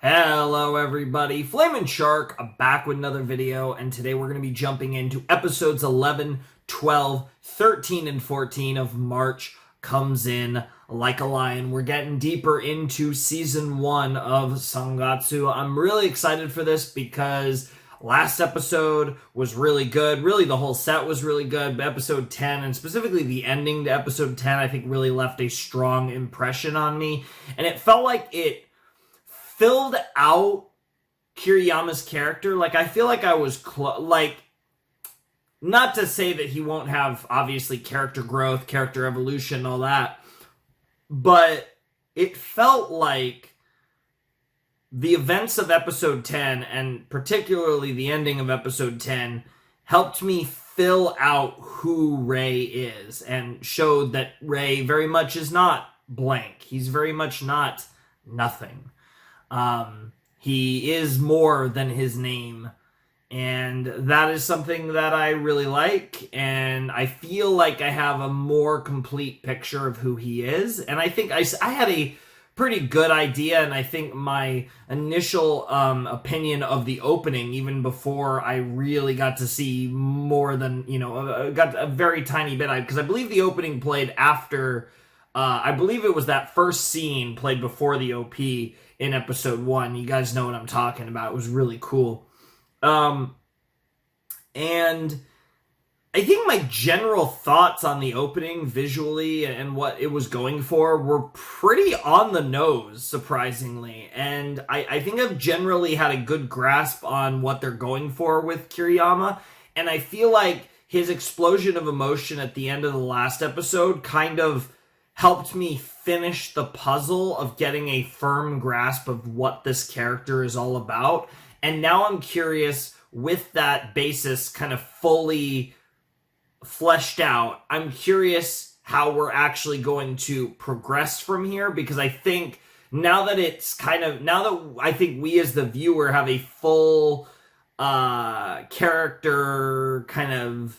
Hello everybody, Flamin' Shark back with another video, and today we're going to be jumping into episodes 11, 12, 13, and 14 of March Comes In Like a Lion. We're getting deeper into season 1 of Sangatsu. I'm really excited for this because last episode was really good. Really, the whole set was really good. But episode 10, and specifically the ending to episode 10, I think really left a strong impression on me, and it felt like it filled out Kiriyama's character. Like, I feel like I was not to say that he won't have obviously character growth, character evolution, all that, but it felt like the events of episode 10, and particularly the ending of episode 10, helped me fill out who Rei is and showed that Rei very much is not blank. He's very much not nothing. He is more than his name, and that is something that I really like, and I feel like I have a more complete picture of who he is, and I think I had a pretty good idea, and I think my initial opinion of the opening, even before I really got to see more than, got a very tiny bit, because I believe the opening played after, I believe it was that first scene played before the OP in episode 1. You guys know what I'm talking about. It was really cool. And I think my general thoughts on the opening visually and what it was going for were pretty on the nose, surprisingly. And I think I've generally had a good grasp on what they're going for with Kiriyama. And I feel like his explosion of emotion at the end of the last episode kind of helped me finish the puzzle of getting a firm grasp of what this character is all about. And now I'm curious, with that basis kind of fully fleshed out, I'm curious how we're actually going to progress from here, because I think now that I think we as the viewer have a full character kind of,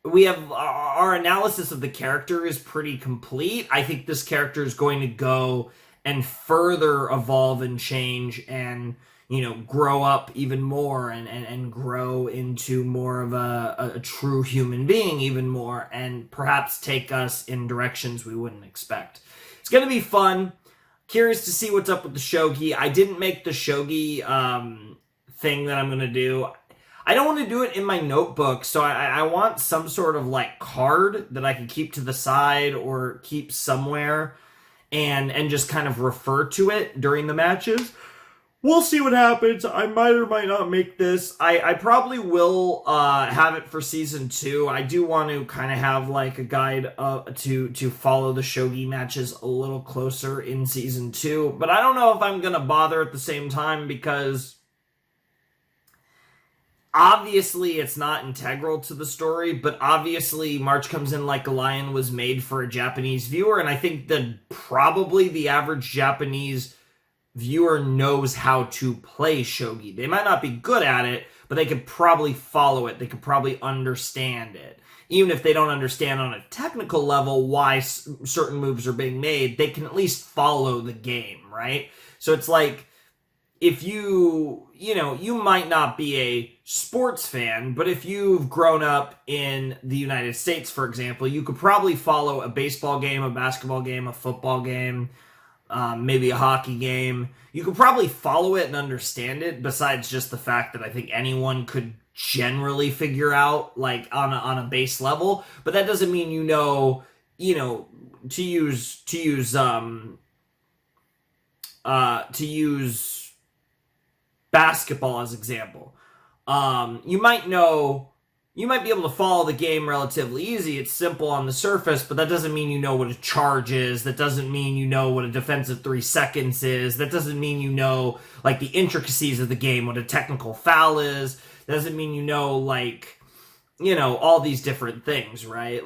we have our analysis of the character is pretty complete. I think this character is going to go and further evolve and change and, grow up even more and grow into more of a true human being even more, and perhaps take us in directions we wouldn't expect. It's going to be fun. Curious to see what's up with the shogi. I didn't make the shogi thing that I'm going to do. I don't want to do it in my notebook, so I want some sort of card that I can keep to the side or keep somewhere and just kind of refer to it during the matches. We'll see what happens. I might or might not make this. I probably will have it for season 2. I do want to kind of have a guide to follow the shogi matches a little closer in season 2, but I don't know if I'm going to bother at the same time, because obviously it's not integral to the story, but obviously March Comes In Like a Lion was made for a Japanese viewer, and I think that probably the average Japanese viewer knows how to play shogi. They might not be good at it, but they could probably follow it. They could probably understand it. Even if they don't understand on a technical level why certain moves are being made, they can at least follow the game, right? So it's like, if you might not be a sports fan, but if you've grown up in the United States, for example, you could probably follow a baseball game, a basketball game, a football game, maybe a hockey game. You could probably follow it and understand it, besides just the fact that I think anyone could generally figure out, on a base level. But that doesn't mean to use basketball as example. You might be able to follow the game relatively easy. It's simple on the surface, but that doesn't mean you know what a charge is. That doesn't mean you know what a defensive 3 seconds is. That doesn't mean you know, the intricacies of the game, what a technical foul is. That doesn't mean you know, all these different things, right?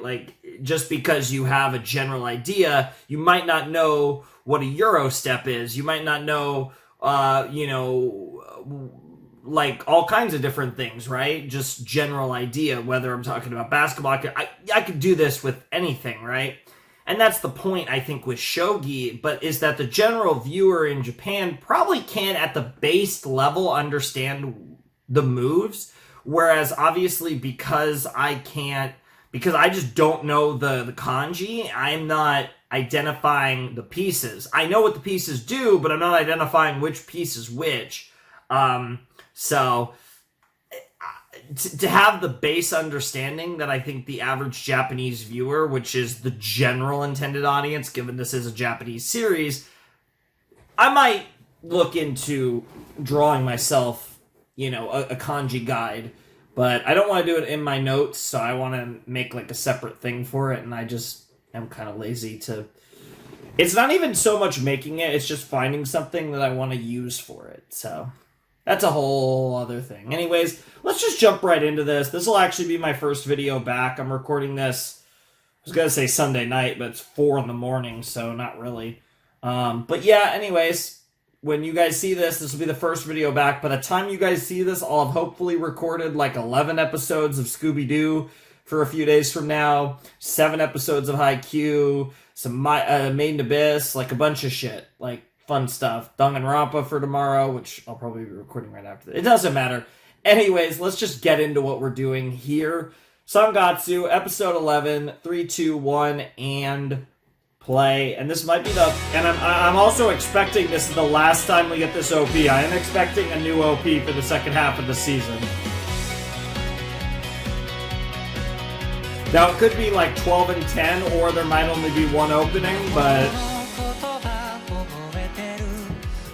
Just because you have a general idea, you might not know what a Euro step is. You might not know, all kinds of different things, right? Just general idea, whether I'm talking about basketball. I could do this with anything, right? and that's the point, I think, with shogi, but is that the general viewer in Japan probably can, at the base level, understand the moves, whereas obviously because I just don't know the kanji, I'm not identifying the pieces. I know what the pieces do, but I'm not identifying which piece is which. So to have the base understanding that I think the average Japanese viewer, which is the general intended audience, given this is a Japanese series, I might look into drawing myself, a kanji guide, but I don't want to do it in my notes, so I want to make like a separate thing for it, and I just am kind of lazy to... It's not even so much making it, it's just finding something that I want to use for it, so... That's a whole other thing. Anyways, let's just jump right into this. This will actually be my first video back. I'm recording this, I was going to say Sunday night, but it's 4 in the morning, so not really. But yeah, anyways, when you guys see this, this will be the first video back. By the time you guys see this, I'll have hopefully recorded like 11 episodes of Scooby-Doo for a few days from now, 7 episodes of Haikyuu, some Made in Abyss, like a bunch of shit. Like, fun stuff. Danganronpa for tomorrow, which I'll probably be recording right after this. It doesn't matter. Anyways, let's just get into what we're doing here. Sangatsu, episode 11, 3, 2, 1, and play. And this might be the... And I'm also expecting this is the last time we get this OP. I am expecting a new OP for the second half of the season. Now, it could be like 12 and 10, or there might only be one opening, but...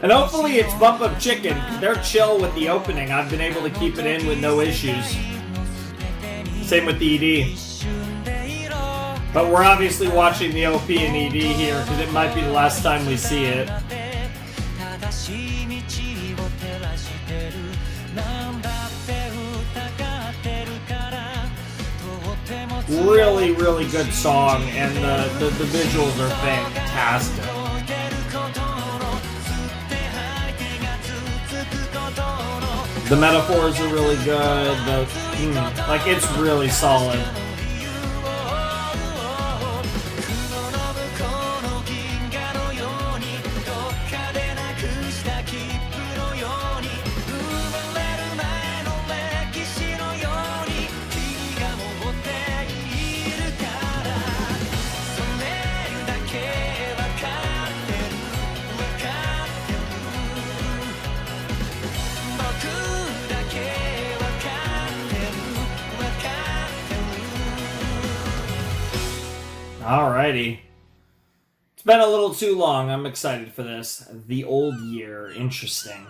And hopefully it's Bump of Chicken. They're chill with the opening. I've been able to keep it in with no issues. Same with the ED. But we're obviously watching the OP and ED here, because it might be the last time we see it. Really, really good song, and the visuals are fantastic. The metaphors are really good. Like, it's really solid. Alrighty. It's been a little too long. I'm excited for this. The old year. Interesting.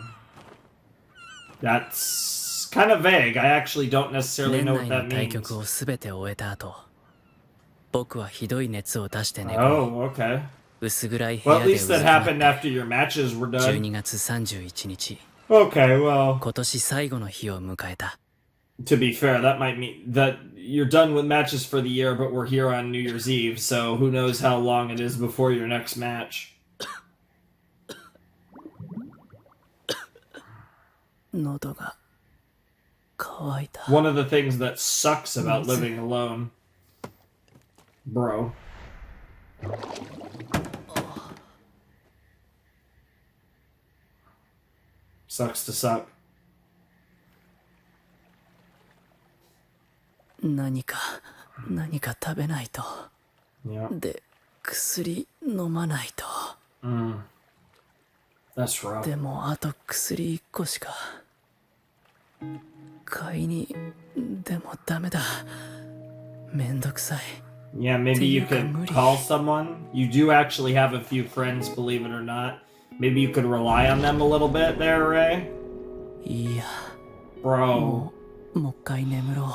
That's kind of vague. I actually don't necessarily know what that means. Oh, okay. Well, at least that happened after your matches were done. Okay, well... To be fair, that might mean that you're done with matches for the year, but we're here on New Year's Eve, so who knows how long it is before your next match. One of the things that sucks about living alone. Bro. Sucks to suck. 何か食べないと。で、薬飲まないと。That's rough. でもあと薬1個しか。買いにでもダメだ。めんどくさい。Yeah, maybe you could call someone. You do actually have a few friends, believe it or not. Maybe you could rely on them a little bit there, Ray? いや。Bro. もう一回眠ろう。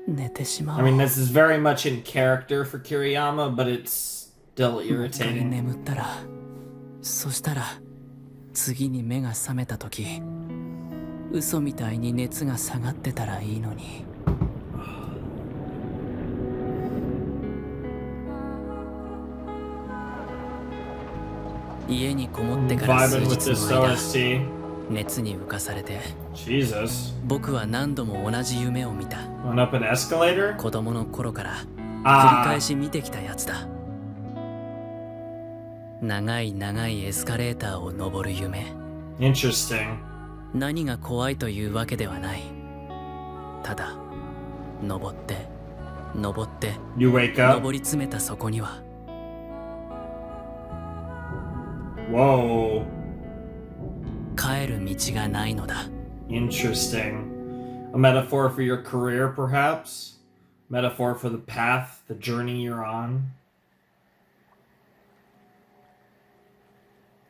I mean, this is very much in character for Kiriyama, but it's still irritating. 眠ったら、そしたら次に目が覚めた時、嘘みたいに熱が下がってたらいいのに。家にこもってから数日の間、熱に浮かされて。Jesus. 僕は何度も同じ夢を見た。Went up an escalator? 子供の頃から繰り返し見てきたやつだ。長い長いエスカレーターを登る夢。 Interesting. 何が怖いというわけではない。ただ登って登って You wake up. 登り詰めたそこには Whoa. 帰る道がないのだ。 Interesting. A metaphor for your career, perhaps? Metaphor for the path, the journey you're on?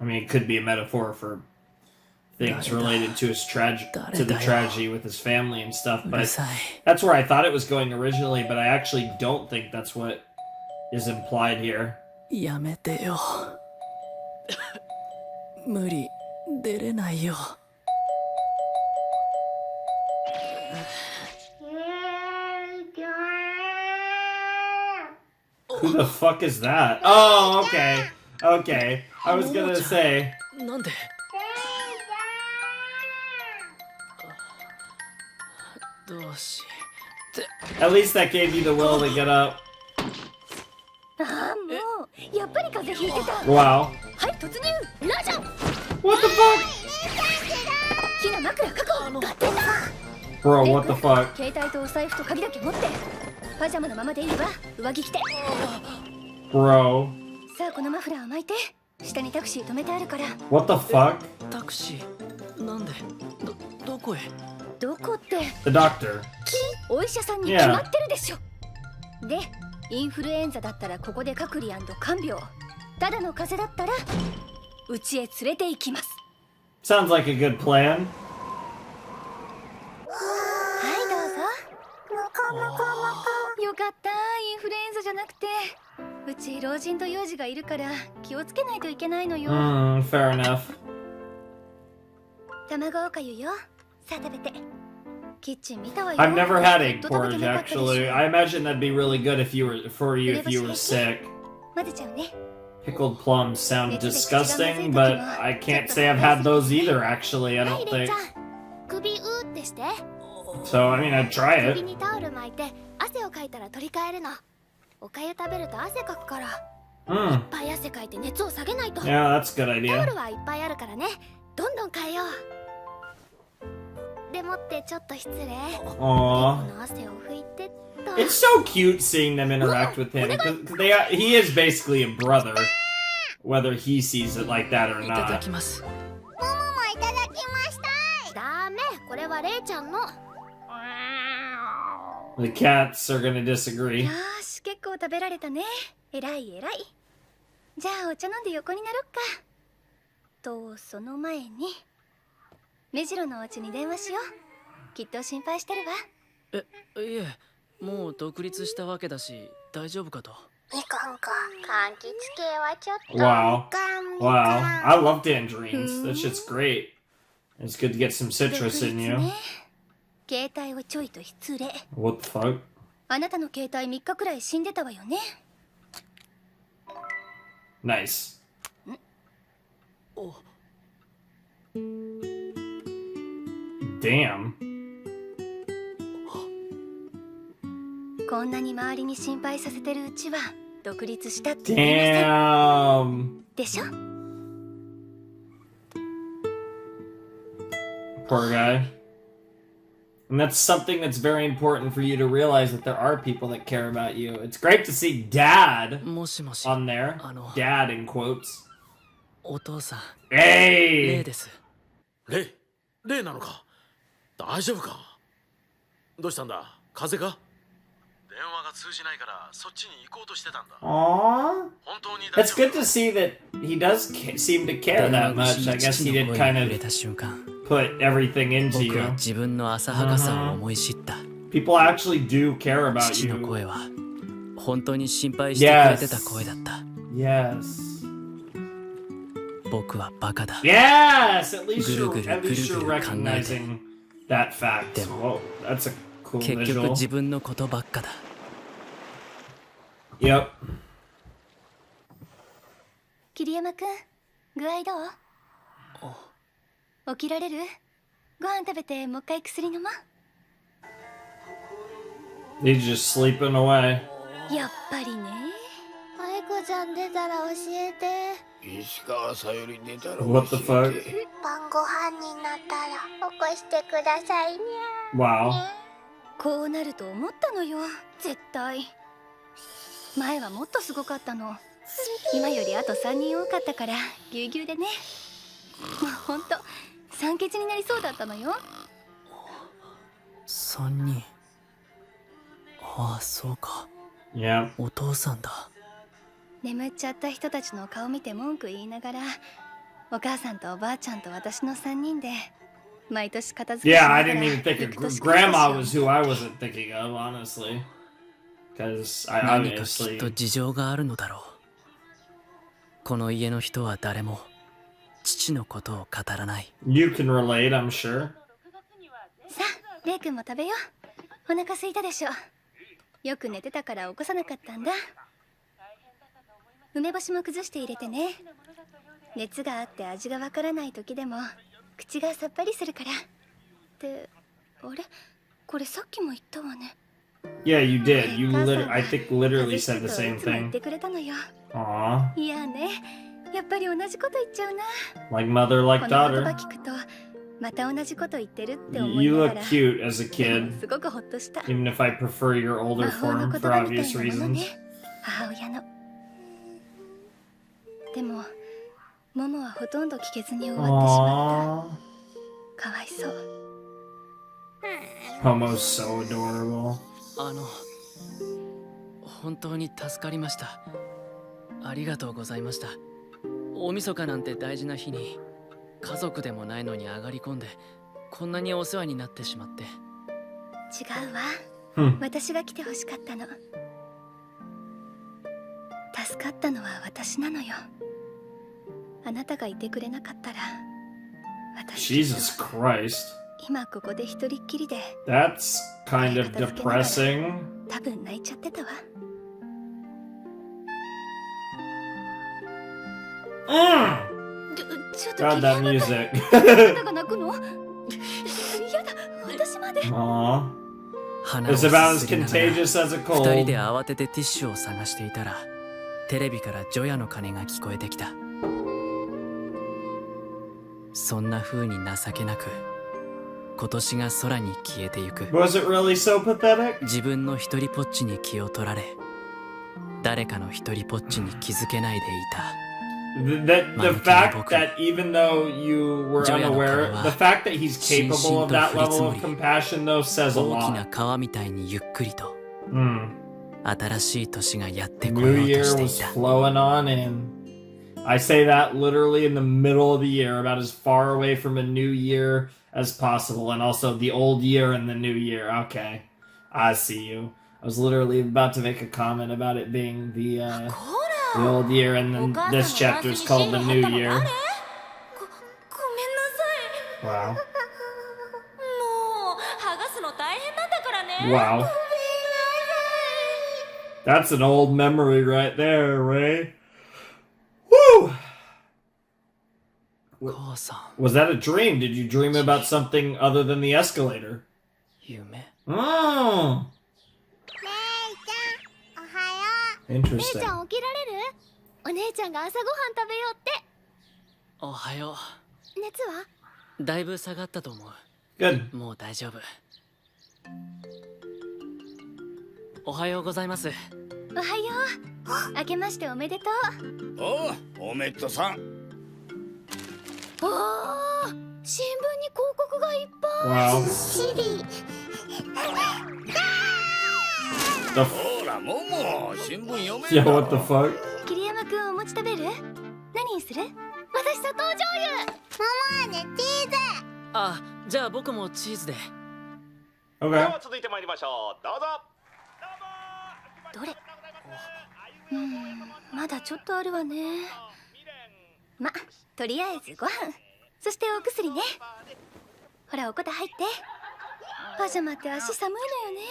I mean, it could be a metaphor for things related to his to the tragedy with his family and stuff, う but るさい。 that's where I thought it was going originally, but I actually don't think that's what is implied here. やめてよ。無理出れないよ。 Who the fuck is that? Oh, okay. Okay. I was gonna say. なんで。どうし。 At least that gave you the will to get up. ああもうやっぱり風邪ひいてた。 Wow. はい突入ラジャン。 What the fuck? ひな枕確保合点だ。 Bro, what the fuck? 携帯とお財布と鍵だけ持ってパジャマのままでいいわ。上着着て。 Bro. さあこのマフラーを巻いて下にタクシー止めてあるから。 What the fuck? タクシーなんでどこへ。どこって The doctor. お医者さんに決まってるでしょ。でインフルエンザだったらここで隔離&看病。ただの風邪だったらうちへ連れて行きます。 Sounds like a good plan. はいどうぞ。よかったインフルエンザじゃなくてうち老人と幼児がいるから気をつけないといけないのよ。 Fair enough. 卵おかゆよ。さあ食べて。キッチン見たわよ。 I've never had egg ずっと食べ porridge てなかったでしょ。 actually. I imagine that'd be really good if you were for you if you were sick. 混ぜちゃうね。 Pickled plums sound disgusting, but I can't say I've had those either actually, I はい don't レイ think. ちゃん首うーってして。 So I mean I'd try 首 it. にタオル巻いて汗をかいたら取り替えるの。おかゆ食べると汗かくからいっ Hmm. ぱい汗かいて熱を下げないと。 Yeah, that's a good タオ idea. ルはいっぱいあるからね。どんどん変えよう。でもってちょっと失礼。こ Aww. の汗を拭いてっと。 It's so cute seeing them interact with him because he is basically a brother, whether he sees it like that or いただ not. きます。もももいただきました。ダメ、これはレイちゃんの。 The cats are gonna よ disagree. ーし、結構食べられたね。えらいえらい。じゃあお茶飲んで横になろっか。とその前に目白のお家に電話しよう。きっと心配してるわ。いえ、もう独立したわけだし大丈夫かと。いかんか、柑橘系はちょっと。 Wow. Wow. I love tangerines. That shit's great. It's good to get some citrus in you. 携帯をちょいと失礼。 What the fuck? あなたの携帯3日くらい死んでたわよね。 Nice. お Damn. こんなに周りに心配させてるうちは独立したって言いません Damn. でしょ。 Poor guy. And that's something that's very important for you to realize that there are people that care about you. It's great to see dad もしもし on there. Dad in quotes. お父さん Hey! レイです。レイなのか。大丈夫か。どうしたんだ。風邪か。電話が通じないからそっちに行こうとしてたんだ。 Aww. 本当に大 It's 丈 good 夫 to see that he does seem to care that much. I guess he did kind 触れ of た瞬間、 put everything into 僕は you. 自分の浅はかさを思い知った。 People actually do care about 父の you. 声は本当に心配してくれてた声だった。 Yes. 僕はバカだ。 Yes! At least you're, Guru, at least you're guru, recognizing that fact. Demo. Whoa, that's a cool 結局 visual. 自分のことばっかだ。 Yep. 桐山くん、具合どう？起きられる？ご飯食べてもう一回薬飲もう。 He's just sleeping away. やっぱりね。愛子ちゃん出たら教えて。石川さゆり寝たら What the fuck? 晩ご飯になったら起こしてくださいね。 Wow. こうなると思ったのよ、絶対。前はもっとすごかったの。今よりあと3人多かったからぎゅうぎゅうでね。もうほんと酸欠になりそうだったのよ。3人。ああ、そうか。 Yeah. お父さんだ。眠っちゃった人たちの顔見て文句言いながら、お母さんとおばあちゃんと私の3人で毎年片付けし Yeah, な I がら didn't even think 行 of く年越し Grandma を was who I wasn't thinking of, honestly. Because I 何かきっ obviously. と事情があるのだろう。この家の人は誰も父のことを語らない。 You can relate, I'm sure. さあ、レイ君も食べよう。お腹空いたでしょ。よく寝てたから起こさなかったんだ。梅干しも崩して入れてね。熱があって味がわからない時でも口がさっぱりするから。ってあれ、これさっきも言ったわね。 Yeah, you did. You I think literally said the same いつも言っ thing. てくれたのよ。 Aw. いやね、やっぱり同じこと言っちゃうな。 Like mother, こ like の言葉 daughter. 聞くとまた同じこと言ってるって思い You なが look ら cute as a kid, すごくホッとした。 even if I prefer your older 魔法の form 言 for 葉みた obvious いなもの reasons. ね、母親の。でもモモはほとんど聞けずに終わってしまっ Aww. た。かわいそう。 Homo's so adorable. 本当に助かりました。ありがとうございました。大晦日なんて大事な日に家族でもないのに上がり込んでこんなにお世話になってしまって。違うわ、 Hmm. 私が来てほしかったの。助かったのは私なのよ。あなたがいてくれなかったら私 Jesus Christ. 今ここで一人っきりで That's kind of depressing. 多分泣いちゃってたわ。 Mm. ちょっと God, 桐山 that 君、 music. あなたが泣くの？やだ、私まで。 Aw. 鼻を It's about as すすりながら contagious as a 二人 cold. で慌ててティッシュを探していたらテレビから除夜の鐘が聞こえてきた。そんな風に情けなく今年が空に消えてゆく。 Was it really so pathetic? 自分の一人ぽっちに気を取られ誰かの一人ぽっちに気づけないでいた。 The fact that even though you were unaware, the fact that he's capable of that level of compassion, though, says a 大きな lot. 川みたいにゆっくりと Mm. 新しい年がやってこ New よう Year としてい was た。 flowing on in. I say that literally in the middle of the year, about as far away from a new year as possible, and also the old year and the new year. Okay, I see you. I was literally about to make a comment about it being the old year, and then this chapter is called the new year. ごめんなさい。 Wow. もう剥がすの大変なんだからね。 Wow. That's an old memory right there, Ray. Woo! 母さん、 Was that a dream? Did you dream about something other than the escalator? 夢。 Oh, 姉ちゃん、おはよう。姉 interesting. ちゃん起きられる？お姉ちゃんが朝ごはん食べようって。おはよ熱は？う。だいぶ下がったと思う。 Good. もう大丈夫。おはようございます。おはよう。明けましておめでとう。おう、おめっとさん。おお、新聞に広告がいっぱい。 Wow. シリ。 The ほら、もも、新聞読めん yeah, か what the fuck? 桐山くんお餅食べる？何にする？私砂糖醤油。ママね、チーズ。あ、じゃあ僕もチーズで。 Okay. 続いて参りましょう。どうぞ。どれ？まだちょっとあるわね。ま、とりあえずご飯、そしてお薬ね。ほら、おこた入って。パジャマって足寒いのよね。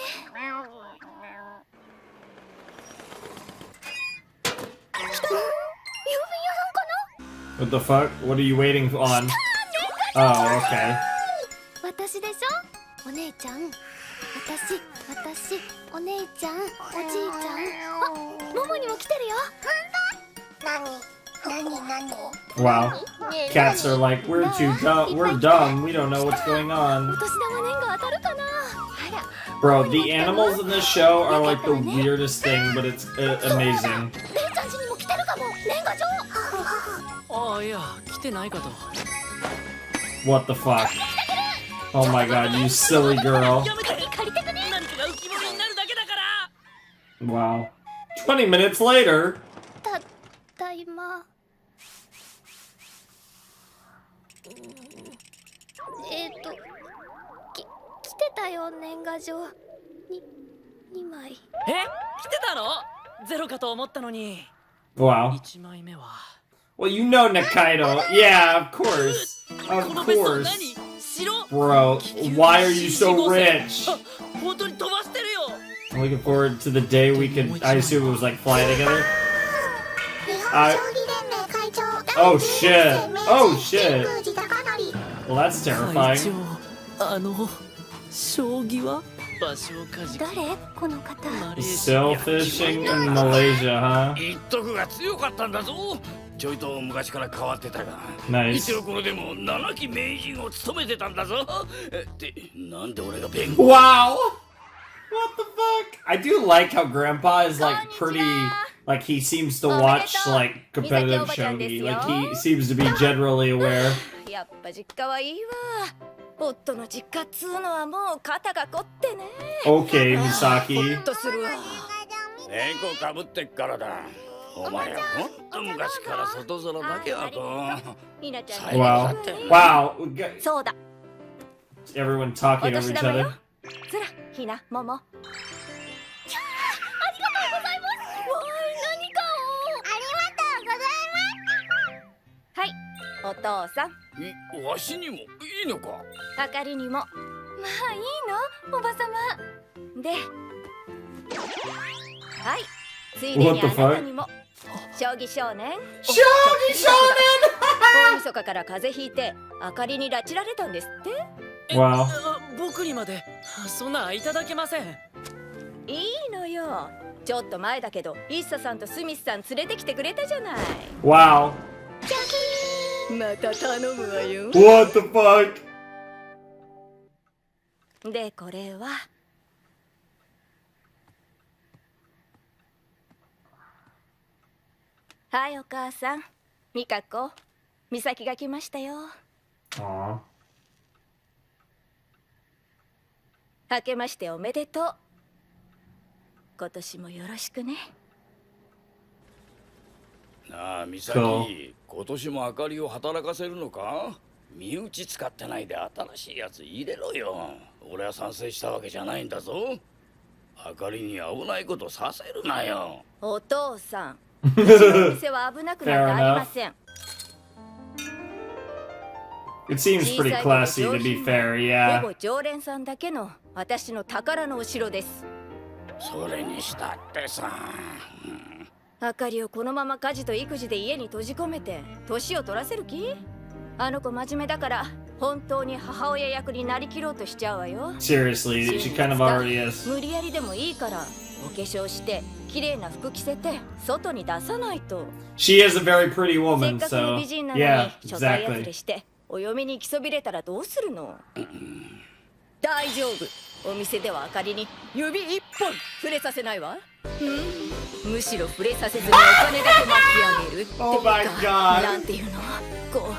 郵便屋さんかな？ What the fuck? What are you waiting on? Oh, okay. 私でしょ？お姉ちゃん。私、お姉ちゃん、おじいちゃん。あ、ももにも来てるよ。なんだ？何？ Wow. Cats are like, we're too dumb. We're dumb. We don't know what's going お on. 年玉年が当たるかな。 Bro, the animals in this show are like the weirdest thing, but it's amazing. レイちゃん家にも来てるかも。年賀状。ああいや来てないかと。 What the fuck? Oh my god, you silly girl. やめて。何かが浮き彫りになるだけだから。 Wow. 20 minutes later. たいま。来てたよ年賀状。2枚。え来てたの？ゼロかと思ったのに。 Wow. 1枚目は。 Well, you know Nakaido. Yeah, of course. こ Of の別荘 course. 何？白？ Bro, why are you so rich? あ本当に飛ばしてるよ。 I'm looking forward to the day we could. I assume it was like fly together. Oh shit! Oh shit! Well, that's 会 terrifying. 長将棋は場所をかじか誰この方。マレーシア Sailfishing in Malaysia, huh? 一徳が強かったんだぞ。ちょいと昔から変わってたが、 Nice. 一応これでも7期名人を務めてたんだぞ。ってなんで俺が弁護？ Wow! What the fuck? I do like how Grandpa is like pretty. Like he seems to watch like competitive shogi. Like he seems to be generally aware. やっぱ実家はいいわ。夫の実家っつうのはもう肩が凝ってね。 Okay, Misaki. とするわ。猫かぶってっからだ。お前はほんと昔から外空だけはこう。ひなちゃん。 Wow. Wow. We got そうだ。 everyone talking お over 年 each 玉よ other.。ずら、ひな、もも。ありがとうございます。わーい、何かを。はい、お父さん。わしにもいいのか？あかりにも。まあいいの、おばさま。で、はい、ついでに What あ the な fuck? たにも。将棋少年。 Shogi 大晦日から風邪ひいて、あかりに拉致られたんですって Wow. あ僕にまでそんないただけません。いいのよ。ちょっと前だけど、イッサさんとスミスさん連れてきてくれたじゃない。 Wow. また頼むわよ。 What the fuck? で、これははい、お母さん。ミカコ、美咲が来ましたよ。 Aw. 明けましておめでとう。今年もよろしくね。なあ、美そう咲、今年も明かりを働かせるのか？身内使ってないで新しいやつ入れろよ。俺は賛成したわけじゃないんだぞ。明かりに危ないことさせるなよ。お父さん、うちのお店は危なくなんてありません。 It seems pretty classy to be fair, ほ yeah. ぼ常連さんだけの私の宝のお城です。それにしたってさ。あかりをこのまま家事と育児で家に閉じ込めて年を取らせる気？あの子真面目だから本当に母親役になりきろうとしちゃうわよ。 Seriously, she kind of already is. 無理やりでもいいからお化粧して綺麗な服着せて外に出さないと。 She is a very pretty せっ woman, かくの so 美人なのに yeah, 初対やつ exactly. れしてお嫁に来そびれたらどうするの？大丈夫。お店ではあかりに指一本触れさせないわ。むしろ触れさせずにお金だけ巻き上げる。 Oh ていう my か god. なんていうの、こ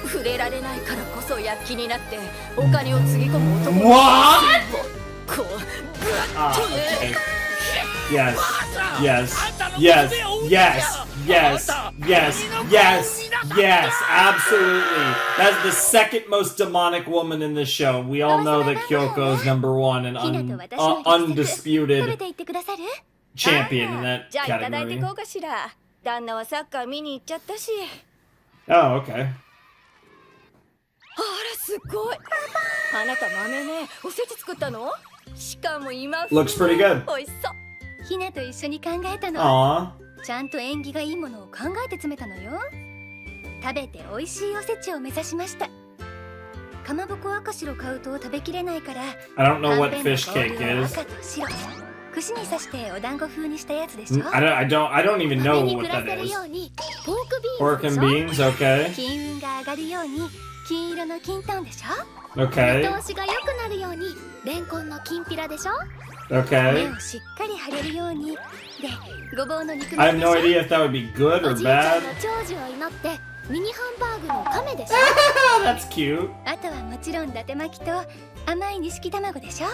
う触れられないからこそ躍起になってお金をつぎ込む男の What? こう Ah, okay. Yes, yes, yes, yes, yes, yes, yes, yes, absolutely. That's the second most demonic woman in this show. We all know that Kyoko is number one and ひなと私の取れ undisputed ていってくださる？ champion in that じゃあいただいて category. こうかしら。旦那はサッカー見に行っちゃったし。 Oh, okay. あらすごい。あなた豆ね、おせち作ったの？しかも今 Looks pretty good. おいしそう。ひなと一緒に考えたの。 Aw. ちゃんと縁起がいいものを考えて詰めたのよ。食べて美味しいおせちを目指しました。かまぼこ赤白買うと食べきれないから。 I don't know what はんぺんの fish 香り cake は is. 赤と白。串に刺してお団子風にしたやつでしょ。 I don't even 目 know に what 暮ら that せる is. ようにポークビーン Pork ズ and でしょ。 beans, okay. 金運が上がるように金色の金トンでしょ。 Okay. 見通しが良くなるようにレンコンのきんぴらでしょ。目 Okay. をしっかり張れるようにでごぼうの肉 I 巻 have きで no しょ。 idea if that would be good お or じいちゃん bad. の長寿を祈ってミニハンバーグの亀でしょ。That's cute. あとはもちろん伊達巻きと甘い錦卵でしょ。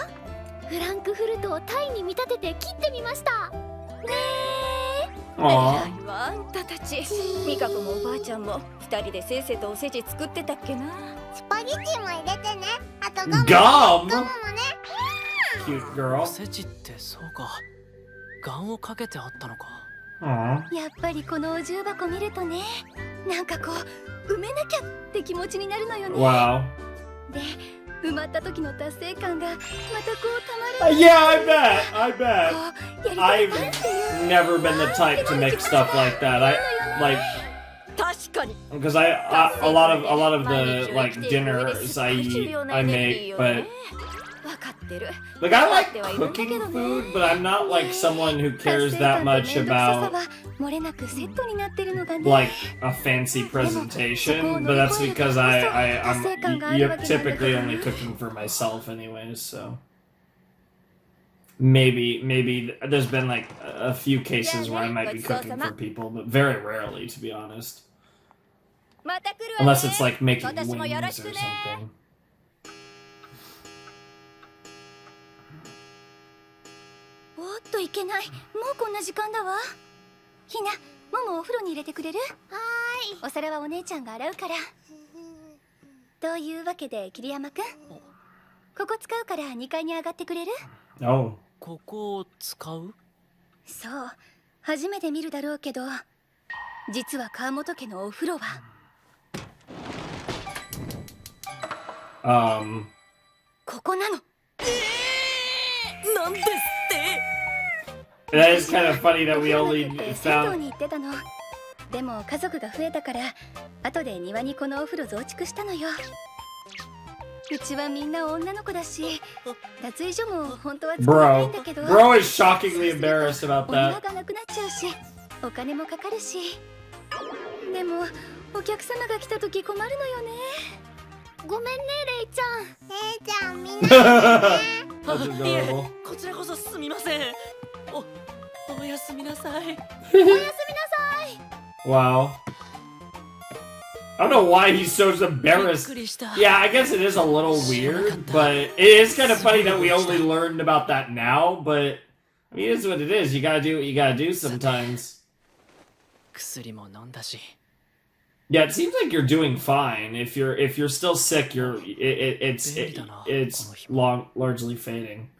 フランクフルトをタイに見立てて切ってみました。Aw. 偉いわあんたたち。ミカ子もおばあちゃんも二人でせいせいとおせち作ってたっけな。スパゲティも入れてね。あと Gum? もね。 Cute girl. おせちってそうか。ガンをかけてあったのか。 Aw. やっぱりこのお重箱見るとね、なんかこう埋めなきゃって気持ちになるのよね。 Wow. で埋まった時の達成感がまたこうたまらない。 Yeah, I bet. こうやりた I've いなっていう。 never been the type to make stuff like that. I like 確かに。 because a lot of the like dinners I eat I make, but わかってる。 like I like cooking food, but I'm not like someone who cares that much about 漏れなくセットになってるのがね。 like a fancy presentation. But that's because I'm typically only cooking for myself anyways. So maybe there's been like a few cases where I might be cooking for people, but very rarely, to be honest. また来るわね。 Unless it's like making 私もよろし wings く or ね。 something. おっといけない。もうこんな時間だわ。ひな、ももお風呂に入れてくれる？はーい。お皿はお姉ちゃんが洗うから。というわけで桐山くん、ここ使うから2階に上がってくれる？ Oh. ここを使う？そう、初めて見るだろうけど、実は川本家のお風呂はここなの。なんですって？ That is kind of funny that we お only 風呂なくて銭湯 found. に行ってたの。でも家族が増えたから後で庭にこのお風呂増築したのよ。うちはみんな女の子だし、脱衣所も本当は使わないん Bro. だけど、 Bro is shockingly embarrassed about お庭 that. がなくなっちゃうしお金もかかるし。でもお客様が来た時困るのよね。ごめんねレイちゃん。レイちゃんみんな That's adorable. こちらこそすみません。おやすみなさい。おやすみなさい。 Wow. I don't know why he's so びっ embarrassed. くりした。 Yeah, I guess it is a little weird, but it is kind of funny that we only learned about that now. But I mean, it is what it is. You gotta do what you gotta do sometimes. 薬も飲んだし。 Yeah, it seems like you're doing fine. If you're still sick, it's largely fading.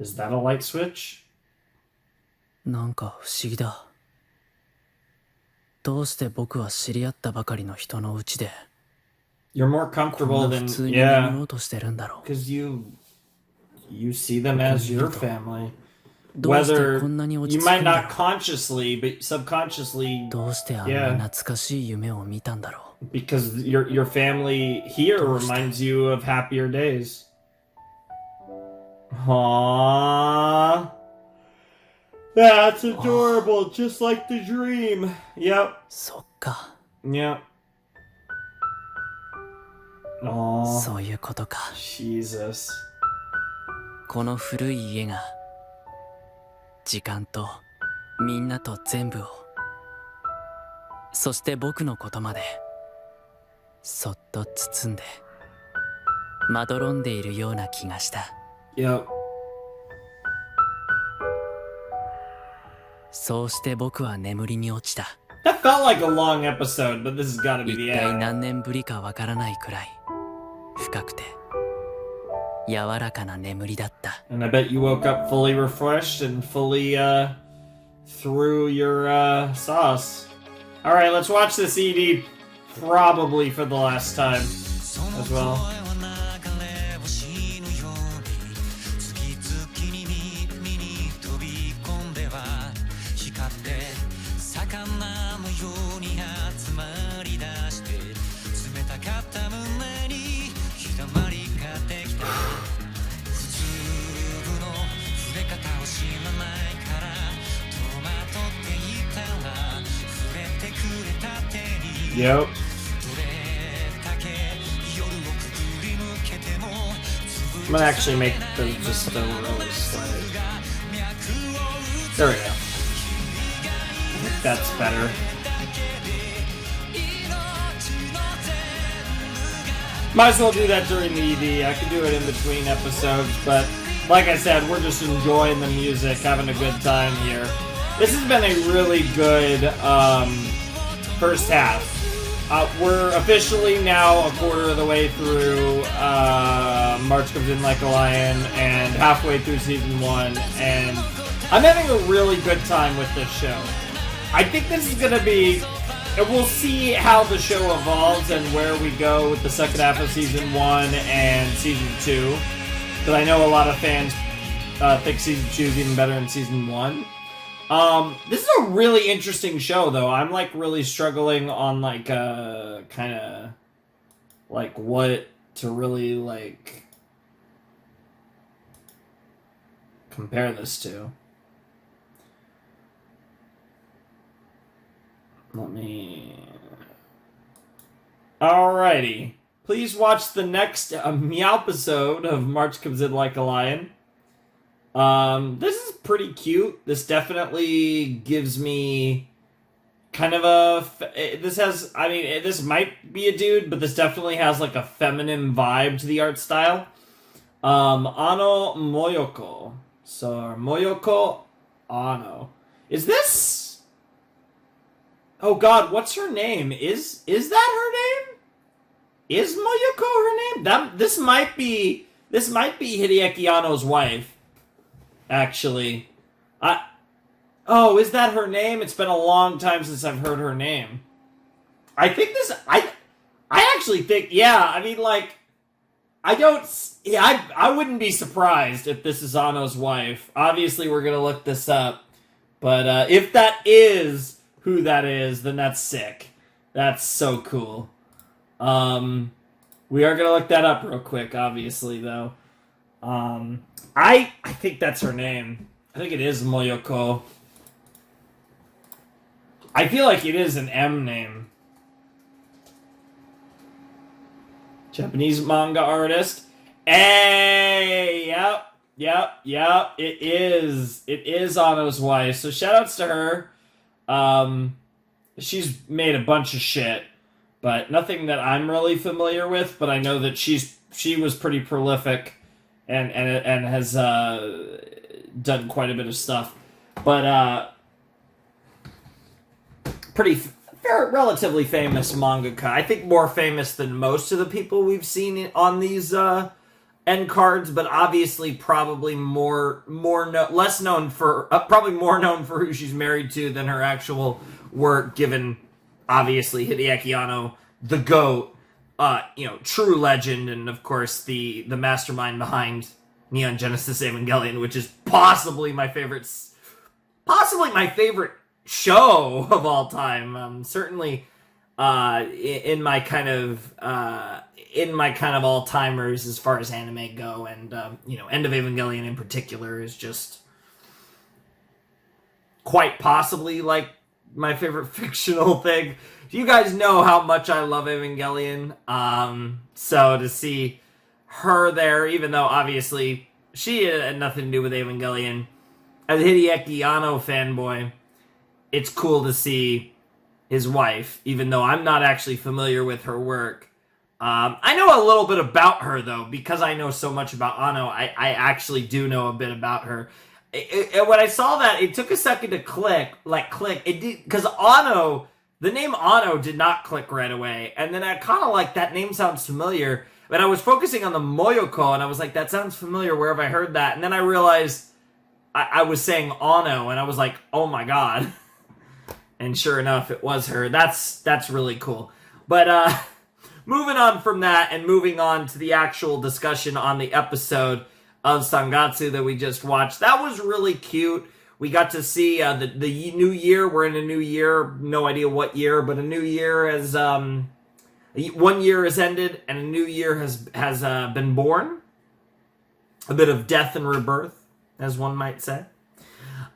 Is that a light switch? なんか不思議だ。どうして僕は知り合ったばかりの人のうちで You're more こん comfortable な than 普通に眠ろ yeah, うとしてるんだろう。 because you see them as your family. どうして Whether こんなに落 you ち着く might んだ not ろ consciously, but subconsciously, う。どうしてあん Yeah. な懐かしい夢を見たんだろう。 because your family here reminds you of happier days. Aww. That's adorable, just like the dream. Yep. そっか、 Yep. Aww. そういうことか。 Jesus. この古い家が時間とみんなと全部を、そして僕のことまでそっと包んでまどろんでいるような気がした。 Yep. そうして僕は眠りに落ちた。 That felt like a long episode, but this has got to be 一 the 体 end. 何年ぶりかわからないくらい深くて柔らかな眠りだった。 And I bet you woke up fully refreshed and fully through your sauce. All right, let's watch this ED probably for the last time as well. 「Yep. I'm gonna actually make them just a really slight. There we go. I think that's better. Might as well do that during the ED. I could do it in between episodes, but like I said, we're just enjoying the music, having a good time here. This has been a really good first half. We're officially now a quarter of the way through March Comes In Like a Lion and halfway through season 1, and I'm having a really good time with this show. I think this is going to be... We'll see how the show evolves and where we go with the second half of season 1 and season 2. Because I know a lot of fans think season 2 is even better than season 1. This is a really interesting show, though. I'm, like, really struggling on, like, kind of, like, what to really, like, compare this to. Let me... Alrighty. Please watch the next meow episode of March Comes In Like a Lion. This is pretty cute. This definitely gives me kind of a... This has... I mean, this might be a dude, but this definitely has like a feminine vibe to the art style. Ano Moyoko. So, Moyoko Ano. Is this... Oh god, what's her name? Is that her name? Is Moyoko her name? This might be Hideaki Anno's wife. Actually. Oh, is that her name? It's been a long time since I've heard her name. I think this I actually think, yeah, I mean, like, I wouldn't be surprised if this is Anno's wife. Obviously, we're gonna look this up. But if that is who that is, then that's sick. That's so cool. We are gonna look that up real quick, obviously, though. I think that's her name. I think it is Moyoko. I feel like it is an M name. Japanese manga artist. Hey, yep. It is Anno's wife. So shoutouts to her. She's made a bunch of shit, but nothing that I'm really familiar with, but I know that she was pretty prolific and has done quite a bit of stuff. But relatively famous mangaka. I think more famous than most of the people we've seen on these end cards, but obviously probably less known for probably more known for who she's married to than her actual work, given obviously Hideaki Anno, the GOAT, true legend, and of course the mastermind behind Neon Genesis Evangelion, which is possibly my favorite show of all time. Certainly in my kind of all-timers as far as anime go, and End of Evangelion in particular is just quite possibly like my favorite fictional thing. You guys know how much I love Evangelion, so to see her there, even though obviously she had nothing to do with Evangelion, as a Hideaki Anno fanboy, it's cool to see his wife, even though I'm not actually familiar with her work. I know a little bit about her, though, because I know so much about Anno. I actually do know a bit about her. When I saw that, it took a second to click. It did, because Anno, the name Anno did not click right away. And then I kind of like, that name sounds familiar. But I was focusing on the Moyoko, and I was like, that sounds familiar, where have I heard that? And then I realized I was saying Anno, and I was like, oh my god. And sure enough, it was her. That's really cool. But, moving on from that and moving on to the actual discussion on the episode of Sangatsu that we just watched. That was really cute. We got to see the new year. We're in a new year. No idea what year, but a new year has... 1 year has ended and a new year has been born. A bit of death and rebirth, as one might say.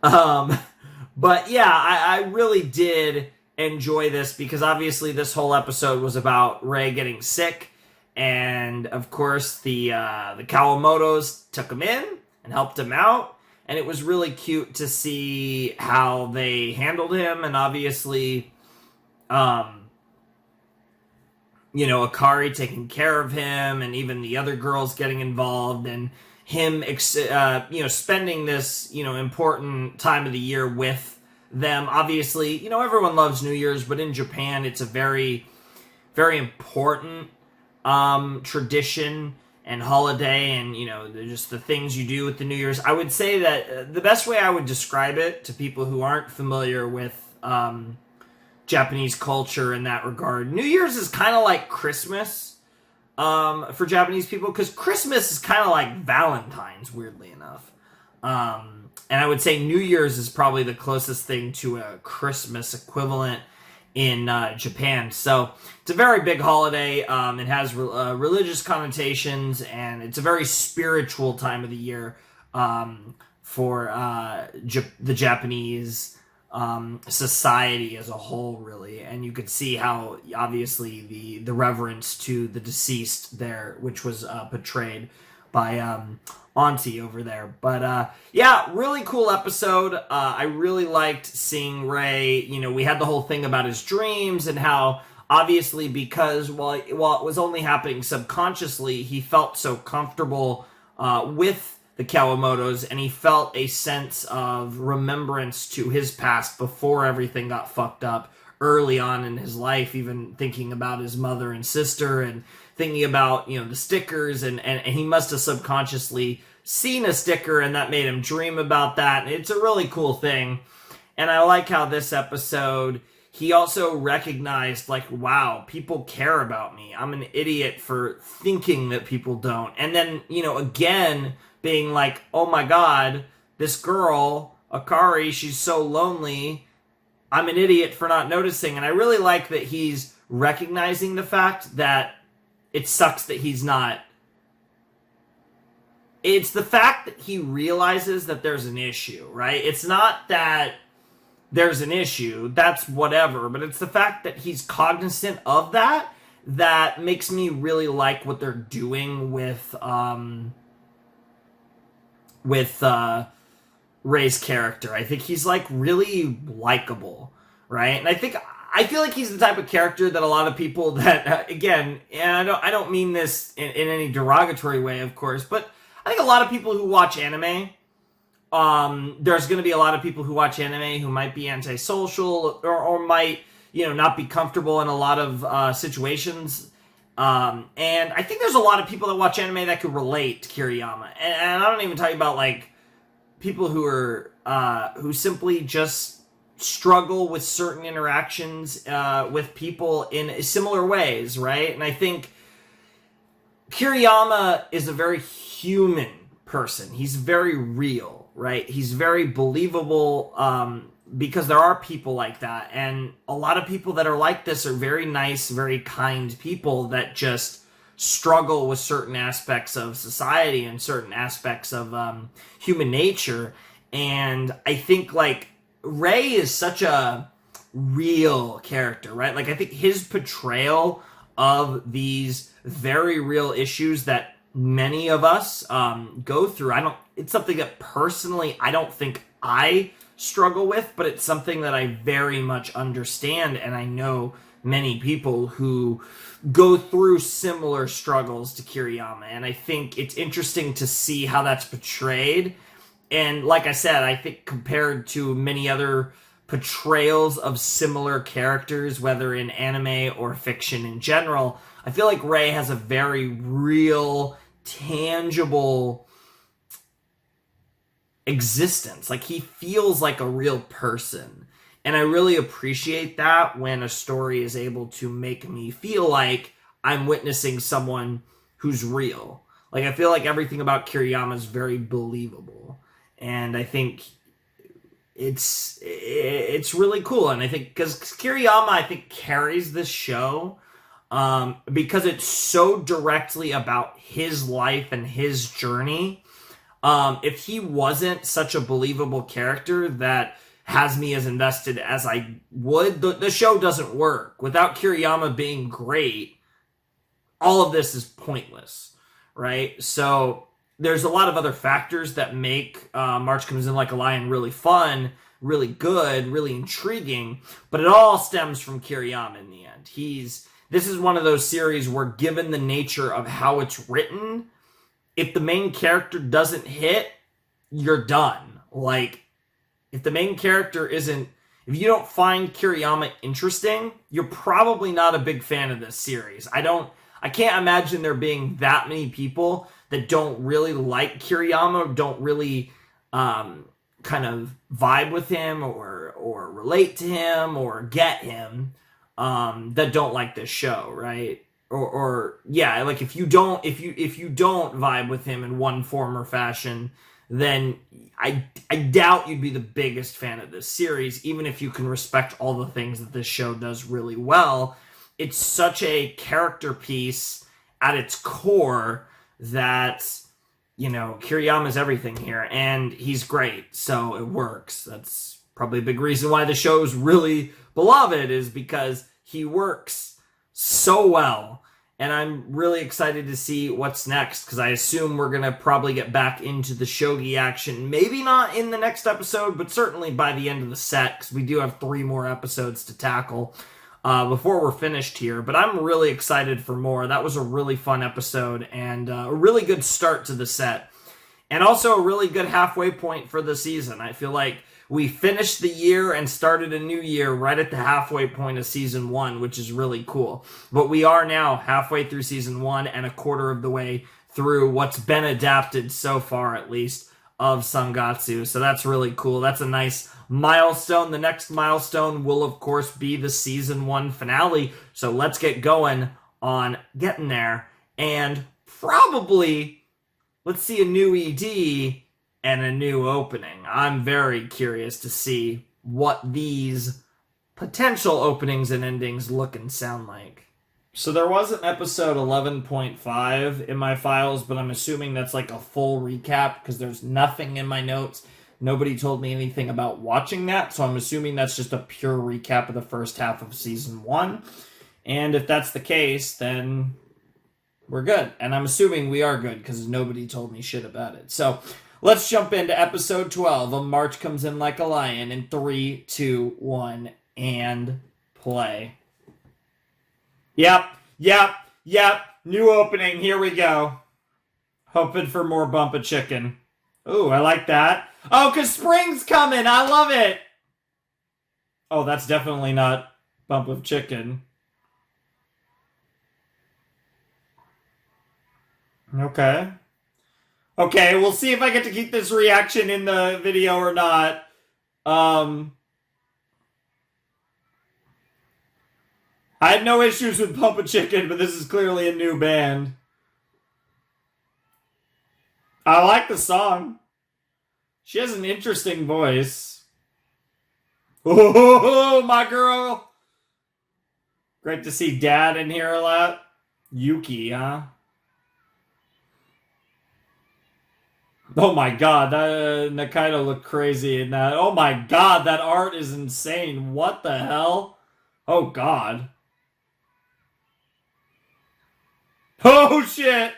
But yeah, I really did enjoy this because obviously this whole episode was about Rei getting sick, and of course the Kawamotos took him in and helped him out, and it was really cute to see how they handled him, and obviously, Akari taking care of him, and even the other girls getting involved, and him, spending this, important time of the year with them. Obviously, everyone loves New Year's, but in Japan, it's a very, very important tradition and holiday, and just the things you do with the New Year's. I would say that the best way I would describe it to people who aren't familiar with Japanese culture in that regard, New Year's is kind of like Christmas for Japanese people, because Christmas is kind of like Valentine's, weirdly enough. And I would say New Year's is probably the closest thing to a Christmas equivalent in Japan. So it's a very big holiday. It has religious connotations, and it's a very spiritual time of the year for the Japanese society as a whole, really. And you could see how, obviously, the reverence to the deceased there, which was portrayed by Auntie over there. But yeah, really cool episode. I really liked seeing Rei. We had the whole thing about his dreams and how, obviously, because while it was only happening subconsciously, he felt so comfortable with the Kawamotos, and he felt a sense of remembrance to his past before everything got fucked up early on in his life, even thinking about his mother and sister, and thinking about, the stickers, and he must have subconsciously seen a sticker, and that made him dream about that. And it's a really cool thing. And I like how this episode, he also recognized, like, wow, people care about me. I'm an idiot for thinking that people don't. And then, again, being like, oh my god, this girl, Akari, she's so lonely. I'm an idiot for not noticing. And I really like that he's recognizing the fact that it sucks that he's not. It's the fact that he realizes that there's an issue, right? It's not that there's an issue, that's whatever, but it's the fact that he's cognizant of that makes me really like what they're doing with Rei's character. I think he's like really likable, right? And I feel like he's the type of character that a lot of people that again, and I don't mean this in any derogatory way, of course, but I think a lot of people who watch anime, there's going to be a lot of people who watch anime who might be antisocial or might, not be comfortable in a lot of situations. And I think there's a lot of people that watch anime that could relate to Kiriyama. And I don't even talk about like people who are who simply just struggle with certain interactions with people in similar ways, right? And I think Kiriyama is a very human person. He's very real, right? He's very believable because there are people like that. And a lot of people that are like this are very nice, very kind people that just struggle with certain aspects of society and certain aspects of human nature. And I think, like, Rei is such a real character, right? Like, I think his portrayal of these very real issues that many of us go through, it's something that personally I don't think I struggle with, but it's something that I very much understand, and I know many people who go through similar struggles to Kiriyama, and I think it's interesting to see how that's portrayed. And like I said, I think compared to many other portrayals of similar characters, whether in anime or fiction in general, I feel like Rei has a very real, tangible existence. Like, he feels like a real person. And I really appreciate that when a story is able to make me feel like I'm witnessing someone who's real. Like, I feel like everything about Kiriyama is very believable. And I think it's really cool. And I think, because Kiriyama, I think, carries this show because it's so directly about his life and his journey. If he wasn't such a believable character that has me as invested as I would, the show doesn't work. Without Kiriyama being great, all of this is pointless, right? So there's a lot of other factors that make March Comes In Like a Lion really fun, really good, really intriguing, but it all stems from Kiriyama in the end. This is one of those series where, given the nature of how it's written, if the main character doesn't hit, you're done. Like, if the main character isn't, if you don't find Kiriyama interesting, you're probably not a big fan of this series. I can't imagine there being that many people that don't really like Kiriyama, don't really kind of vibe with him or relate to him or get him, that don't like this show, right? Or yeah, like if you don't vibe with him in one form or fashion, then I doubt you'd be the biggest fan of this series, even if you can respect all the things that this show does really well. It's such a character piece at its core that, you know, Kiriyama's everything here, and he's great, so it works. That's probably a big reason why the show's really beloved, is because he works so well. And I'm really excited to see what's next, because I assume we're going to probably get back into the shogi action. Maybe not in the next episode, but certainly by the end of the set, because we do have 3 more episodes to tackle before we're finished here. But I'm really excited for more. That was a really fun episode, and a really good start to the set. And also a really good halfway point for the season. I feel like we finished the year and started a new year right at the halfway point of Season 1, which is really cool. But we are now halfway through Season 1 and a quarter of the way through what's been adapted so far, at least, of Sangatsu. So that's really cool. That's a nice milestone. The next milestone will, of course, be the Season 1 finale. So let's get going on getting there. And probably let's see a new ED and a new opening. I'm very curious to see what these potential openings and endings look and sound like. So there was an episode 11.5 in my files, but I'm assuming that's like a full recap because there's nothing in my notes. Nobody told me anything about watching that, so I'm assuming that's just a pure recap of the first half of Season 1. And if that's the case, then we're good. And I'm assuming we are good because nobody told me shit about it. So let's jump into episode 12 of March Comes In Like a Lion in 3, 2, 1, and play. Yep. New opening. Here we go. Hoping for more bump of chicken. Ooh, I like that. Oh, because spring's coming. I love it. Oh, that's definitely not bump of chicken. Okay, we'll see if I get to keep this reaction in the video or not. I had no issues with Pump a Chicken, but this is clearly a new band. I like the song. She has an interesting voice. Oh, my girl. Great to see Dad in here a lot. Yuki, huh? Oh my god, that Nakaido looked crazy in that. Oh my god, that art is insane. What the hell? Oh god. Oh shit!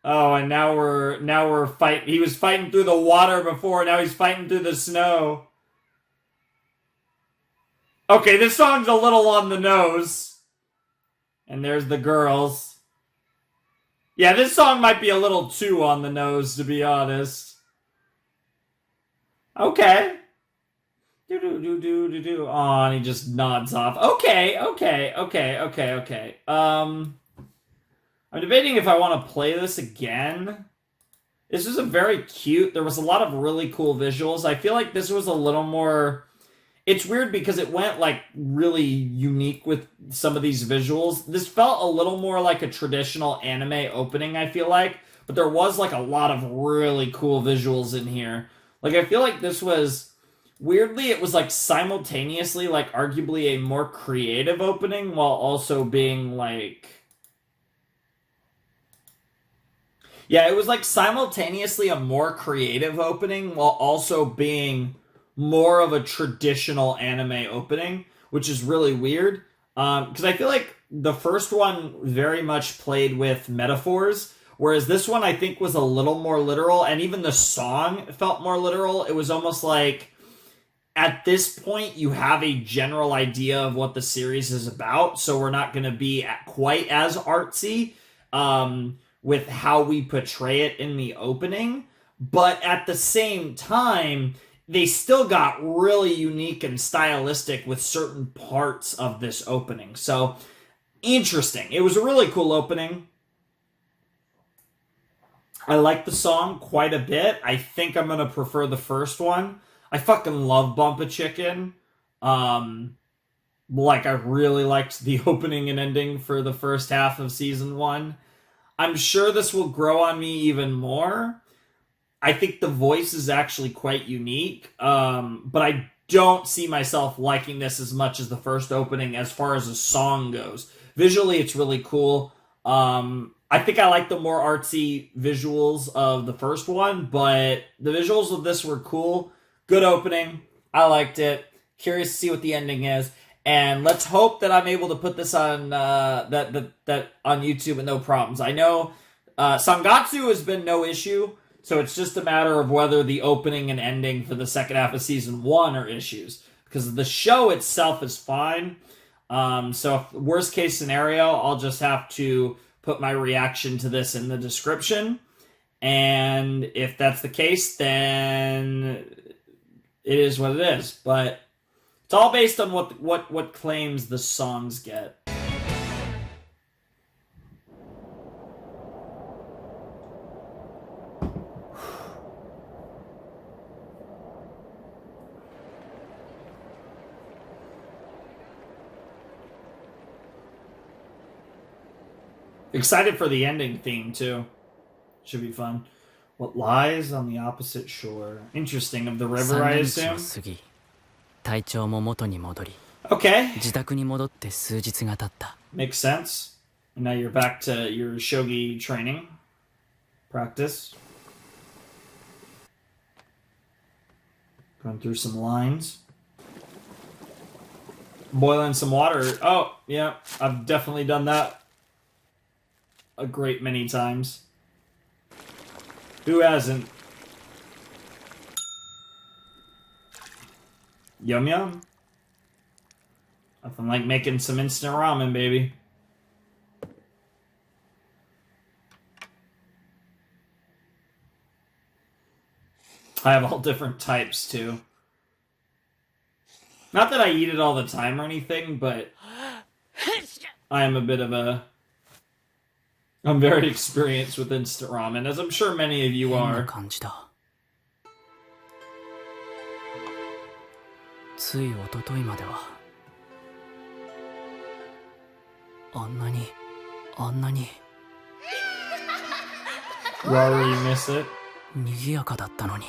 Oh, and now we're fighting. He was fighting through the water before, now he's fighting through the snow. Okay, this song's a little on the nose. And there's the girls. Yeah, this song might be a little too on the nose, to be honest. Okay. Do. Oh, and he just nods off. Okay. I'm debating if I want to play this again. This was a very cute. There was a lot of really cool visuals. I feel like this was a little more... It's weird because it went, like, really unique with some of these visuals. This felt a little more like a traditional anime opening, I feel like. But there was, like, a lot of really cool visuals in here. Like, I feel like this was... Weirdly, it was, like, simultaneously, like, arguably a more creative opening while also being, like... Yeah, it was, like, simultaneously a more creative opening while also being more of a traditional anime opening, which is really weird. Because I feel like the first one very much played with metaphors, whereas this one I think was a little more literal, and even the song felt more literal. It was almost like at this point you have a general idea of what the series is about, so we're not going to be quite as artsy with how we portray it in the opening. But at the same time, they still got really unique and stylistic with certain parts of this opening. So, interesting. It was a really cool opening. I like the song quite a bit. I think I'm going to prefer the first one. I fucking love Bump a Chicken. Like, I really liked the opening and ending for the first half of season 1. I'm sure this will grow on me even more. I think the voice is actually quite unique, but I don't see myself liking this as much as the first opening as far as the song goes. Visually, it's really cool. I think I like the more artsy visuals of the first one, but the visuals of this were cool. Good opening. I liked it. Curious to see what the ending is. And let's hope that I'm able to put this on that on YouTube with no problems. I know Sangatsu has been no issue. So it's just a matter of whether the opening and ending for the second half of season 1 are issues. Because the show itself is fine. So if worst case scenario, I'll just have to put my reaction to this in the description. And if that's the case, then it is what it is. But it's all based on what claims the songs get. Excited for the ending theme, too. Should be fun. What lies on the opposite shore? Interesting. Of the river, I assume? 過ぎ体調も元に戻り Okay. 自宅に戻って数日が経った Makes sense. And now you're back to your shogi training. Practice. Going through some lines. Boiling some water. Oh, yeah. I've definitely done that a great many times. Who hasn't? Yum yum. Nothing like making some instant ramen, baby. I have all different types too. Not that I eat it all the time or anything, but I am a bit of a... I'm very experienced with instant ramen, as I'm sure many of you 変な are. 感じだつい一昨日まではあんなに Rory, you miss it? 賑やかだったのに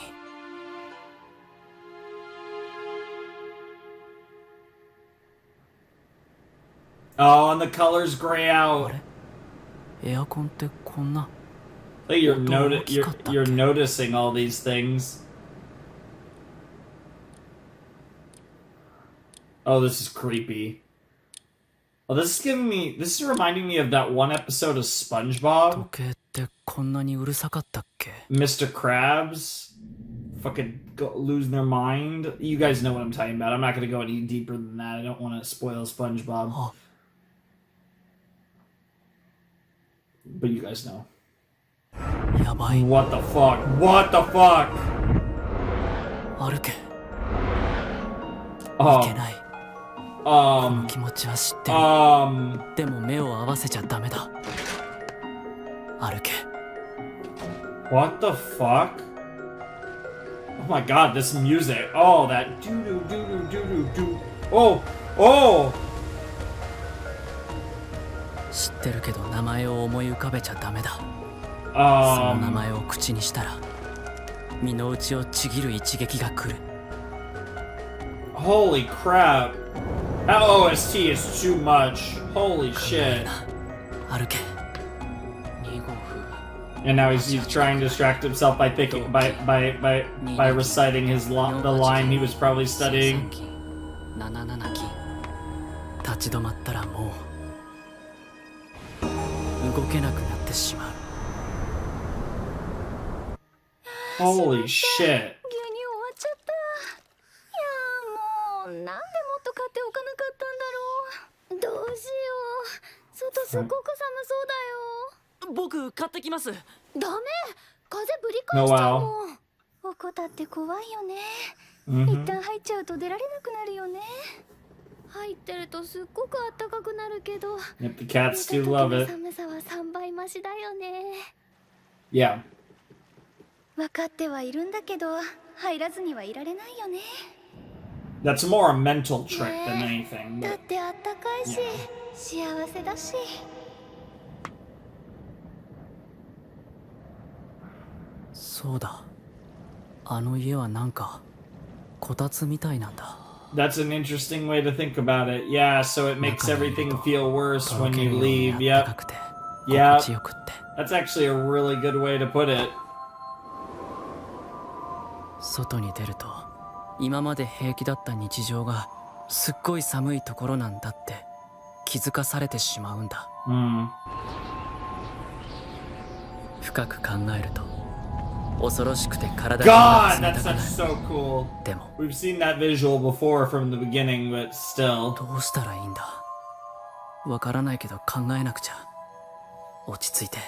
Oh, and the colors gray out. エアコンってこんな Like you're noticing all these things. Oh, this is creepy. Oh, this is reminding me of that one episode of 時 SpongeBob. 計ってこんなにうるさかったっけ Mr. Krabs fucking losing their mind. You guys know what I'm talking about. I'm not going to go any deeper than that. I don't want to spoil SpongeBob. あ But you guys know. やばい What the fuck? What the fuck? 歩けい Oh, けないこの気持ちは知ってるでも目を合わせちゃダメだ歩け What the fuck? Oh my god, this music. Oh, that doo doo doo doo doo doo doo. Oh, oh! 知ってるけど名前を思い浮かべちゃダメだその名 Um, 前を口にしたら身の内をちぎる一撃が来る holy crap. That OST is too much. Holy shit. 歩け2号 And now he's trying to distract himself by thinking by reciting the line he was probably studying. 77期立ち止まったらもう動けなくなってしまう。 Holy shit. 牛乳終わっちゃった。いやもうなんでもっと買っておかなかったんだろう。どうしよう。外すっごく寒そうだよ。僕買ってきます。ダメ、風ぶり返しちゃうもん。おこたって怖いよね。一旦入っちゃうと出られなくなるよね。入ってるとすっごく暖かくなるけど、 Yep, the cats do love 出 it. た時の寒さは3倍増しだよね。 Yeah. 分かってはいるんだけど入らずにはいられないよね。 That's more a mental trick than ね anything. だっ But てあったかいし、 Yeah. 幸せだし。そうだ、あの家はなんかこたつみたいなんだ。 That's an interesting way to think about it. Yeah, so it makes 中にいる everything と feel worse とろ when け you るように leave. 暖か Yep. くて Yep. 心地よくって。 That's actually a really good way to put it. 外に出ると今まで平気だった日常がすっごい寒いところなんだって気づかされてしまうんだ。 深く考えると恐ろしくて体が God, 冷 that's たくなる。 so cool. でも We've seen that visual before from the beginning, but still. どうしたらいいんだ。わからないけど考えなくちゃ。落ち着いて。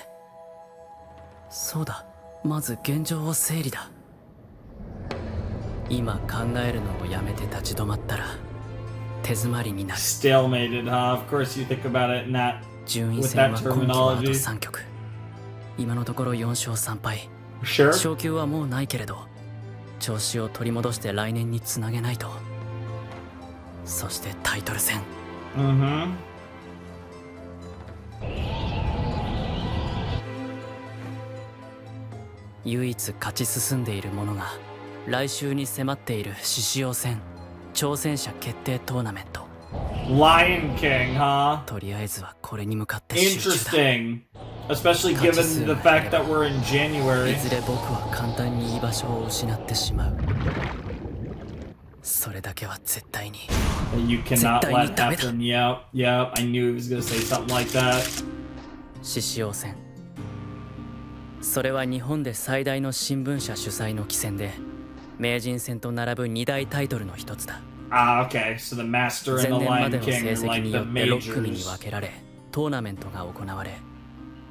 そうだ、まず現状を整理だ。今考えるのをやめて立ち止まったら手詰まりになる。 Stalemated, huh? Of course you think about it in that 順位 with 戦 that は今季はあと terminology. 3局。今のところ4勝3敗。 Sure. 昇級はもうないけれど調子を取り戻して来年につなげないと。そしてタイトル戦。 Mm-hmm. 唯一勝ち進んでいるものが来週に迫っている獅子王戦挑戦者決定トーナメント。 Lion King, huh? とりあえずはこれに向かって集中だ。 Interesting. Especially given the fact that we're in い January. ずれ僕は簡単に居場所を失ってしまう。それだけは絶対に。 That you cannot let 絶対にダメだ。 happen. Yep, yep. I knew he was gonna say something like that. 獅子王戦。それは日本で最大の新聞社主催の棋戦で名人戦と並ぶ2大タイトルの一つだ。 Ah, okay. So the Master 前 and the 年ま Lion での King 成 are 績 like に the よって6組に majors. 分けられトーナメントが行われ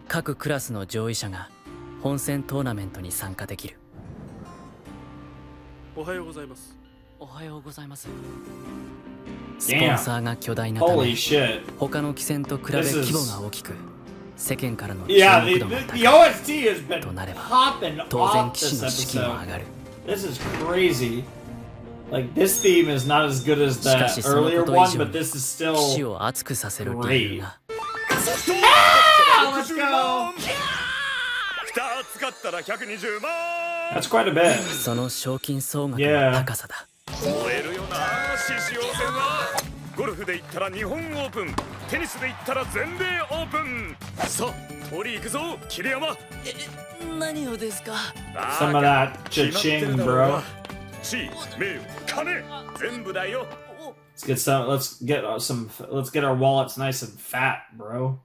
各クラスの上位者が本戦トーナメントに参加できる。おはようございます。おはようございます。スポンサーが巨大なため Holy shit. 他の棋戦と比べ This is- 規模が大きく世間からの注 Yeah, 目 the, 度も the, 高 the い OST has been となれば popping 当然 off 棋士 this の士気も episode. 上がる。 This is crazy. Like, this theme is not as good as しかし the その earlier こと以 one, 上 but に this is 棋士 still. を熱くさせる理由が Ah, let's go! 2つ買ったら120万 That's quite a bit. その賞金総額 Yeah. の高さだ。燃えるよな獅子王戦はゴルフで言ったら日本オープンテニスで言ったら全米オープンさあ通り行くぞ桐山何をですか。 Some of that cha-ching, bro. 地位名誉金全部だよ Let's get our wallets nice and fat, bro.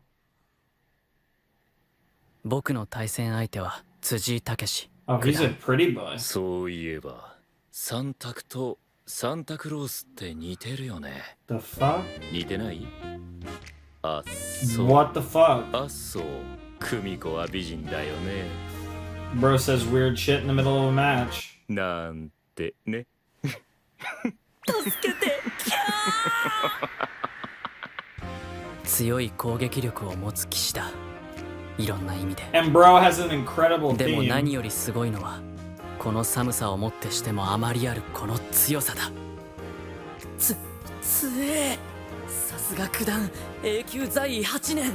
僕の対戦相手は辻井武史。 Oh, he's a pretty boy. そういえばサンタクとサンタクロースって似てるよね。 The fuck? 似てない？あ、そう。 What the fuck? あ、そう。久美子は美人だよね。 Bro says weird shit in the middle of a match. なんてね。強い攻撃力を持つ騎士だ。いろんな意味で。 And bro has an incredible でも team. 何よりすごいのはこの寒さをもってしてもあまりあるこの強さだ。強え。さすが九段永久在位8年。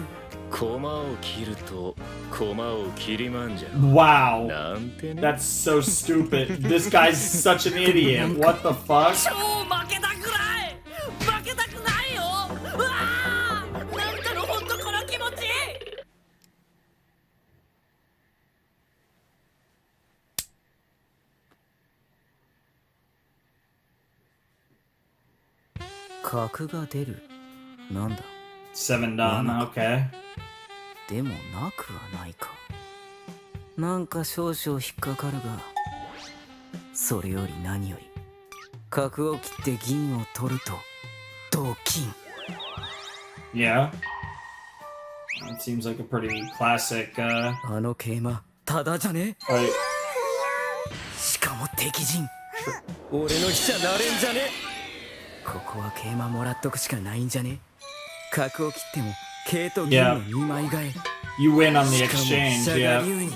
駒を切ると駒を切りまんじゃう。 Wow. なんてね。 That's so stupid. This guy's such an idiot. What the fuck? 超負けたくない負けたくないよ。うわーなんだろほんとこの気持ち。格が出る。なんだ。 Seven done. Okay. でもなくはないか。なんか少々引っかかるが、それより何より格を切って銀を取ると同金。 Yeah. It seems like a pretty classic. あの桂馬ただじゃね。 Right. しかも敵陣。俺の飛車なれんじゃね。ここは桂馬もらっとくしかないんじゃね。角を切っても桂と銀の2枚替え。 You win on the しかも exchange. 飛車 Yeah. が竜に。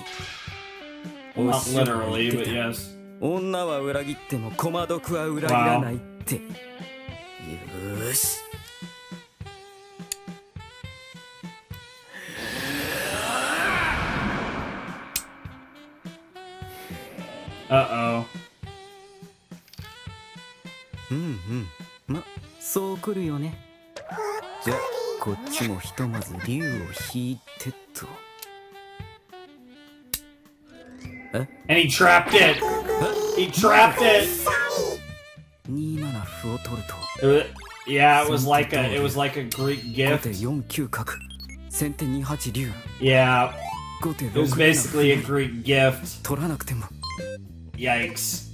Well, not お師匠が literally, 言って but た。 yes. 女は裏切っても駒毒は裏切らないって。よーし。 Uh-oh. うんうん。ま、そう来るよね。じゃ、こっちもひとまず竜を引いてと。 And he trapped it. He trapped it. 2七歩を取ると。 Yeah, it was like a Greek 後手 gift. 4九角。先手2八竜。 Yeah, 後手 it was 6 basically a 七歩。 Greek gift. 取らなくても。 Yikes.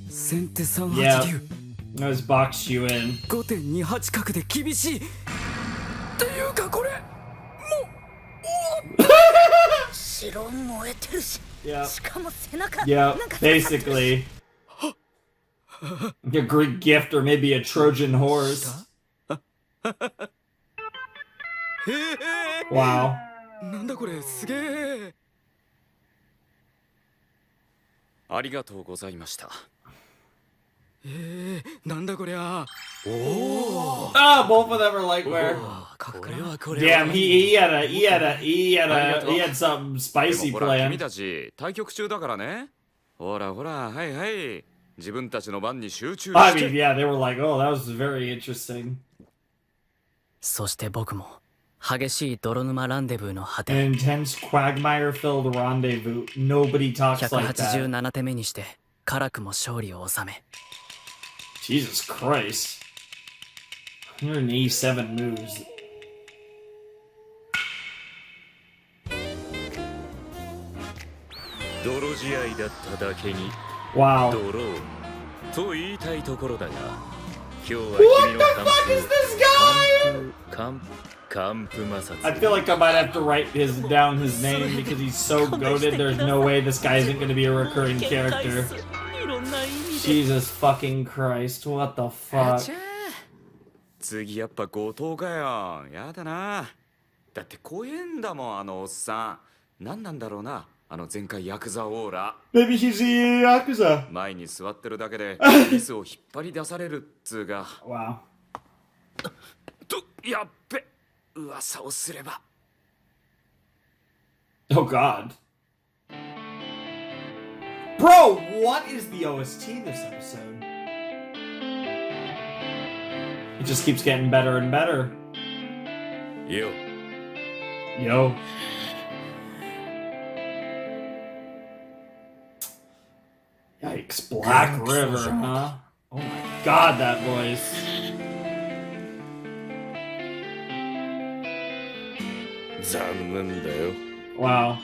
先手3 Yeah. 八竜。 That was boxed you in. 後手2八角で厳しい。っていうかこれ。白燃えてるし、 Yeah. しかも背中 Yeah, なんか basically. A Greek gift or maybe a Trojan horse. へえ。 Wow. なんだこれすげえ。ありがとうございました。なんだこりゃ。 Ah, both of them are like where? 角かこれら。はこれは。 Damn, he had something で spicy もほら planned. 君たち対局中だからね。ほらほら、はいはい。自分たちの番に集中 I し mean, て。 yeah, they were like, oh, that was very interesting. そして僕も激しい泥沼ランデブーの果て An intense quagmire-filled rendezvous. Nobody talks like that. 187手目にして辛くも勝利を収め Jesus Christ. 187 moves. 泥試合だっただけに Wow. ドローと言いたいところだが、今日は What 君 the の fuck is this guy? 完封摩擦 I feel like I might have to write down his name because he's so goated. There's no way this guy isn't going to be a recurring character. Jesus fucking Christ. What the fuck? 次やっぱ後藤かよ。やだな。だって怖えんだもん、あのおっさん。何なんだろうな、あの前回ヤクザオーラ。 Maybe he's the Yakuza. 前に座ってるだけでミスを引っ張り出されるっつうが。 Wow. と、やっべ、噂をすれば。 Oh god. Bro, what is the OST this episode? It just keeps getting better and better. よ、 Yo. Yikes, Black River, huh? Oh my god, that voice. 残念だよ。 Wow.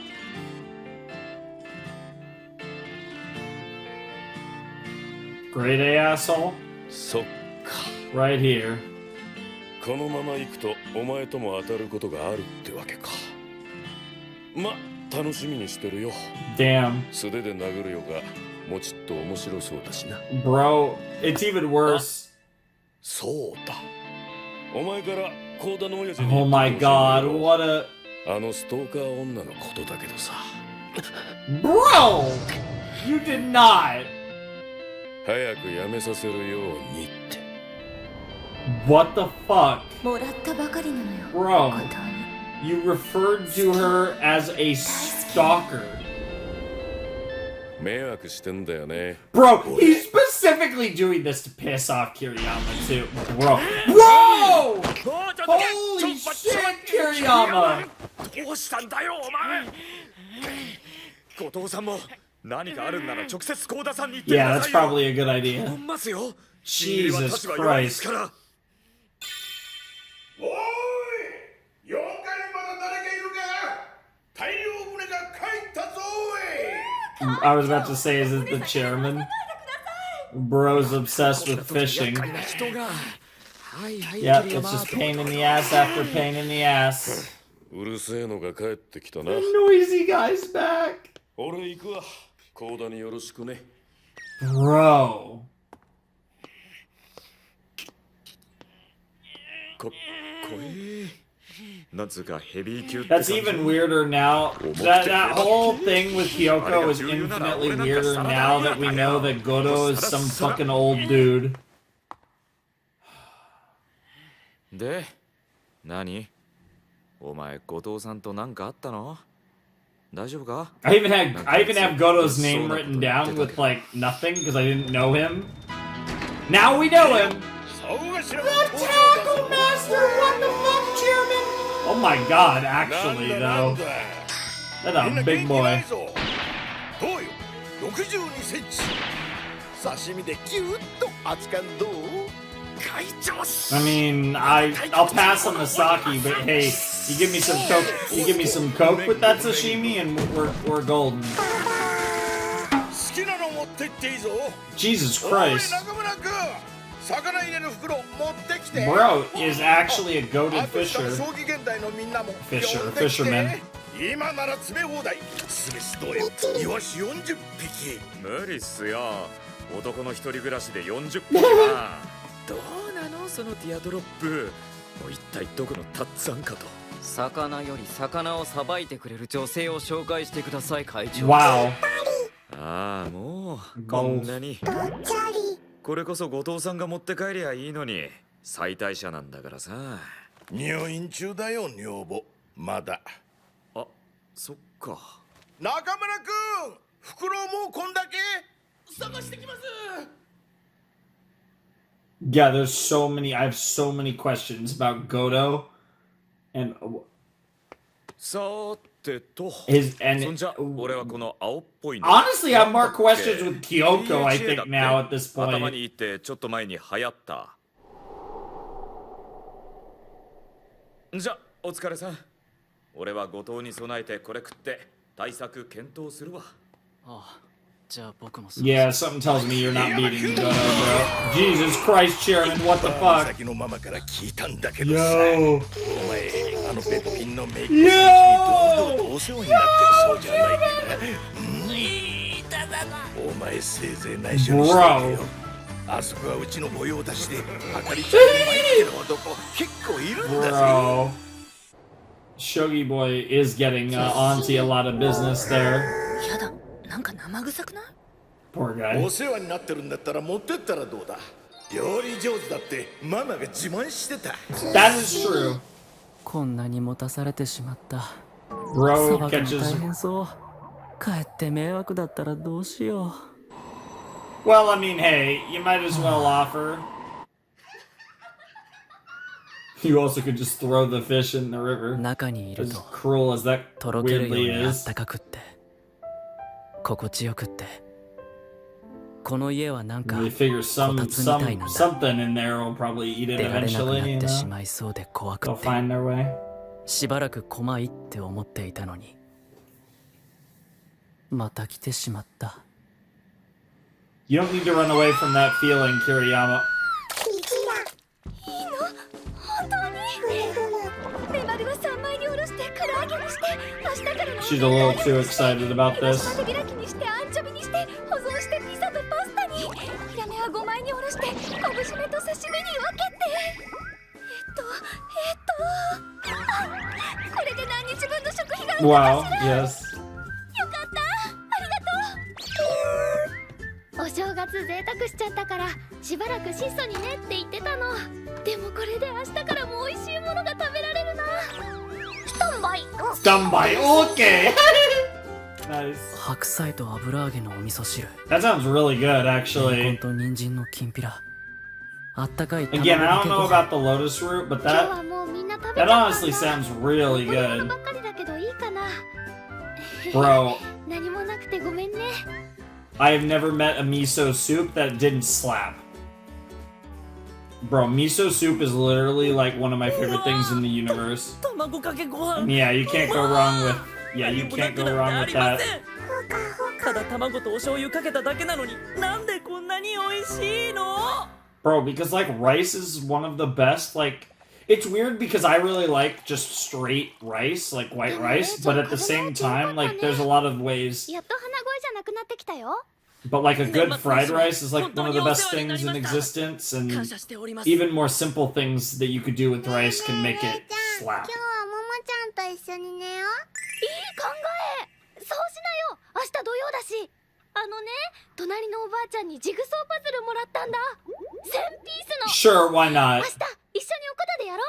Grade A asshole? そっか。 Right here. このまま行くとお前とも当たることがあるってわけか。ま、楽しみにしてるよ。 Damn. 素手で殴るよがもうちっと面白そうだしな。 Bro, it's even worse. そうだ。お前から高田の親父に Oh my god, what a... あのストーカー女のことだけどさ。 Bro! You did not! 早くやめさせるようにって。 What the fuck? もらったばかりなのよ Bro, 後藤 you referred to her as a stalker. 迷惑してんだよね。 Bro, he's specifically doing this to piss off Kiriyama too. Bro. Bro! Holy shit, Kiriyama! どうしたんだよお前。後藤さんも何かあるんなら直接高田さんに言ってく Yeah, だ that's さいよ。 probably a good idea. 思んますよ。 Jesus 立場弱いです Christ. から。I was about to say, is it the chairman? Bro's obsessed with fishing. はいはい Yep, 桐 it's 山 just pain in the ass after pain in the ass. うるせえのが帰ってきたな。 Noisy guy's back. 俺行くわ。コーダによろしくね。 Bro. かっこいいなんつうかヘビー級って That's even weirder now. That whole thing with Kyoko is infinitely weirder now that we know that Goto is some fucking old dude. で何お前後藤さんと何かあったの大丈夫か I even have Goto's name written down with like nothing because I didn't know him. Now we know him. Tackle Master, what the fuck, Chairman? Oh my god, actually though. That's a big boy. どうよ62センチ刺身でギュッと熱燗どう I mean, I'll pass on the sake, but hey, you give me some coke. You give me some coke with that sashimi, and we're golden. 好きなの持ってっていいぞ Jesus おい Christ, 中村君魚入れる袋持ってきて bro is actually a goated あと下 fisher. 将棋現代のみんなも Fisher, 呼んできて fisherman. 今なら詰め放題酢飯どうよイワシ40匹無理っすよ男の一人暮らしで40匹はどうなのそのティアドロップもう一体どこのタッツァンかと魚より魚をさばいてくれる女性を紹介してください会長 Wow. ああもうこんなにこれこそ後藤さんが持って帰りゃいいのに最大者なんだからさ入院中だよ女房まだあそっか中村君袋もうこんだけ探してきます Yeah, there's so many. I have so many questions about Goto, and さてと his そん and じゃ俺はこの青っぽいの honestly, I have more questions with Kyoko. I think now at this 頭 point. にいってちょっと前に流行ったじゃお疲れさん俺は後藤に備えてこれ食って対策検討するわああじゃあ僕も Yeah, something tells me you're not beating Goto, bro. Jesus Christ, Chairman, what the fuck? 先のママから聞いたんだけどさ Yo, お前あのべっぴんのメイクさんに堂々とお世話になってるそうじゃないかお前せいぜい内緒にしておけよあそこはうちの御用達であかりちゃんに参ってる男結構いるんだぜ bro. Shogi boy is getting Auntie a lot of business there. やだなんか生臭くない Poor guy. お世話になってるんだったら持ってったらどうだ料理上手だってママが自慢してた That is true. こんなに持たされてしまった Bro さばくの catches. 大変そう帰って迷惑だったらどうしよ Well, I mean, hey, you might as well offer. You also could just throw the fish in the う river. 中にいる As と cruel as that とろけるよう weirdly にあっ is. たかくって心地よくってこの家はなんか They figure something in there will probably eat it 出られなくな eventually, っ you てし know? まいそうで怖く They'll って find their way. しばらく怖いって思っていたのにまた来てしまった You don't need to run away from that feeling, Kiriyama. 本当にメバルは3枚におろして唐揚げにして明日からの She's a little too excited about 広 this. 島手開きにしてアンチョビにして保存してピザとパスタにヒラメは5枚におろして昆布締めと刺身に分けてあこれで何日分の食費が浮く Wow, かしら yes. よかったありがとうお正月贅沢しちゃったからしばらく質素にねって言ってたのでもこれで明日からも美味しいものが食べられるなスタンバイ Done by. Okay. Nice. 白菜と油揚げのお味噌汁 That sounds really good, レンコン actually. と人参のきんぴらあったかい Again, I 卵 don't かけ know ご飯 about the lotus root, but 今日 that はもうみんな食べちゃ that った honestly sounds really これ good. ばっかりだけどいいかな Bro, 何もなくてごめんね I have never met a miso soup that didn't slap. Bro, miso soup is literally like one of my favorite things in the universe. 卵かけご飯 Yeah, you can't go wrong with. Yeah, you can't go wrong with that. ただ卵とお醤油かけただけなのになんでこんなに美味しいの？ Bro, because like rice is one of the best, like it's weird because I really like just straight rice, like white rice, but at the same time, like there's a lot of ways. やっと鼻声じゃなくなってきたよ。 But like a good fried rice is like one of the best things in existence, and even more simple things that you could do with rice can make it 今 slap. 日はももちゃんと一緒に寝よう。いい考え。そうしなよ。明日土曜だし。隣のおばあちゃんにジグソーパズルもらったんだ。1000ピースの。 Sure, why 明 not? 日一緒におこたでやろ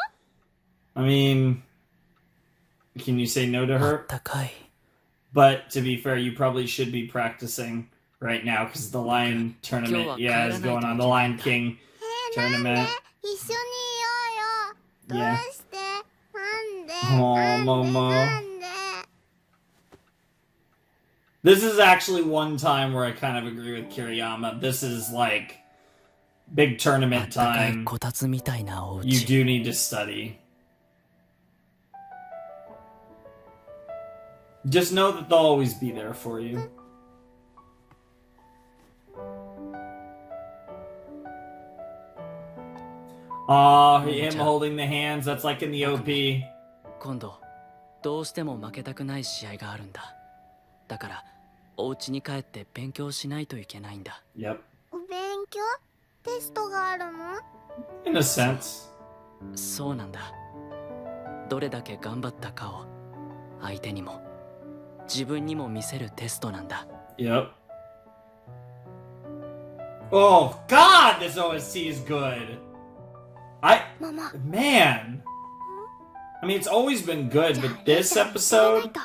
う。 I mean, can you say no to あ her? ったかい。 But to be fair, you probably should be practicing right now because the Lion tournament, yeah, is going on. The Lion King なん tournament. で一緒にいようよ。どう Yeah. してなんで Oh, なんで Momo. なんで This is actually one time where I kind of agree with Kiriyama. This is like big あっ tournament たかい time. こたつみたいなお You 家。 do need to study. Just know that they'll always be there for you. Aw, him holding the hands, that's like in the OP. 今度どうしても負けたくない試合があるんだ。だからお家に帰って勉強しないといけないんだ。 Yep. お勉強テストがあるの In a sense. そうなんだ。どれだけ頑張ったかを相手にも自分にも見せるテストなんだ。 Yep. Oh, God, this OST is good. ママ。 Man. I mean, it's always been good, じゃあ but this レイちゃん行って episode. みないと。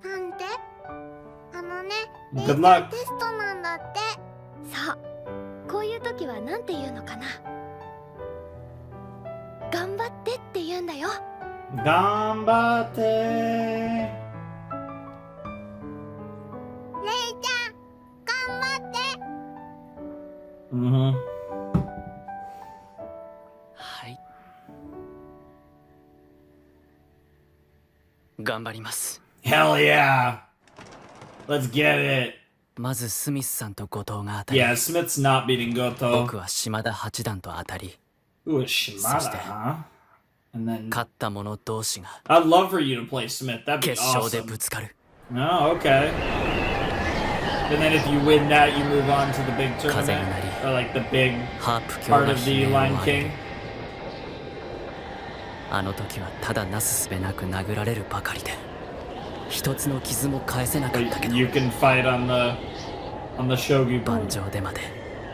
なんでレイ Good ちゃん luck. テストなんだって。そうこういう時はなんて言うのかな。頑張ってって言うんだよ。 Gambate. レイちゃん頑張って。 Mm-hmm. はい。頑張ります。 Hell yeah. Let's get it. まずスミスさんと後藤が当たり、 Yeah, Smith's not beating 僕 Goto. は島田八段と当たり、 Ooh, it's Shimada, Suste. huh? And then 勝った者同士が I'd love for you to play Smith. That'd be 決勝で awesome. ぶつかる。 Oh, okay. And then if you win that, you move on to the big tournament, or like the big ハープ教 part が of the 悲鳴を Lion 上げ King. る。あの時はただなすすべなく殴られるばかりで、一つの傷も返せなかったけ But ど、 you can fight on the Shogu 盤 board. 上でまで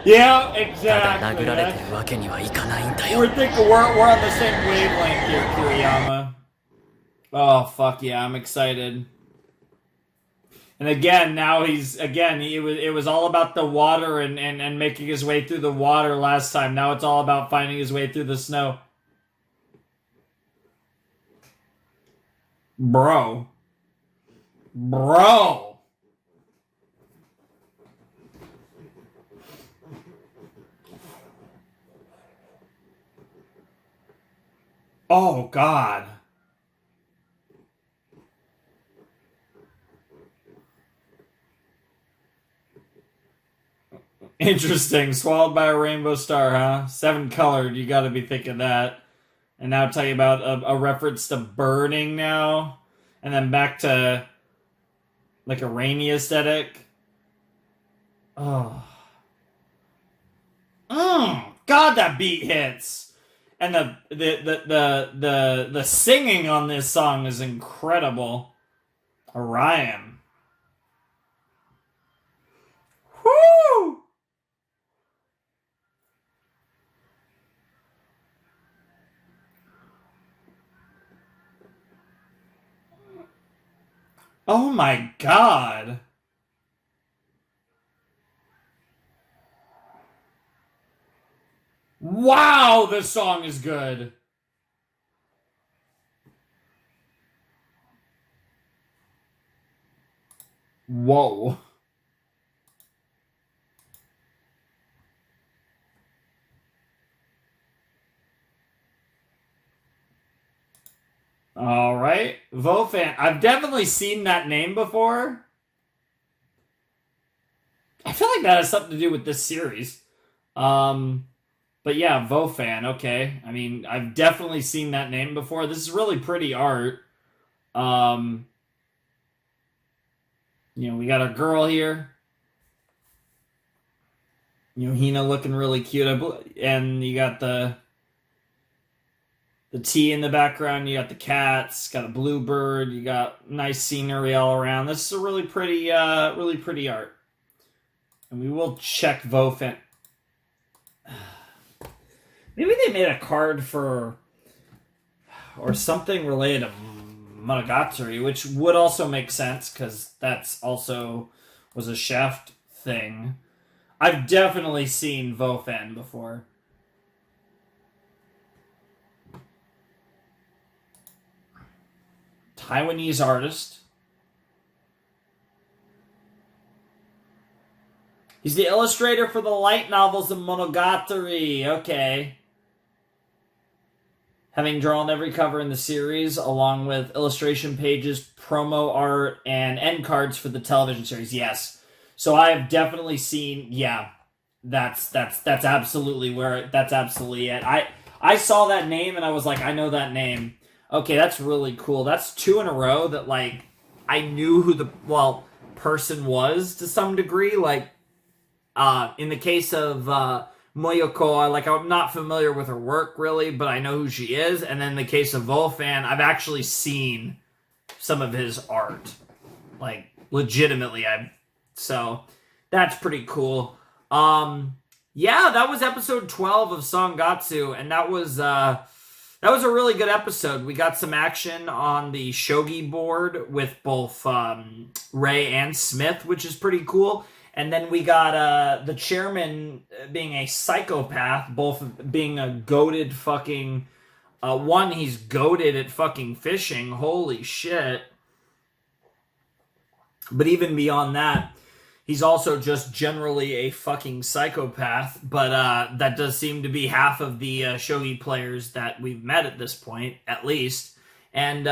Yeah, ただ exactly. 殴られてるわけにはいかないんだよ。 We're on the same wavelength here, Kiriyama. Oh fuck yeah, I'm excited. And again, now it was all about the water and making his way through the water last time. Now it's all about finding his way through the snow. Bro. Oh God. Interesting. Swallowed by a rainbow star, huh? 7 colored. You gotta be thinking that. And now tell you about a reference to burning now. And then back to like a rainy aesthetic. Oh. God, that beat hits. And the singing on this song is incredible. Orion. Woo! Oh my God. Wow, this song is good. Whoa. All right. Vofan. I've definitely seen that name before. I feel like that has something to do with this series. But yeah, Vofan, okay. I mean, I've definitely seen that name before. This is really pretty art. We got our girl here. Hina looking really cute. And you got the tea in the background. You got the cats. Got a bluebird. You got nice scenery all around. This is a really pretty art. And we will check Vofan. Maybe they made a card for or something related to Monogatari, which would also make sense because that's also was a Shaft thing. I've definitely seen Vofan before. Taiwanese artist. He's the illustrator for the light novels of Monogatari. Okay. Having drawn every cover in the series, along with illustration pages, promo art, and end cards for the television series. Yes. So I have definitely seen, yeah, that's absolutely that's absolutely it. I saw that name and I was like, I know that name. Okay, that's really cool. That's 2 in a row that, like, I knew who the, person was to some degree. Like, in the case of Moyoko, I'm not familiar with her work really, but I know who she is. And then in the case of Volfan, I've actually seen some of his art, like legitimately. So that's pretty cool. Yeah, that was episode 12 of Sangatsu, and that was a really good episode. We got some action on the shogi board with both Ray and Smith, which is pretty cool. And then we got the chairman being a psychopath, both being a goated fucking... one, he's goated at fucking fishing. Holy shit. But even beyond that, he's also just generally a fucking psychopath. But that does seem to be half of the shogi players that we've met at this point, at least. And...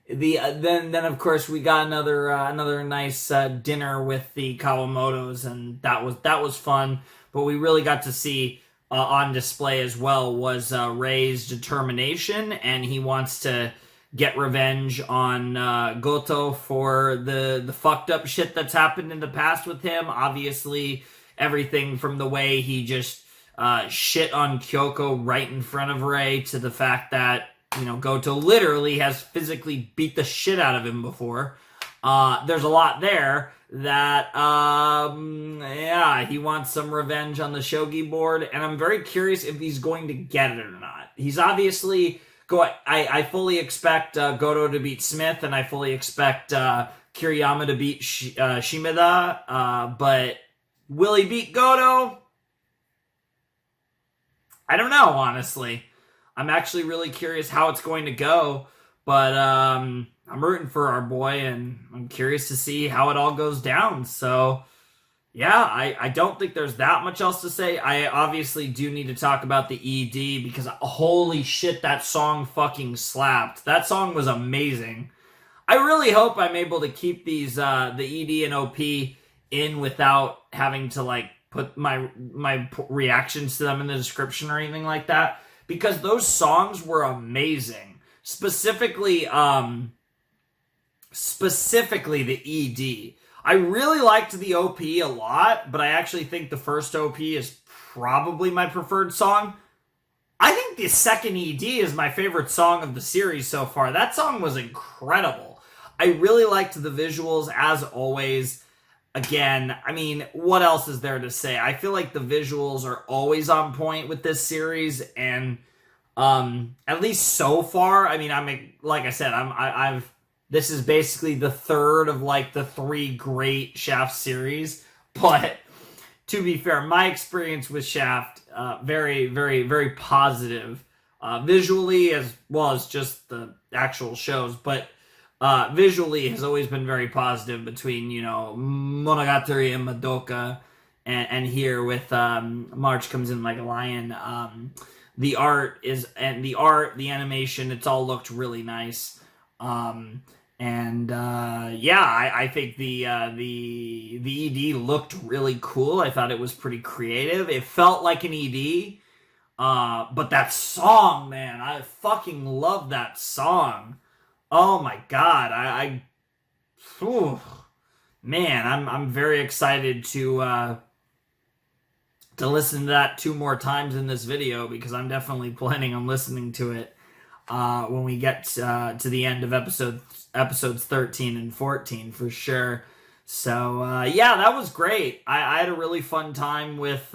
then of course we got another nice dinner with the Kawamotos, and that was fun. But we really got to see on display as well was Ray's determination, and he wants to get revenge on Goto for the fucked up shit that's happened in the past with him. Obviously, everything from the way he just shit on Kyoko right in front of Ray to the fact that Goto literally has physically beat the shit out of him before. There's a lot there that, he wants some revenge on the shogi board, and I'm very curious if he's going to get it or not. He's obviously I fully expect Goto to beat Smith, and I fully expect Kiriyama to beat Shimada, but will he beat Goto? I don't know, honestly. I'm actually really curious how it's going to go, but I'm rooting for our boy, and I'm curious to see how it all goes down. So, yeah, I don't think there's that much else to say. I obviously do need to talk about the ED, because holy shit, that song fucking slapped. That song was amazing. I really hope I'm able to keep these, the ED and OP in without having to, put my reactions to them in the description or anything like that. Because those songs were amazing. Specifically the ED. I really liked the OP a lot, but I actually think the first OP is probably my preferred song. I think the second ED is my favorite song of the series so far. That song was incredible. I really liked the visuals, as always. Again, I mean, what else is there to say? I feel like the visuals are always on point with this series, and at least so far, I mean, this is basically the third of the 3 great Shaft series, but to be fair, my experience with Shaft, very, very, very positive, visually as well as just the actual shows, but visually has always been very positive between, Monogatari and Madoka, and here with March Comes In Like a Lion. The art, the animation, it's all looked really nice. yeah, I think the ED looked really cool. I thought it was pretty creative. It felt like an ED. But that song, man, I fucking love that song. Oh my god, whew, man, I'm very excited to listen to that 2 more times in this video, because I'm definitely planning on listening to it when we get to the end of episodes 13 and 14 for sure. So yeah, that was great. I had a really fun time with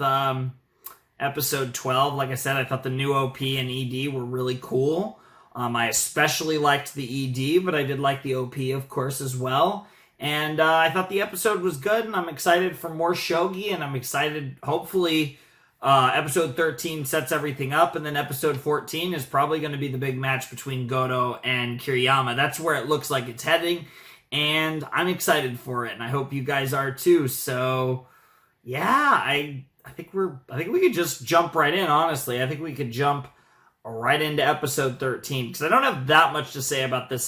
episode 12. Like I said, I thought the new OP and ED were really cool. I especially liked the ED, but I did like the OP, of course, as well. And I thought the episode was good, and I'm excited for more shogi, and I'm excited, hopefully, episode 13 sets everything up, and then episode 14 is probably going to be the big match between Goto and Kiriyama. That's where it looks like it's heading, and I'm excited for it, and I hope you guys are too. So, yeah, I think we could just jump right in, honestly. I think we could jump right into episode 13, because I don't have that much to say about this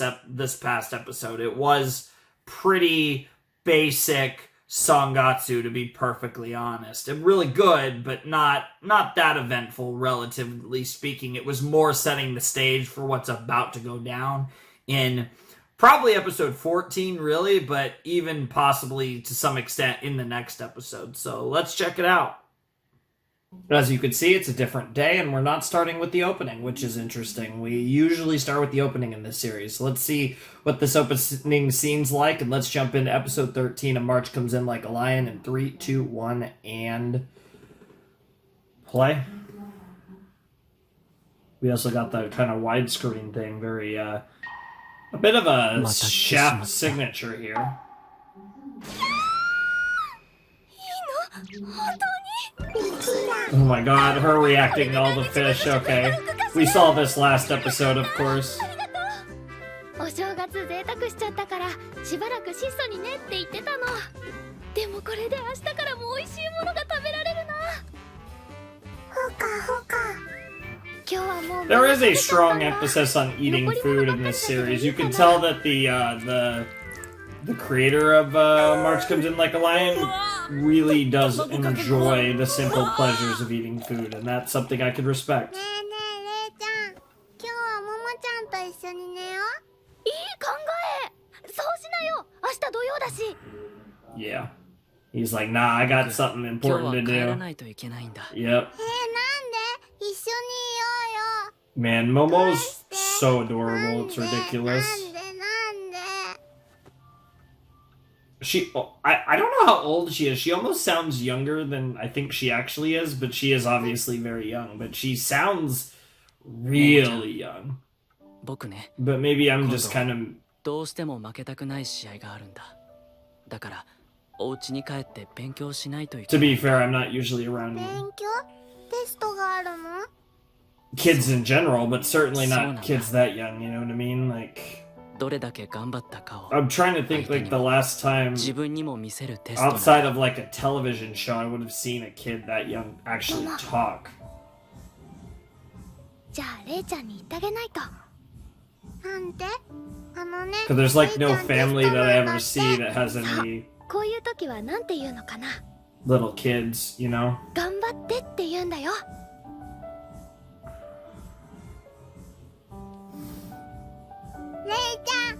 past episode. It was pretty basic Sangatsu, to be perfectly honest. And really good, but not that eventful, relatively speaking. It was more setting the stage for what's about to go down in probably episode 14, really, but even possibly to some extent in the next episode. So let's check it out. As you can see, it's a different day, and we're not starting with the opening, which is interesting. We usually start with the opening in this series. So let's see what this opening scene's like, and let's jump into episode 13 of March Comes In Like a Lion in 3, 2, 1, and play. We also got the kind of widescreen thing, very, a bit of a Shaft signature here. Oh my god, her reacting to all the fish, okay. We saw this last episode, of course. お正月贅沢しちゃったからしばらく質素にねって言ってたの。でもこれで明日からも美味しいものが食べられるな。ほかほか。今日はもう There is a strong emphasis on eating food in this series. You can tell that the creator of March Comes In Like a Lion really does enjoy the simple pleasures of eating food, and that's something I could respect. ねえねえレイちゃん、今日はももちゃんと一緒に寝よう。いい考え。そうしなよ。明日土曜だし。 Yeah. He's like, nah, I got something 今日 important は to 帰ら do. ないといけないんだ。 Yep. なんで一緒にいようよ。 Man, Momo's so adorable, it's ridiculous. なんで I don't know how old she is. She almost sounds younger than I think she actually is, but she is obviously very young. But she sounds really young. 僕ね、 But maybe I'm just kind of... どうしても負けたくない試合があるんだ。だからお家に帰って勉強しないといけ To ない。 be fair, I'm not usually around 勉強テストがあるの kids in general, but certainly So not not. kids that young, you know what I mean? Like, どれだけ頑張ったかを I'm trying to think like the last time 自分にも見せるテストなんだ。 outside of like a television show I would have seen a kid that young actually talk. じゃあレイちゃんに言ってあげないと。なんてあのね Because there's like no レイちゃんテス family ト that I なんだ ever って see that has any こういう時はなんて言うのかな。 little kids, you know? 頑張ってって言うんだよ。レイちゃん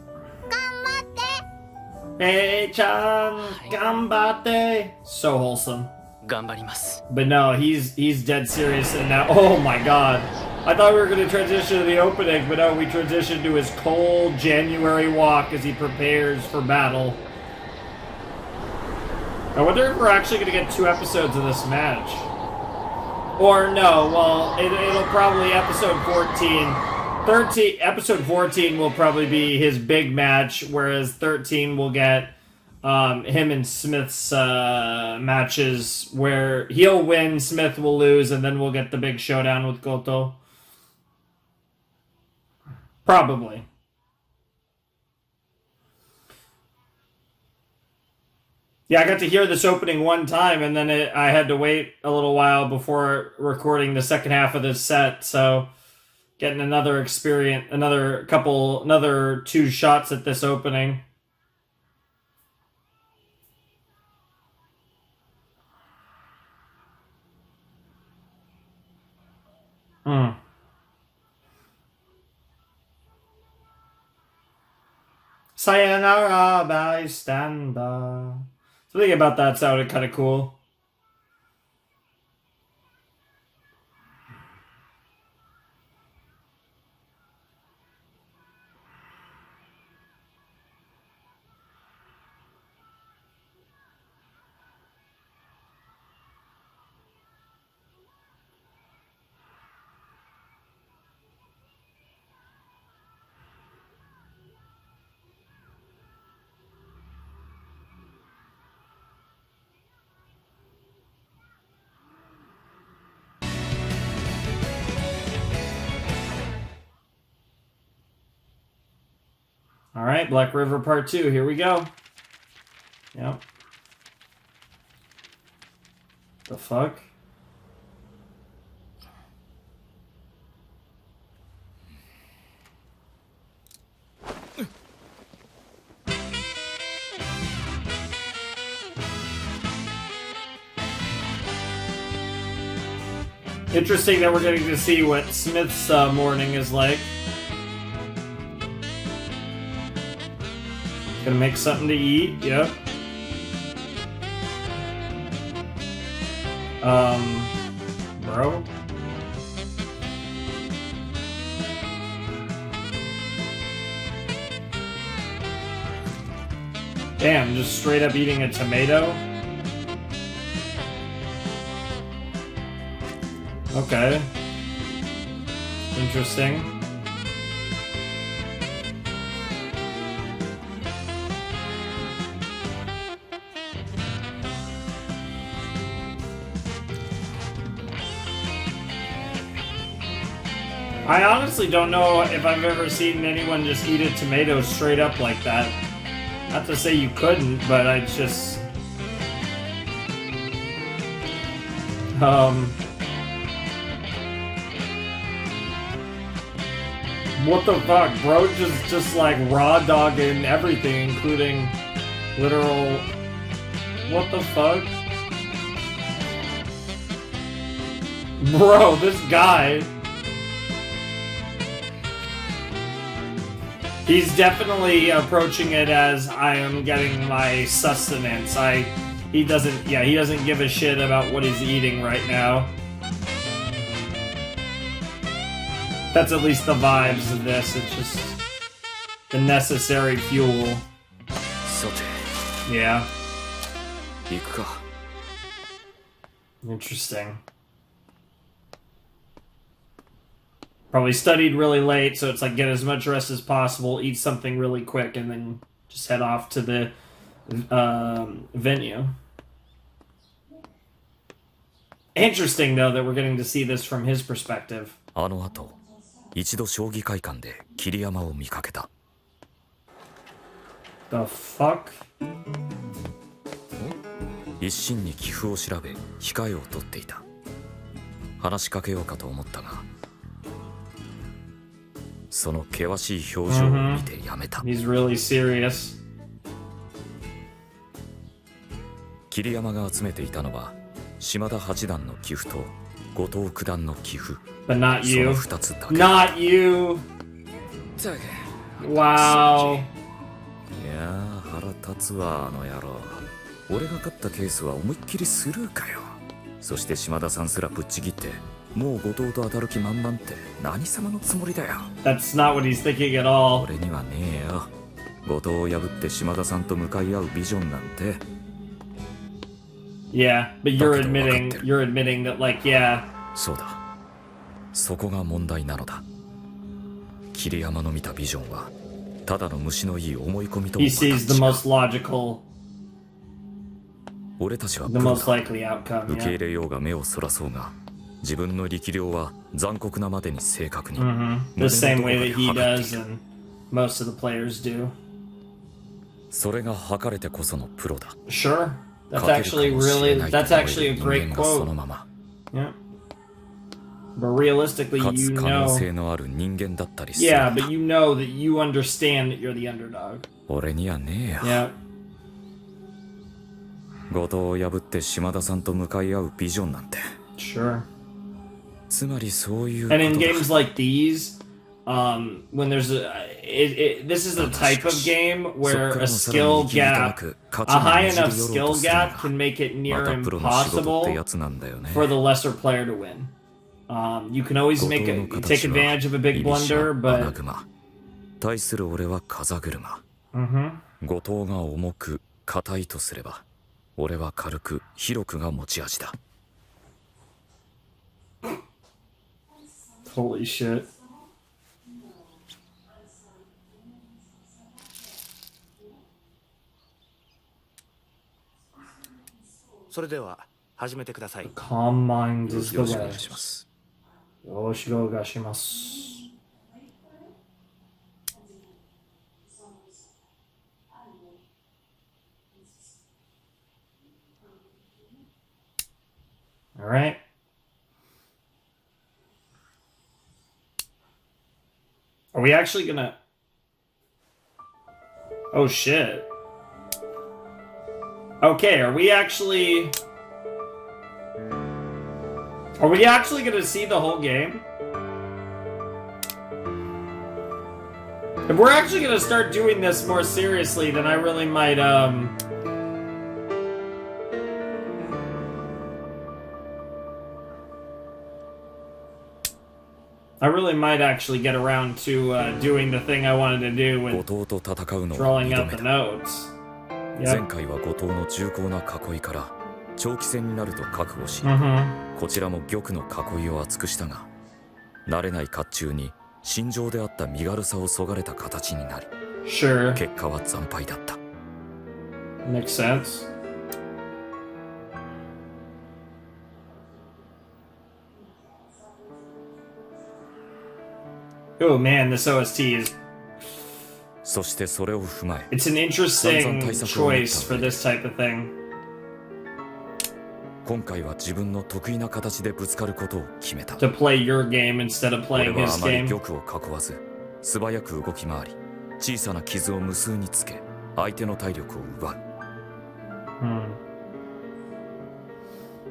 頑張って Hey, Chan, gambate. So wholesome. 頑張ります。 But no, he's dead serious and now. Oh my god. I thought we were going to transition to the opening, but no, we transitioned to his cold January walk as he prepares for battle. I wonder if we're actually going to get 2 episodes of this match. Or no, well, it'll probably episode 14. Episode 14 will probably be his big match, whereas 13 will get him and Smith's matches where he'll win, Smith will lose, and then we'll get the big showdown with Goto. Probably. Yeah, I got to hear this opening one time, and then I had to wait a little while before recording the second half of this set, so getting another experience, another 2 shots at this opening. Hmm. Sayonara bystander. Something about that sounded kind of cool. All right, Black River Part 2. Here we go. Yep. The fuck? Interesting that we're getting to see what Smith's morning is like. Gonna make something to eat, yep. Bro? Damn, just straight up eating a tomato? Okay. Interesting. I honestly don't know if I've ever seen anyone just eat a tomato straight up like that. Not to say you couldn't, but I just... What the fuck, bro? Just like raw dogging everything, including literal... What the fuck? Bro, this guy... He's definitely approaching it as I am getting my sustenance. He doesn't give a shit about what he's eating right now. That's at least the vibes of this. It's just the necessary fuel. Yeah. Interesting. Probably studied really late, so it's like get as much rest as possible, eat something really quick, and then just head off to the venue. Interesting, though, that we're getting to see this from his perspective. あの後、一度将棋会館で桐山を見かけた。The fuck? 一心に棋譜を調べ、控えを取っていた。話しかけようかと思ったが、その険しい表情を見てやめた。He's really serious. 桐山が集めていたのは島田八段の棋譜と後藤九段の棋譜。But not you. その2つだけ。Not you. Wow. いやー腹立つわあの野郎。俺が勝ったケースは思いっきりスルーかよ。そして島田さんすらぶっちぎってもう後藤と当たる気満々って何様のつもりだよ。 That's not what he's thinking at all. 俺にはねえよ。後藤を破って島田さんと向かい合うビジョンなんて。 Yeah, but you're admitting that, like, yeah. そうだ。そこが問題なのだ。桐山の見たビジョンはただの虫のいい思い込みとも He sees the most logical, 俺たちは the most likely outcome. 受け Yeah. 入れようが目をそらそうが自分の力量は残酷なまでに正確に、The same way that he does and most of the players do. それが測れてこそのプロだ。 Sure. That's 勝てる actually かもしれ really, ないと that's 思え actually a る人 great 間がその quote. まま Yeah. But realistically, 勝つ you 可能 know. 性のある人間だったりするん Yeah, だ。 but you know that you understand that you're the underdog. 俺にはねえよ。 Yeah. 後藤を破って島田さんと向かい合うビジョンなんて Sure. つまりそういう And in ことだ。 games like these, when there's this is a type of game where a skill gap, a high enough skill gap can make it ま near たプロの仕事って impossible やつなんだよね。 for the lesser player to win. You can always 後 make 藤の a, 形 take は advantage of a big 居飛車 blunder, 穴 but 熊。対する俺は風車。 mhm. 後藤が重く硬いとすれば、俺は軽く広くが持ち味だ。 Holy shit. それでは始めてください。 Calm mind is the よろしくお way. 願いします。よろしくお願いします。All right. Are we actually gonna? Oh shit. Okay, are we actually gonna see the whole game? If we're actually gonna start doing this more seriously, then I really might actually get around to doing the thing I wanted to do 後 with 藤と戦うのを drawing 認 out め the た。 notes. 前 Yep. 回は後藤の重厚な囲いから長期戦になると覚悟し、 Mm-hmm. こちらも玉の囲いを厚くしたが、慣れない甲冑に心情であった身軽さをそがれた形になり、 Sure. 結果は惨敗だった。 Makes sense. Oh man, this OST is そしてそれを踏まえ、 it's an interesting choice for this type of thing. 今回は自分の得意な形でぶつかることを決めた。 To play your game instead of 俺 playing は his あまり game. 玉を囲わず、素早く動き回り、小さな傷を無数につけ、相手の体力を奪う。 Hmm.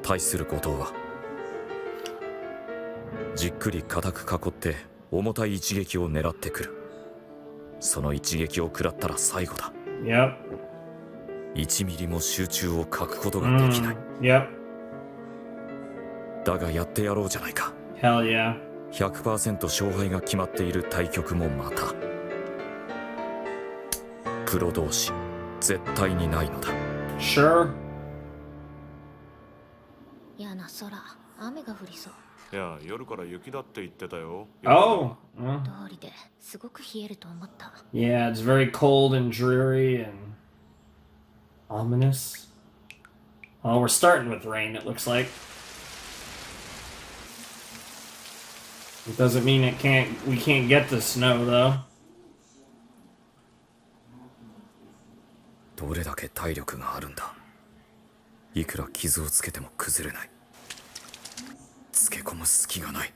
対する後藤はじっくり固く囲って重たい一撃を狙ってくる。その一撃を食らったら最後だ。 Yep. 1ミリも集中を欠くことができない。 Yep. だがやってやろうじゃないか。 Hell yeah. 100% 勝敗が決まっている対局もまたプロ同士絶対にないのだ。 Sure. 嫌な空、雨が降りそう。いや、夜から雪だって言ってたよ。 Oh. 通りですごく冷えると思った。 Yeah, it's very cold and dreary and ominous. Oh, we're starting with rain, it looks like. It doesn't mean we can't get the snow though. どれだけ体力があるんだ。いくら傷をつけても崩れない。つけ込む隙がない。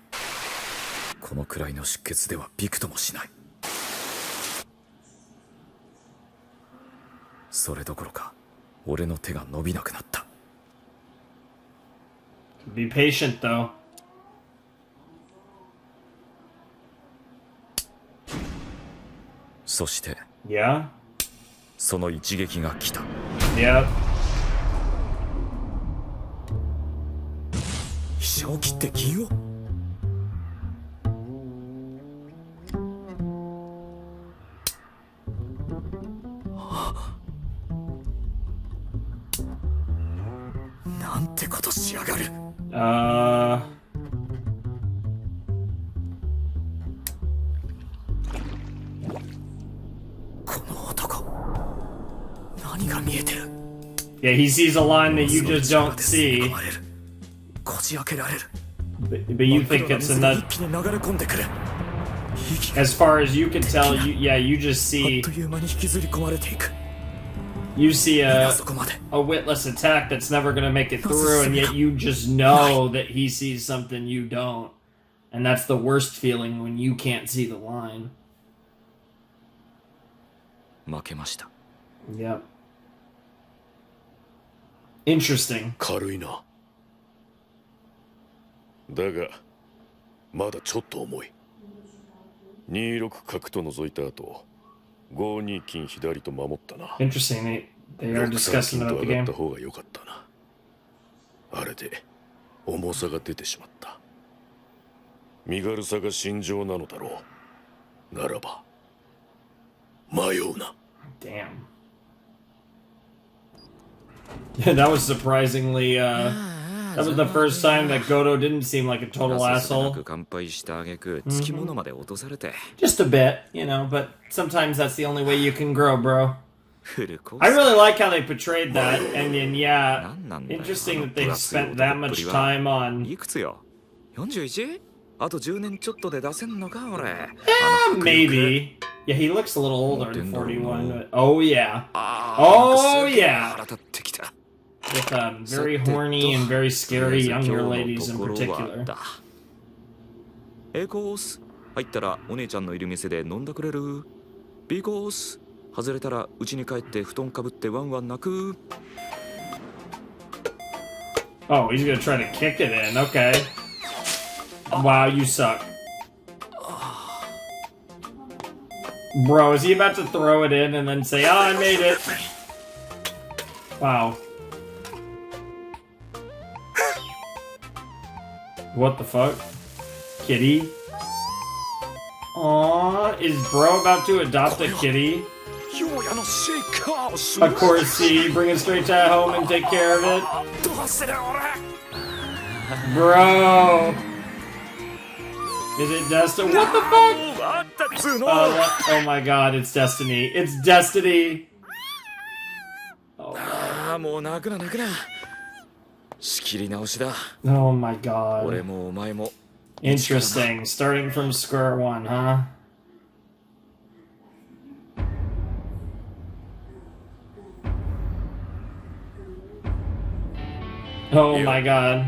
このくらいの出血ではびくともしない。それどころか俺の手が伸びなくなった。 Be patient though. そして Yeah? その一撃が来た。 Yep. 飛車を切って銀を。なんてことしやがる。 この男、何が見えてる。 Yeah, he sees a line that you just don't 吸い see, 込まれる。こじ開けられる。 but you think it's 真っ enough. 暗な水が一気に流れ込んでくる。息が As far as you can tell, you just あ see っという間に引きずり込まれていく。 you see あ a そこまで。 a witless attack that's never gonna make it through, and yet you just know that he sees something you don't, and that's the worst feeling when you can't see the line. 負けました。 Yep. Interesting. 軽いな。だがまだちょっと重い。26角と覗いた後、52金左と守ったな。 Interesting. They are 63 discussing 金 it と at the 上がっ game. た方が良かったな。あれで重さが出てしまった。身軽さが心情なのだろう。ならば迷うな。 Damn. Yeah, that was surprisingly, that was the first time that Goto didn't seem like a total なすすべな asshole. く乾杯した挙句つきものまで落とされて Just a bit, you know, but sometimes that's the only way you can grow, bro. フルコース I really like how they portrayed that, and then, yeah, なんなんだよ interesting あの that they プラス spent that 男っぷ much りは time on. いくつよ 41? あと10年ちょっとで出せんのか俺 Maybe. Yeah, he looks a little older than 41. But, oh, yeah. あ Oh, ーなんかすげえ yeah. 腹立ってきた With very horny and very scary とりあえず younger 今日 ladies の in ところは particular. だA コース入ったらお姉ちゃんのいる店で飲んだくれる B コース外れたら家に帰って布団かぶってワンワン泣く Oh, he's gonna try to kick it in. Okay. Wow, you suck. Bro, is he about to throw it in and then say, "Oh, I made it"? Wow. What the fuck? Kitty? Aww, is bro about to adopt a kitty? ようやのシェイカーをする Of course, see, bring it straight to home and take care of it. どうする俺 Bro! Is it Destiny? What the fuck? あったっつーの Oh my god, it's Destiny. It's Destiny! Oh, ああもう泣くな泣くな仕切り直しだ oh my 俺 god. もお前も Interesting. Starting from square one, huh? Oh my god.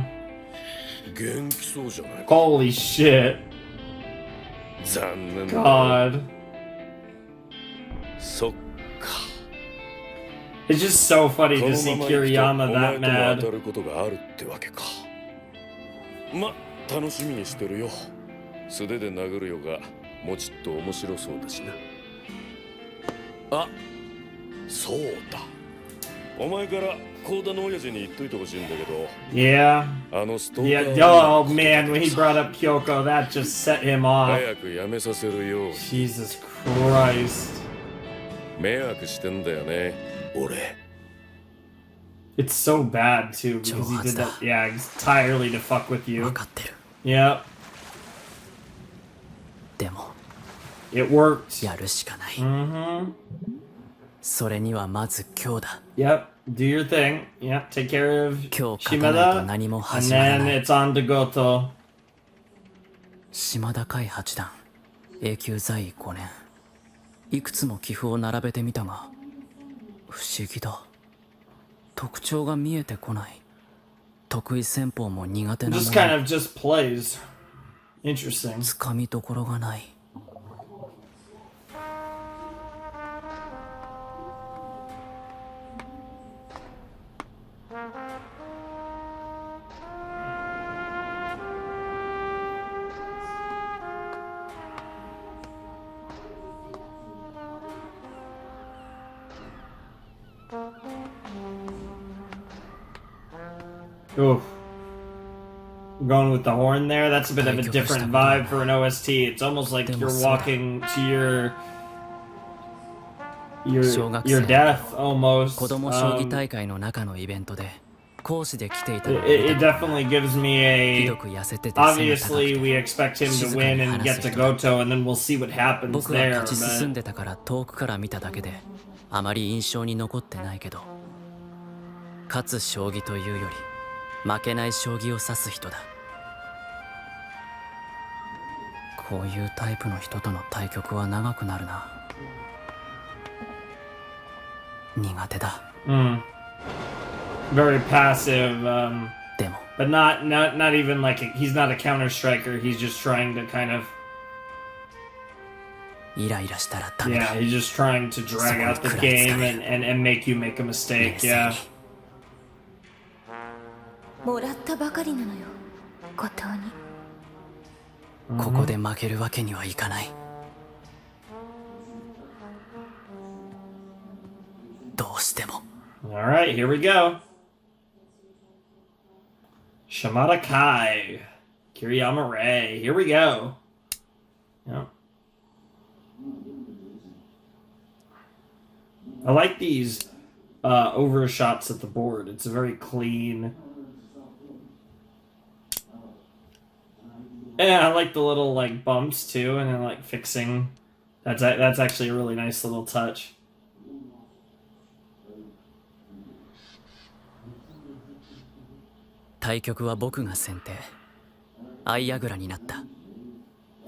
元気そうじゃないか。 Holy shit. 残念だ。 God. そっか。 It's just so funny こ to の see まま行くと Kiriyama お that 前とも当 mad. たることがあるってわけか。ま、楽しみにしてるよ。素手で殴るよがもうちっと面白そうだしな。あ、そうだ。お前からコーダの親父に言っといてほしいんだけど。 Yeah. あのストーカー Yeah. Oh man, when he brought up Kyoko, that just set him off. 早くやめさせるように。 Jesus Christ. 迷惑してんだよね。俺。 It's so bad too because he did that. Yeah, entirely to fuck with 分 you. かってる Yep. でも It worked. やるしかない Mm-hmm. それにはまず今日だ Yep. Do your thing. Yep. Take care of 今日勝たないと Shimada. 何も And 始まら then ない it's on to Goto. 島田海八段永久在位5年いくつも棋譜を並べてみたが不思議だ特徴が見えてこない得意戦法も苦手なも Just の kind of just plays. Interesting. つかみどころがない Oof. Going with the horn there, that's a bit of a different vibe for an OST. It's almost like you're walking to your death almost. 子供将棋大会の中のイベントで講師で来ていたのを It 見た definitely gives me ひ a どく痩せてて背が高 obviously く we て expect him to win and get to Goto and then we'll see what happens 僕は there. 勝ち進ん But でたから遠くから見ただけであまり印象に残ってないけど勝つ将棋というより負けない将棋を指す人だこういうタイプの人との対局は長くなるな苦手だ very passive, でも but not even like he's not a counter striker. He's just trying to kind of イライラしたらダメ yeah. だ He's just trying to drag out the game and make you make a mistake. Yeah. もらったばかりなのよ後藤にここで負けるわけにはいかない。どうしても。 Alright, here we go. Shimada Kai. Kiriyama Ray. Here we go. Yep. I like these overshots at the board. It's very clean. Yeah, I like the little like bumps too, and then like fixing. That's actually a really nice little touch. I'm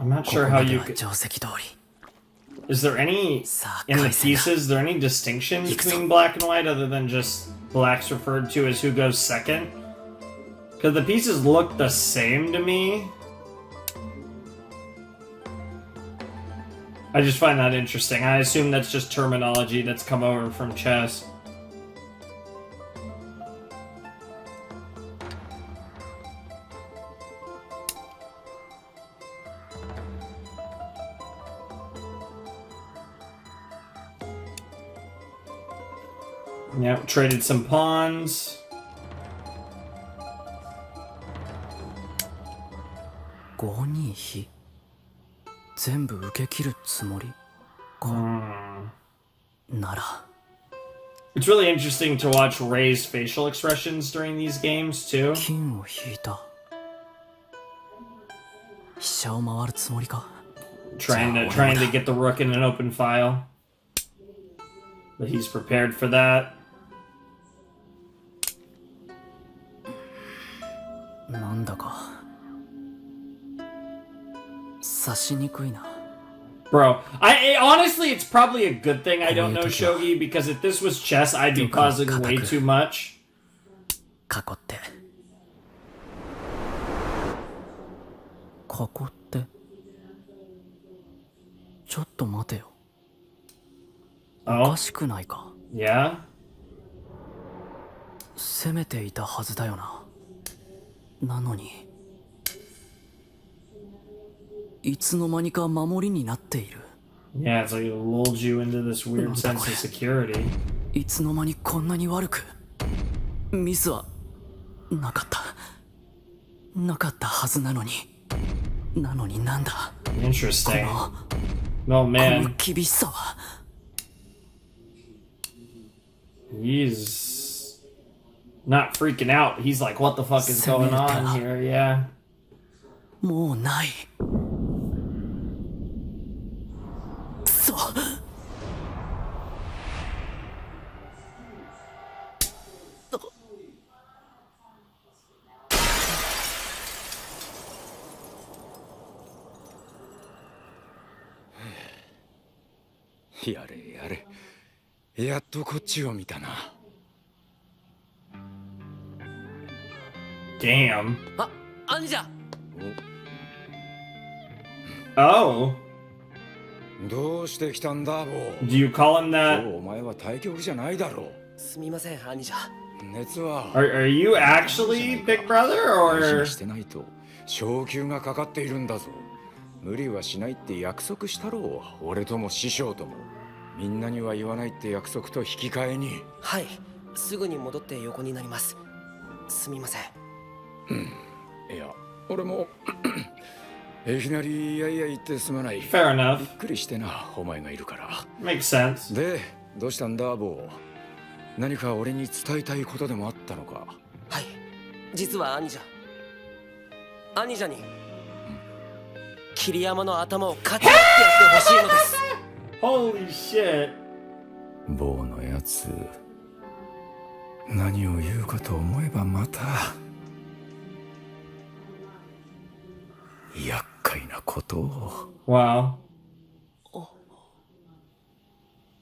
not sure how you could... Is there any, in the pieces, is there any distinction between black and white other than just black's referred to as who goes second? Because the pieces look the same to me. I just find that interesting. I assume that's just terminology that's come over from chess. Yep, traded some pawns. It's really interesting to watch Ray's facial expressions during these games too. Trying to get the rook in an open file. But he's prepared for that. Bro, honestly, it's probably a good thing I don't know shogi, because if this was chess, I'd be causing way too much. Oh? Yeah? 攻めていたはずだよな。なのにいつの間にか守りになっている。 Yeah, it's like it lulled you into this weird sense of security. いつの間にこんなに悪く。ミスはなかったはずなのに。なのになんだ。 Interesting. Oh man. この厳しさは。 He's not freaking out. He's like, what the fuck is going on here? Yeah. もうない。そう。やれやれ。やっとこっちを見たな。Damn. あ、兄者。Oh. どうして来たんだ、ボー。Do you call him that? お前は対局じゃないだろう。すみません、兄者。熱は。Are you actually Big Brother or? してないと昇級がかかっているんだぞ。無理はしないって約束したろう。俺とも師匠とも。みんなには言わないって約束と引き換えに。はい、すぐに戻って横になります。すみません。いや、俺もいきなりいやいや言ってすまない。Fair enough. びっくりしてな、お前がいるから。Makes sense. で、どうしたんだ、ボー。何か俺に伝えたいことでもあったのか。はい、実は兄者に桐山の頭をカチッってやってほしいのです。Holy shit. ボーのやつ、何を言うかと思えばまた厄介なことを。Wow.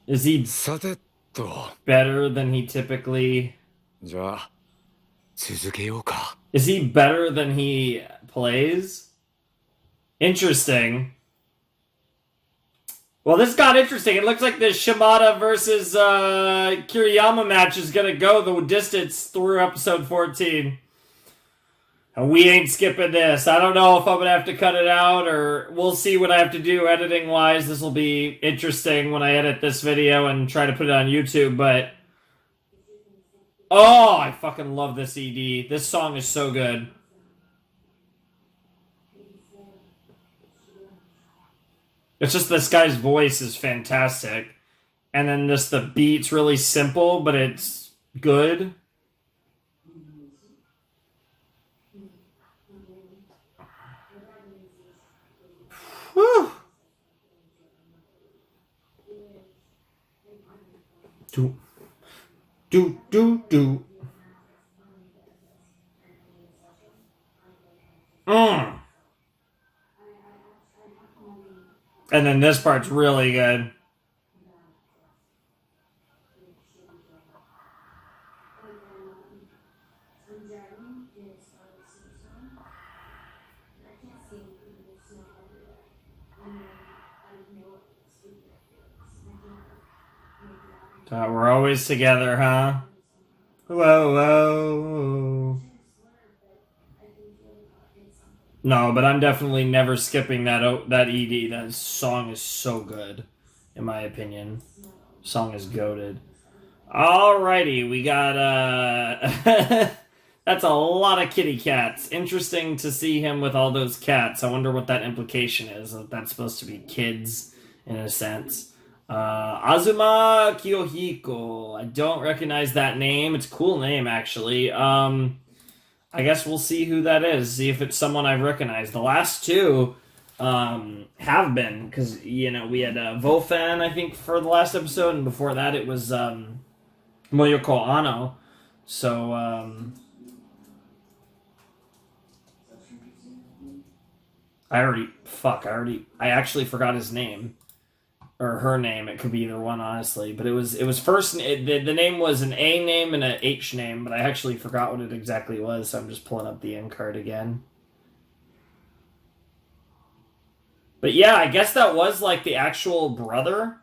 Is he さてと better than he typically? じゃあ続けようか。 Is he better than he plays? Interesting. Well, this got interesting. It looks like the Shimada versus Kiriyama match is gonna go the distance through episode 14. We ain't skipping this. I don't know if I'm gonna have to cut it out, or we'll see what I have to do editing wise. This will be interesting when I edit this video and try to put it on YouTube, but oh, I fucking love this ED. This song is so good. It's just this guy's voice is fantastic. And then the beat's really simple, but it's good. Whew. Do. And then this part's really good. We're always together, huh? Whoa. No, but I'm definitely never skipping that ED. That song is so good, in my opinion. Song is goated. Alrighty, we got that's a lot of kitty cats. Interesting to see him with all those cats. I wonder what that implication is. That that's supposed to be kids, in a sense. Azuma Kiyohiko. I don't recognize that name. It's a cool name, actually. I guess we'll see who that is. See if it's someone I've recognized. The last two have been, because, we had Vofen, I think, for the last episode, and before that it was Moyoko Ano. So, I actually forgot his name. Or her name. It could be either one, honestly. But it was first... The name was an A name and an H name, but I actually forgot what it exactly was, so I'm just pulling up the end card again. But yeah, I guess that was, like, the actual brother.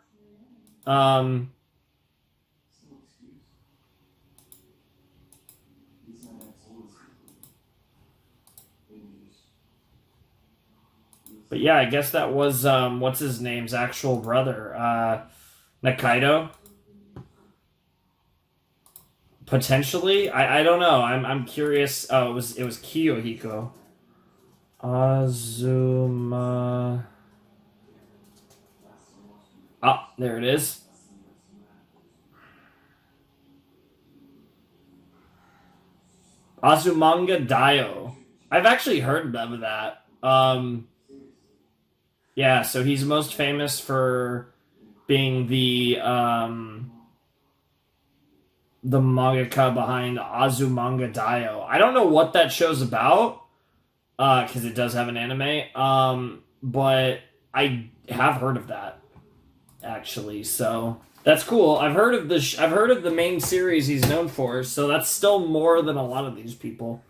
But yeah, I guess that was, what's his name's actual brother? Nakaido? Potentially? I don't know. I'm curious. Oh, it was Kiyohiko. Azuma... Ah, there it is. Azumanga Daioh. I've actually heard of that. Yeah, so he's most famous for being the mangaka behind Azumanga Daioh. I don't know what that show's about, because it does have an anime, but I have heard of that, actually, so that's cool. I've heard of the main series he's known for, so that's still more than a lot of these people.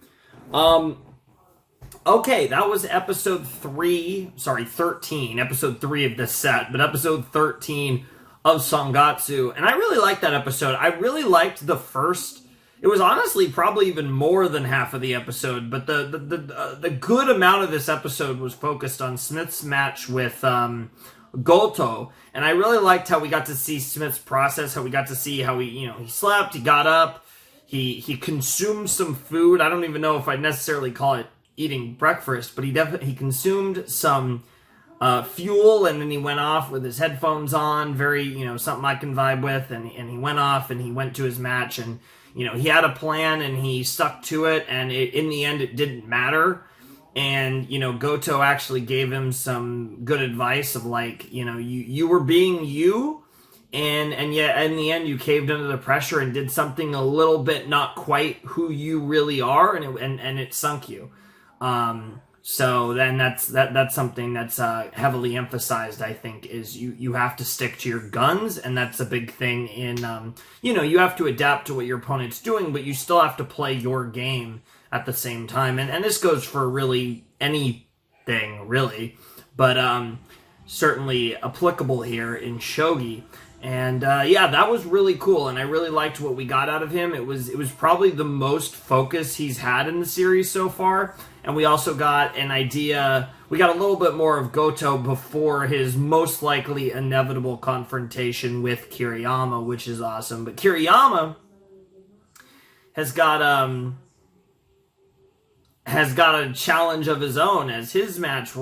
Okay, that was episode 13, episode 3 of this set, but episode 13 of Sangatsu, and I really liked that episode. I really liked the first, it was honestly probably even more than half of the episode, but the good amount of this episode was focused on Smith's match with Goto, and I really liked how we got to see Smith's process, how we got to see how he slept, he got up, he consumed some food. I don't even know if I'd necessarily call it eating breakfast, but he consumed some fuel, and then he went off with his headphones on, very, something I can vibe with, and he went off and he went to his match, and, he had a plan and he stuck to it, and in the end it didn't matter, and, Goto actually gave him some good advice of, like, you were being you, and yet in the end you caved under the pressure and did something a little bit not quite who you really are, and it sunk you. So then that's something that's heavily emphasized, I think, is you have to stick to your guns, and that's a big thing in, you have to adapt to what your opponent's doing, but you still have to play your game at the same time, and this goes for really anything, really, but certainly applicable here in shogi. And yeah, that was really cool, and I really liked what we got out of him. It was probably the most focus he's had in the series so far, and we also got an idea. We got a little bit more of Goto before his most likely inevitable confrontation with Kiriyama, which is awesome. But Kiriyama has got a challenge of his own as his match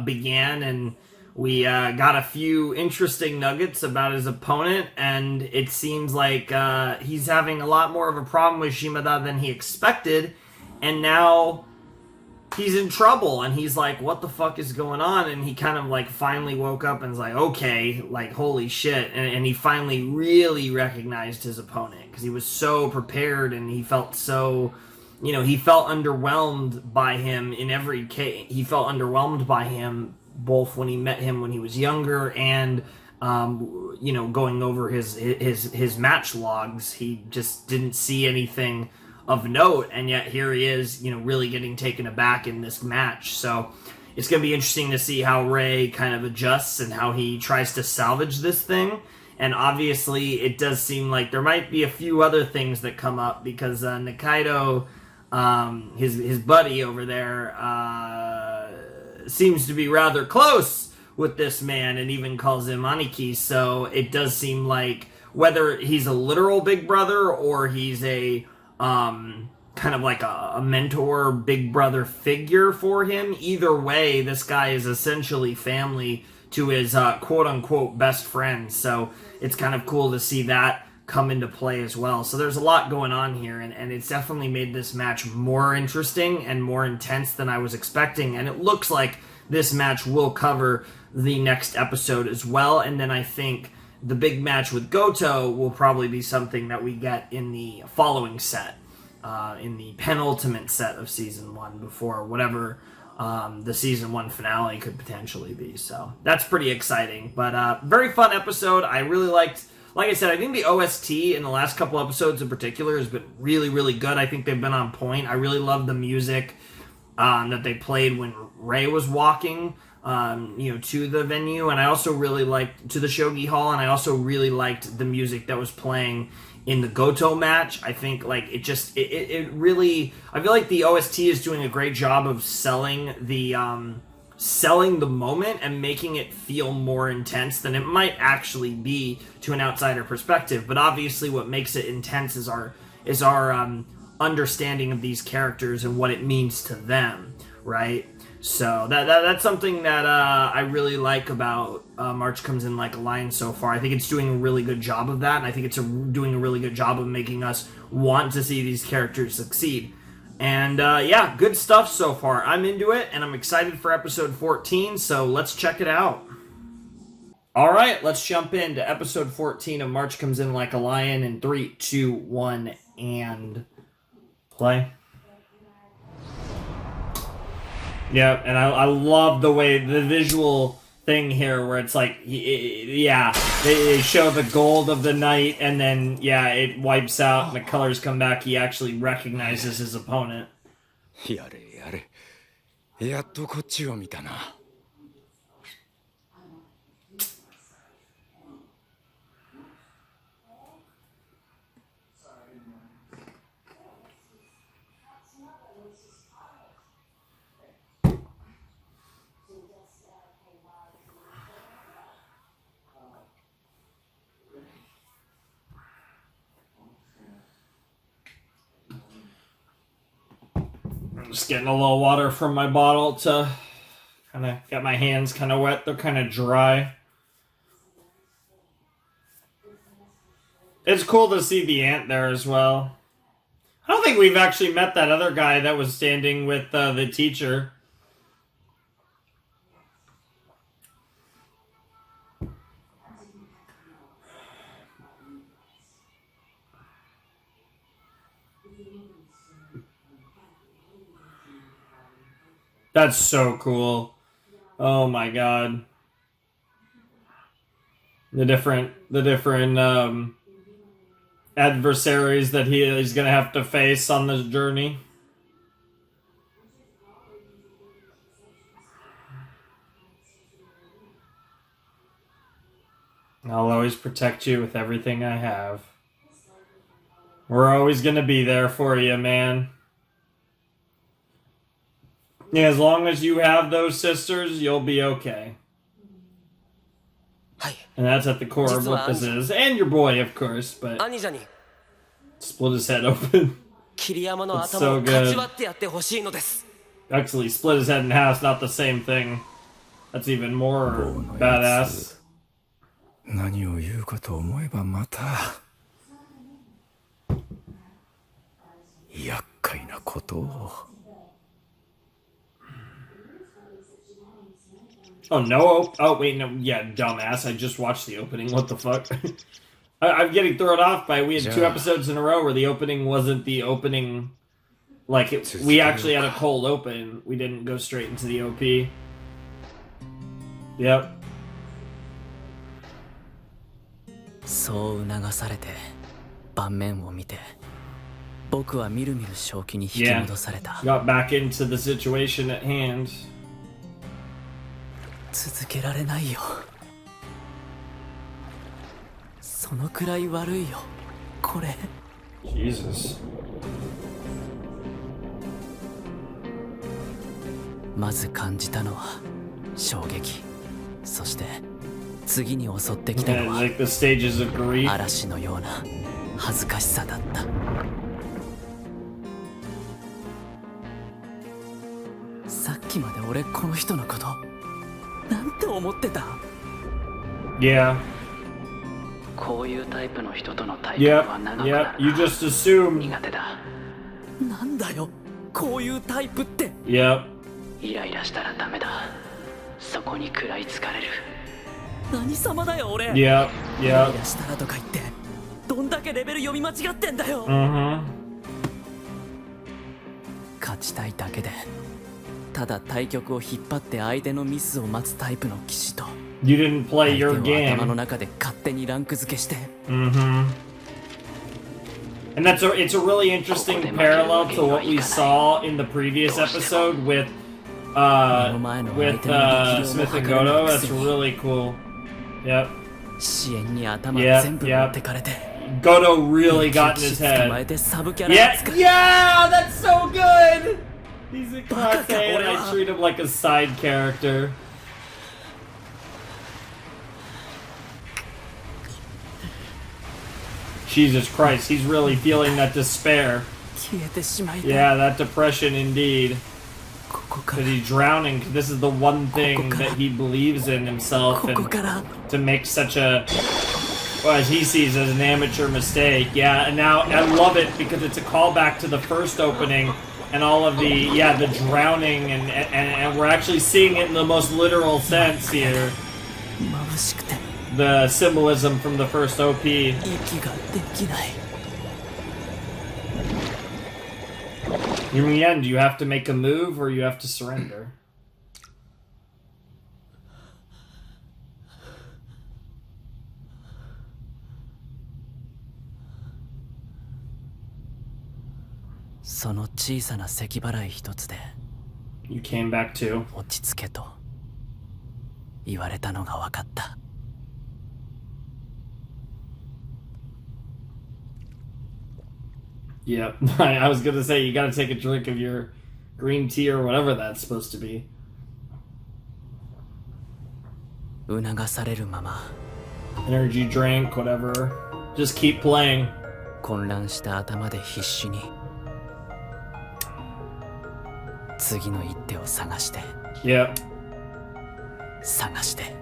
began, and we got a few interesting nuggets about his opponent, and it seems like he's having a lot more of a problem with Shimada than he expected, and now he's in trouble, and he's like, what the fuck is going on? And he kind of like finally woke up and was like, okay, like holy shit, and he finally really recognized his opponent, because he was so prepared, and he felt so... he felt underwhelmed by him in every case. He felt underwhelmed by him both when he met him when he was younger and, going over his match logs. He just didn't see anything of note, and yet here he is, really getting taken aback in this match. So it's going to be interesting to see how Ray kind of adjusts and how he tries to salvage this thing. And obviously, it does seem like there might be a few other things that come up, because Nikaido... his buddy over there seems to be rather close with this man and even calls him Aniki, so it does seem like whether he's a literal big brother or he's a kind of like a mentor big brother figure for him, either way this guy is essentially family to his quote-unquote best friend, so it's kind of cool to see that come into play as well. So there's a lot going on here, and it's definitely made this match more interesting and more intense than I was expecting, and it looks like this match will cover the next episode as well, and then I think the big match with Goto will probably be something that we get in the following set, in the penultimate set of Season 1, before whatever the Season 1 finale could potentially be. So that's pretty exciting, but very fun episode. I really liked... Like I said, I think the OST in the last couple episodes in particular has been really, really good. I think they've been on point. I really love the music that they played when Ray was walking, to the venue, and I also really liked to the Shogi Hall, and I also really liked the music that was playing in the Goto match. I think like it really, I feel like the OST is doing a great job of selling the moment and making it feel more intense than it might actually be to an outsider perspective. But obviously what makes it intense is our understanding of these characters and what it means to them, right? So that's something that I really like about March Comes In Like a Lion so far. I think it's doing a really good job of that, and I think it's doing a really good job of making us want to see these characters succeed. And yeah, good stuff so far. I'm into it, and I'm excited for episode 14, so let's check it out. Alright, let's jump into episode 14 of March Comes In Like a Lion in 3, 2, 1, and play. Yeah, and I love the way the visual thing here where it's like, they show the gold of the night, and then, it wipes out and the colors come back. He actually recognizes his opponent. やれやれ。やっとこっちを見たな。I'm just getting a little water from my bottle to kind of get my hands kind of wet. They're kind of dry. It's cool to see the ant there as well. I don't think we've actually met that other guy that was standing with the teacher. That's so cool. Oh my god. The different adversaries that he's gonna have to face on this journey. I'll always protect you with everything I have. We're always gonna be there for you, man. Yeah, as long as you have those sisters, you'll be okay. And that's at the core of what this is. And your boy, of course, but split his head open. It's so good. Actually, split his head in half, not the same thing. That's even more badass. 何を言うかと思えばまた厄介なことを。Oh, no. Oh, wait, no. Yeah, dumbass. I just watched the opening. What the fuck? I'm getting thrown off by... We had 2 episodes in a row where the opening wasn't the opening... Like, we actually had a cold open. We didn't go straight into the OP. Yep. そう促されて盤面を見て僕はみるみる正気に引き戻された。Got back into the situation at hand. 続けられないよ。そのくらい悪いよこれ。 Jesus. まず感じたのは衝撃、そして次に襲ってきたのは like the stages of grief. 嵐のような恥ずかしさだった。さっきまで俺この人のことなんて思ってた。 Yeah. こういうタイプの人とのタイプは長くなるな。 You just assumed. 苦手だ。なんだよこういうタイプって。 Yep. イライラしたらダメだ。そこに食らいつかれる。何様だよ俺。 Yep. イラ Yep. イラしたらとか言ってどんだけレベル読み間違ってんだよ。勝ちたいだけでただ対局を引っ張って相手のミスを待つタイプの騎士と You didn't play your 相手を game. 頭の中で勝手にランク付けして。 And it's a really interesting parallel to what we saw in the previous episode with Smith and Goto. That's really cool. Yep. 支援に頭全部持ってかれて Goto really got in his head. 捕まえてサブキャラ Yeah, 扱い。 yeah, that's so good. He's a class A, and I treat him like a side character. Jesus Christ, he's really feeling that despair. 消えてしまいた。 Yeah, that depression indeed. Because he's drowning. This is the one thing that he believes in himself, and to make such a, well, as he sees as an amateur mistake. Yeah, and now I love it because it's a callback to the first opening and all of the the drowning, and we're actually seeing it in the most literal sense here. 眩しくて The symbolism from the first OP. 息ができない。 In the end, you have to make a move or you have to surrender.その小さな咳払い一つで You came back too. 落ち着けと言われたのが分かった。 Yep. I was gonna say, you gotta take a drink of your green tea or whatever that's supposed to be. 促されるまま Energy drink, whatever. Just keep playing. 混乱した頭で必死に次の一手を探して Yep. 探して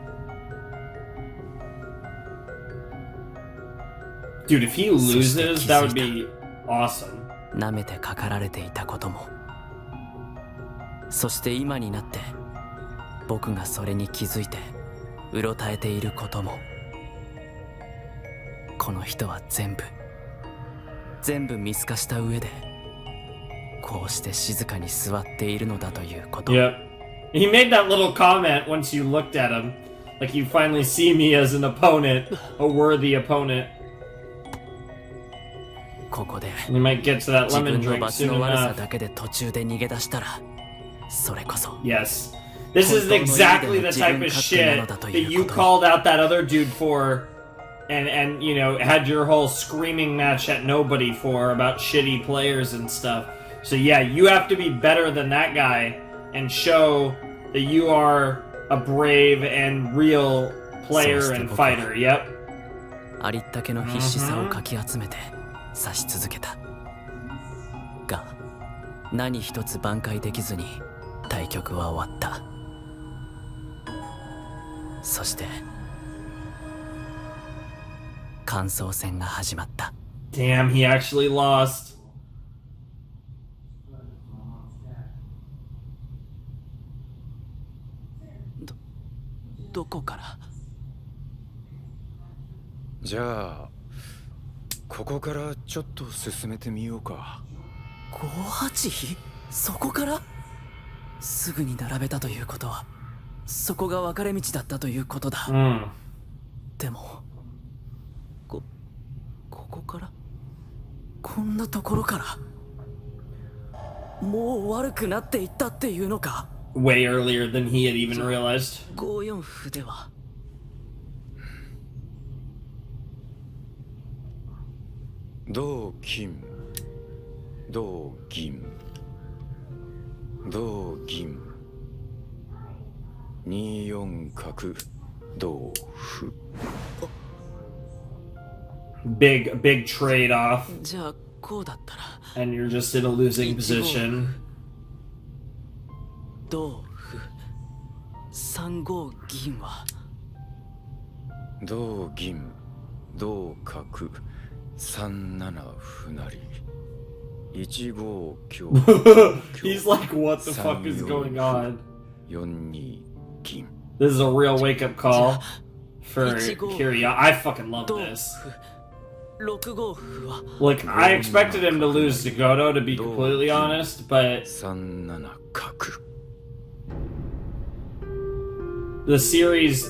Dude, if he loses, that would be awesome. 舐めてかかられていたことも、そして今になって僕がそれに気づいてうろたえていることも、この人は全部見透かした上でこうして静かに座っているのだということ。 Yep. He made that little comment once you looked at him. Like, you finally see me as an opponent, a worthy opponent. ここで You might get to that 自 lemon 分の drink 罰 soon の悪さ enough. だけで途中で逃げ出したら、それこそ Yes. This is exactly the type of shit that you called out that other dude for and you know, had your whole screaming match at nobody for about shitty players and stuff. So yeah, you have to be better than that guy and show that you are a brave and real player and fighter. Yep. ありったけの必死さをかき集めて指し続けたが何一つ挽回できずに対局は終わった。そして感想戦が始まった。 Damn, he actually lost. どこから？じゃあここからちょっと進めてみようか。58？そこから？すぐに並べたということはそこが分かれ道だったということだ。でもここからこんなところからもう悪くなっていったっていうのか？ Way earlier than he had even realized. 5四歩では同金同銀同銀2四角同歩。 Big trade off. じゃあこうだったら And you're just in a losing position. 同歩3五銀は同銀同角3七歩成1五香 He's like, what the fuck is going on? 4二銀。 This is a real wake-up call for Kiriyama. I fucking love this. 6五歩は Look, I expected him to lose to Goto, to be completely honest, but 3七角。 the series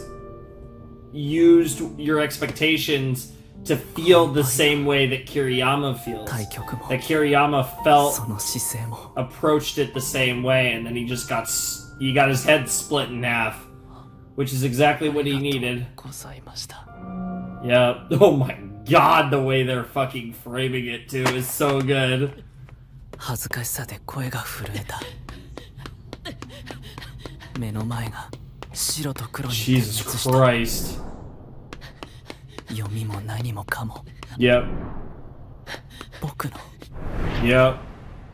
used your expectations to feel the same way that Kiriyama feels. 対局も That Kiriyama felt その姿勢も approached it the same way, and then he just got his head split in half, which is exactly what he needed. ございました。 Yeah. Oh my god, the way they're fucking framing it too is so good. 恥ずかしさで声が震えた。目の前が白と黒に点滅 Jesus した。 Christ. 読みも何もかも Yep. 僕の Yep.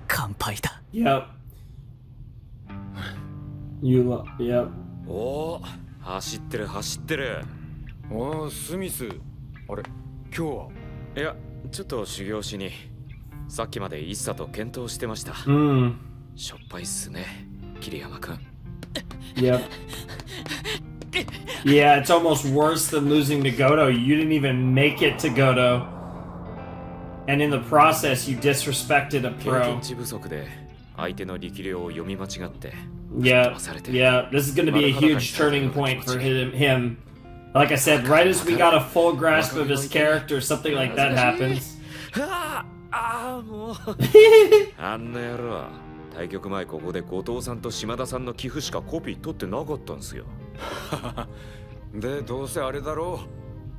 乾杯だ。 Yep. Yep. おお、走ってる走ってる。おお、スミス。あれ、今日は？いや、ちょっと修行しに。さっきまでイッサと検討してました。しょっぱいっすね、桐山くん。Yep. Yeah, it's almost worse than losing to Goto. You didn't even make it to Goto. And in the process, you disrespected a 経 pro. 験値不足で相手の力量を読み間違って。 Yeah, yeah. This is going to be a huge turning point for him. Like I said, right as we got a full grasp of his character, something like that happens. あんな野郎、対局前ここで後藤さんと島田さんの寄付しかコピー取ってなかったんですよ。で、どうせあれだろ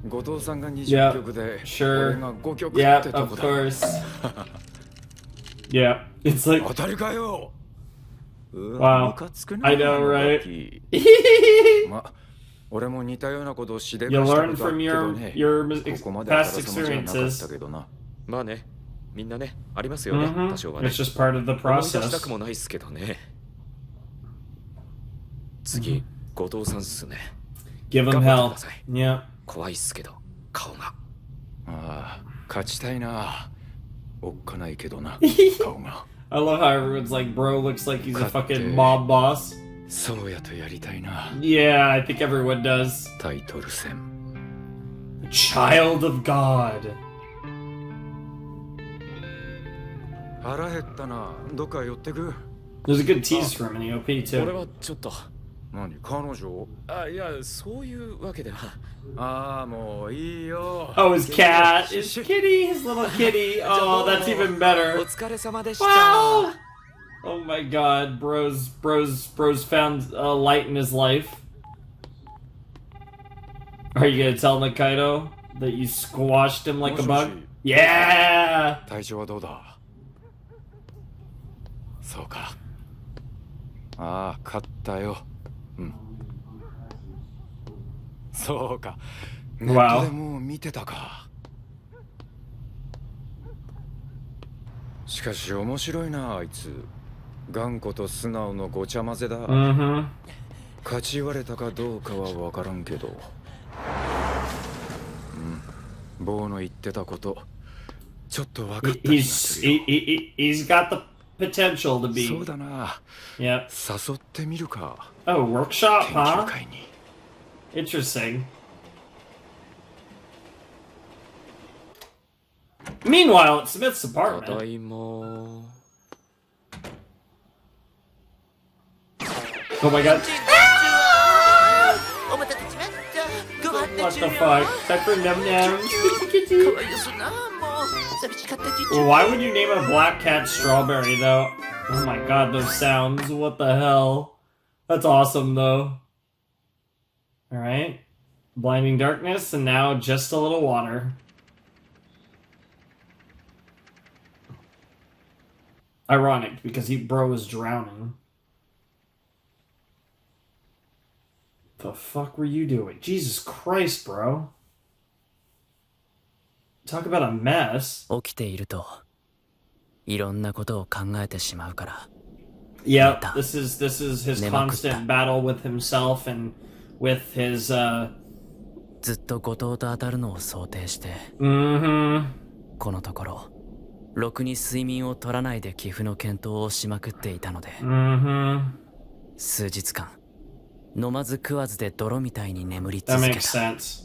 う。後藤さんが20曲で、俺が5曲ってとこだ。of course. Yeah, it's like 当たりかよ。 Wow. I know, right? ま、俺も似たようなことをしでか You したこ learn とある from けど your ね。 your ここまであから past さまじゃなかった experiences. けどな。まあね、みんなね、ありますよね、多少はね。 It's just part of the 思い出した process. くもないっすけどね。次、後藤さんっすね。 Give him 頑張 hell. ってください。 Yeah. 怖いっすけど、顔が。ああ、勝ちたいな。おっかないけどな、顔が。I love how everyone's like, bro looks like he's a fucking mob boss. そうやとやりたいな。 Yeah, I think everyone does. タイトル戦。 Child of God. 腹減ったな。どっか寄ってく。 There's a good tease for him in the OP 俺 too. はちょっと。何、彼女？あ、いや、そういうわけでは。ああ、もういいよ。 Oh, his cat, his kitty, his little kitty. Oh, that's even お better. 疲れ様でした。 Wow. Oh my God, bro's found a light in his life. Are you gonna tell Nikaido That you squashed him like a bug? もしもし Yeah! 体調はどうだ？そうか。ああ、勝ったよ。うん。そうか。ネットでもう見てたか。しかし面白いな、あいつ。頑固と素直のごちゃ混ぜだ。Mm-hmm. 勝ち言われたかどうかは分からんけど。うん。坊の言ってたこと、ちょっと分かった気がするよ。He's got the potential to be. そうだな。Yep. 誘ってみるか。 Oh, workshop, 研究 huh? 会に。Interesting. Meanwhile, at Smith's ただ apartment. いま。 Oh my god. お待たせしました。ご飯で What 終 the 了。 fuck? Pepper Num Nums. かわいそうな、もう寂しかったじゅ Well, why would you name a black cat Strawberry, though? Oh my god, those sounds. What the hell? That's awesome, though. Alright. Blinding darkness, and now just a little water. Ironic, because bro is drowning. The fuck were you doing? Jesus Christ, bro. Talk about a mess. 起きているといろんなことを考えてしまうから。 Yep, this is his constant battle with himself and with his ずっと後藤と当たるのを想定して、このところろくに睡眠を取らないで寄付の検討をしまくっていたので、数日間飲まず食わずで泥みたいに眠り続 That け makes た。 sense.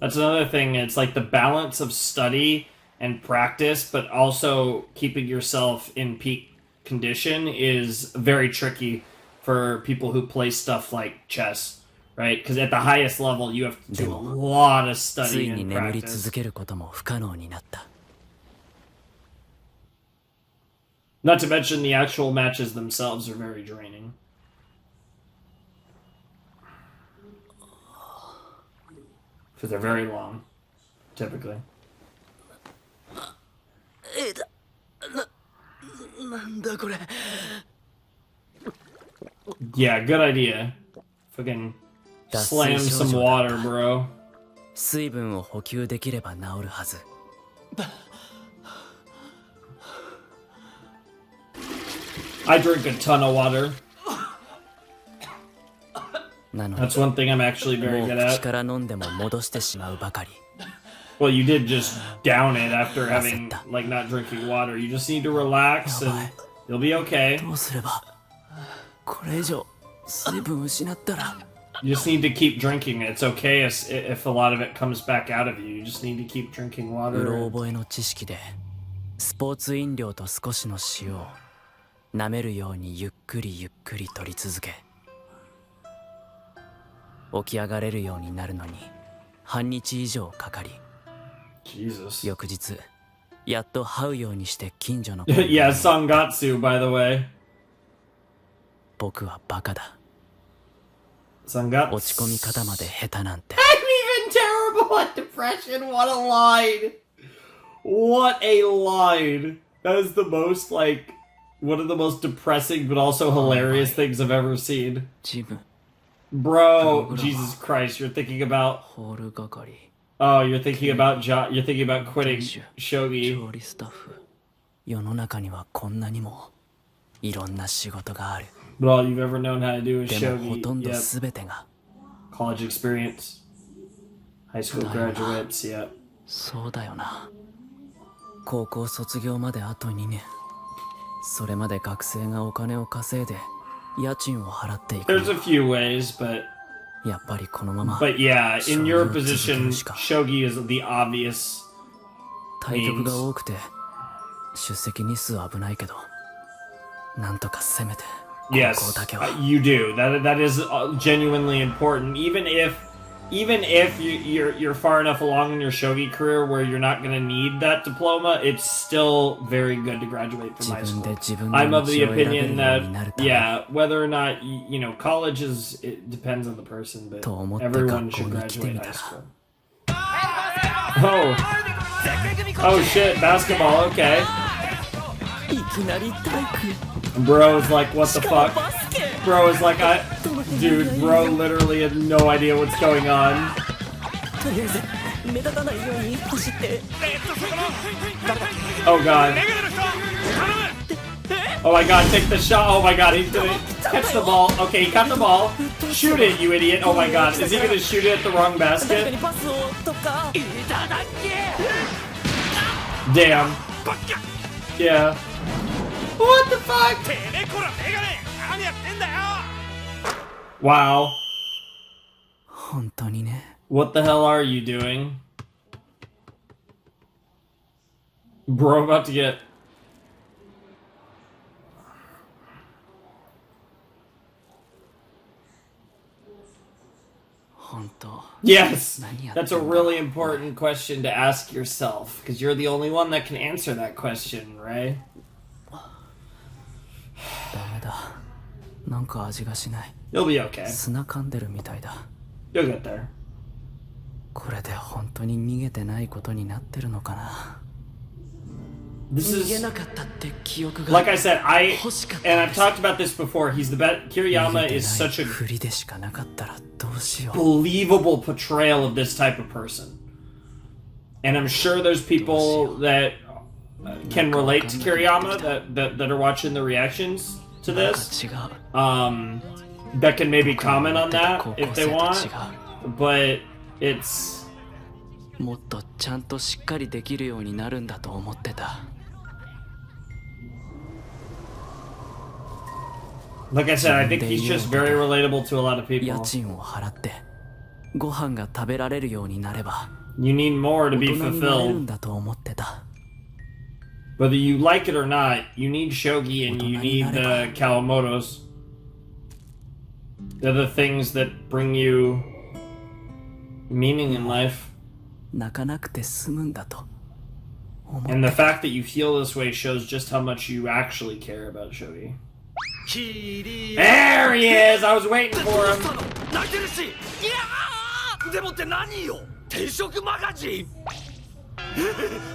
That's another thing. It's like the balance of study and practice, but also keeping yourself in peak condition is very tricky for people who play stuff like chess, right? Because at the highest level, you have to do a lot of つ study いに and 眠り practice. 続けることも不可能になった。 Not to mention the actual matches themselves are very draining. Because they're very long, typically. なんだこれ。 Yeah, good idea. Fucking slam some water, bro. 水分を補給できれば治るはず。 I drink a ton of water. なのに That's one thing I'm actually も very う good 口 at. から飲んでも戻してしまうばかり。 Well, you did just down it after having, like, not drinking water. You just need to relax and you'll be okay. どうすればこれ以上水分失ったら。 You just need to keep drinking. It's okay if a lot of it comes back out of you. You just need to keep drinking う water. ろ覚えの知識でスポーツ飲料と少しの塩を舐めるようにゆっくりゆっくり取り続け、起き上がれるようになるのに半日以上かかり、 Jesus. 翌日やっと這うようにして近所の子 Yeah, Sangatsu, by the way. 僕はバカだ。 Sangatsu. 落ち込み方まで下手なんて。 I'm even terrible at depression. What a line. What a line. That is the most, like, one of the most depressing but also hilarious things I've ever seen. ジム Bro, Jesus Christ, you're thinking about... ホール係 Oh, you're thinking about you're thinking about quitting 調 shogi. 理スタッフ、世の中にはこんなにもいろんな仕事がある。 But all you've ever known how to do is でもほ shogi. とんど Yep. 全てが College experience. High school graduates, yep. そうだよな。高校卒業まであと2年。それまで学生がお金を稼いで家賃を払っていく。 There's a few ways, but やっぱりこのまま but yeah, in your 将棋を続け position, るしか。 shogi is the obvious. 対局が多くて出席日数は危ないけど、なんとかせめて高校 Yes, だけは。 you do. That is genuinely important. Even if you're far enough along in your shogi career where you're not going to need that diploma, it's still very good to graduate from high 自分で school. 自分の I'm of the 道を選べる opinion よう that になるため yeah, whether or not you know college is it depends on the person, but と思って everyone 学 should 校に来て graduate み high たら school. Oh. Oh shit, basketball, okay. いきなり体育 Bro is like, what the fuck? Bro is like, Dude, bro literally had no idea what's going on. とりあえず目立たないように走って Oh god. Oh my god, take the shot. Oh my god, he's gonna catch the ball. Okay, he caught the ball. Shoot it, you idiot. Oh my god, is he gonna shoot it at the wrong 誰か basket? にパスをとか Damn. Yeah. What the fuck? Wow. 本当にね What the hell are you doing? Bro, about to get... Yes! That's a really important question to ask yourself, because you're the only one that can answer that question, right? ダメだなんか味がしない You'll be okay. 砂噛んでるみたいだ You'll get there. これで本当に逃げてないことになってるのかな This 逃げ is... なかったって記憶が Like I said, and 欲しかったん I've です talked about this before, he's the best... 逃 Kiriyama げて is ない such a ふりでしかなかったらどうしよう believable portrayal of this type of person. And I'm sure there's people that can relate to Kiriyama that are watching the reactions to なんか this. 違う That can maybe comment on that if they 高校 want. 生と違う But it's... もっとちゃんとしっかりできるようになるんだと思ってた Like I said, I think he's just very relatable to a lot of 家 people. 賃を払ってご飯が食べられるようになれば You need more to 大 be 人になれるん fulfilled. だと思ってた Whether you like it or not, you need Shogi and you need the Kawamotos. They're the things that bring you meaning in life. 泣かなくて済むんだと And the fact that you feel this way shows just how much you actually care about Shogi. There he is! I was waiting for him. 泣いてるし、いやーでもって何よ、転職マガジン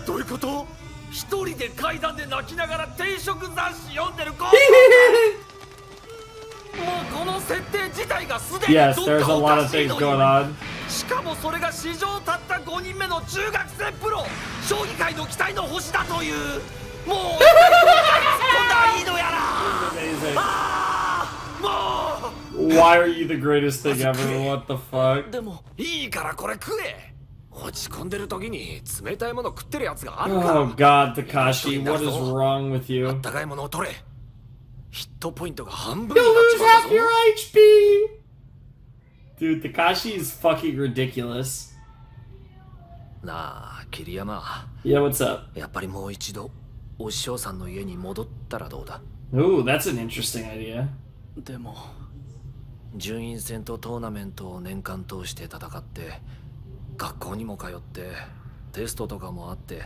どういうこと？一人で階段で泣きながら転職雑誌読んでる子もうこの設定自体がすでに Yes, どっ there's か a お lot か of しい things の going よ on. しかもそれが史上たった5人目の中学生プロ将棋界の期待の星だというもう一体どう突っ込んだらいいのやら Amazing. もう Why are you the greatest thing ever? What the fuck? でもいいからこれ食え落ち込んでる時に冷たいもの食ってるやつがあるから Oh god, Takashi, what is wrong with あ you? ったかいものを取れヒットポイントが半分 You'll になっ lose ちまう half ぞ your HP! Dude, Takashi is fucking ridiculous. なあ桐山 Yeah, what's up? やっぱりもう一度お師匠さんの家に戻ったらどうだ Ooh, that's an interesting idea. でも順位戦とトーナメントを年間通して戦って学校にも通ってテストとかもあって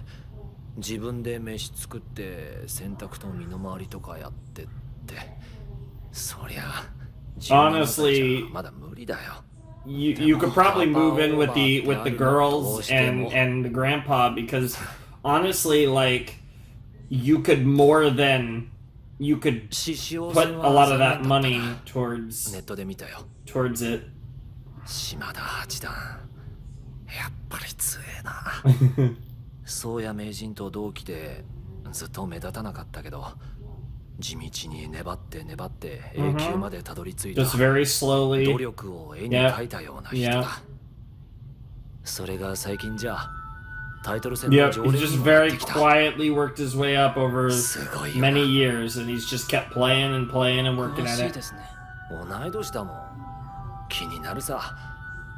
自分で飯作って洗濯と身の回りとかやってってそりゃ Honestly, まだ無理だよ you could probably move in with the girls and the grandpa because honestly, like you could put a lot of that money towards ネットで見たよ towards it. 島田八段やっぱり強えな宗谷名人と同期でずっと目立たなかったけど地道に粘って粘って A 級までたどり着いた Just very slowly. 努力を絵に描いたような人 Yeah. だそれが最近じゃタイトル戦 Yep, の常 he 連 just にもなっ very てきた quietly worked his way up over すごいよな many years, and he's just kept playing and playing and working 詳 at しい it. ですね同い年だもん気になるさ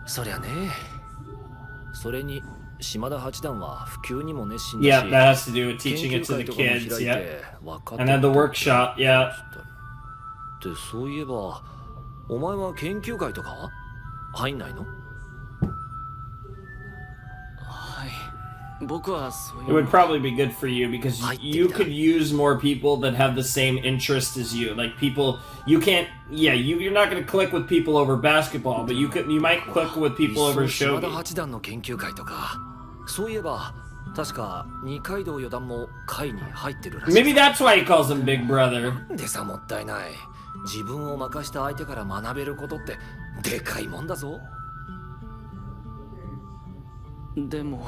そりゃねそれに島田八段は普及にも熱心だし Yeah, that has to do with teaching it to the 研究会 kids. とかも開い Yeah, て分かって and then the workshop. Yeah, ってそういえばお前は研究会とかは入んないのはい僕はそう It いう would probably be good for you because you could use more people that have the same interest as you. Like people, you can't. Yeah, you're not going to click with people over basketball, but you might click with people over 島田 shogi. 八段の研究会とかそういえば確か二階堂四段も会に入ってるらしい Maybe that's why he calls him Big Brother. でさもったいない自分を任した相手から学べることってでかいもんだぞでも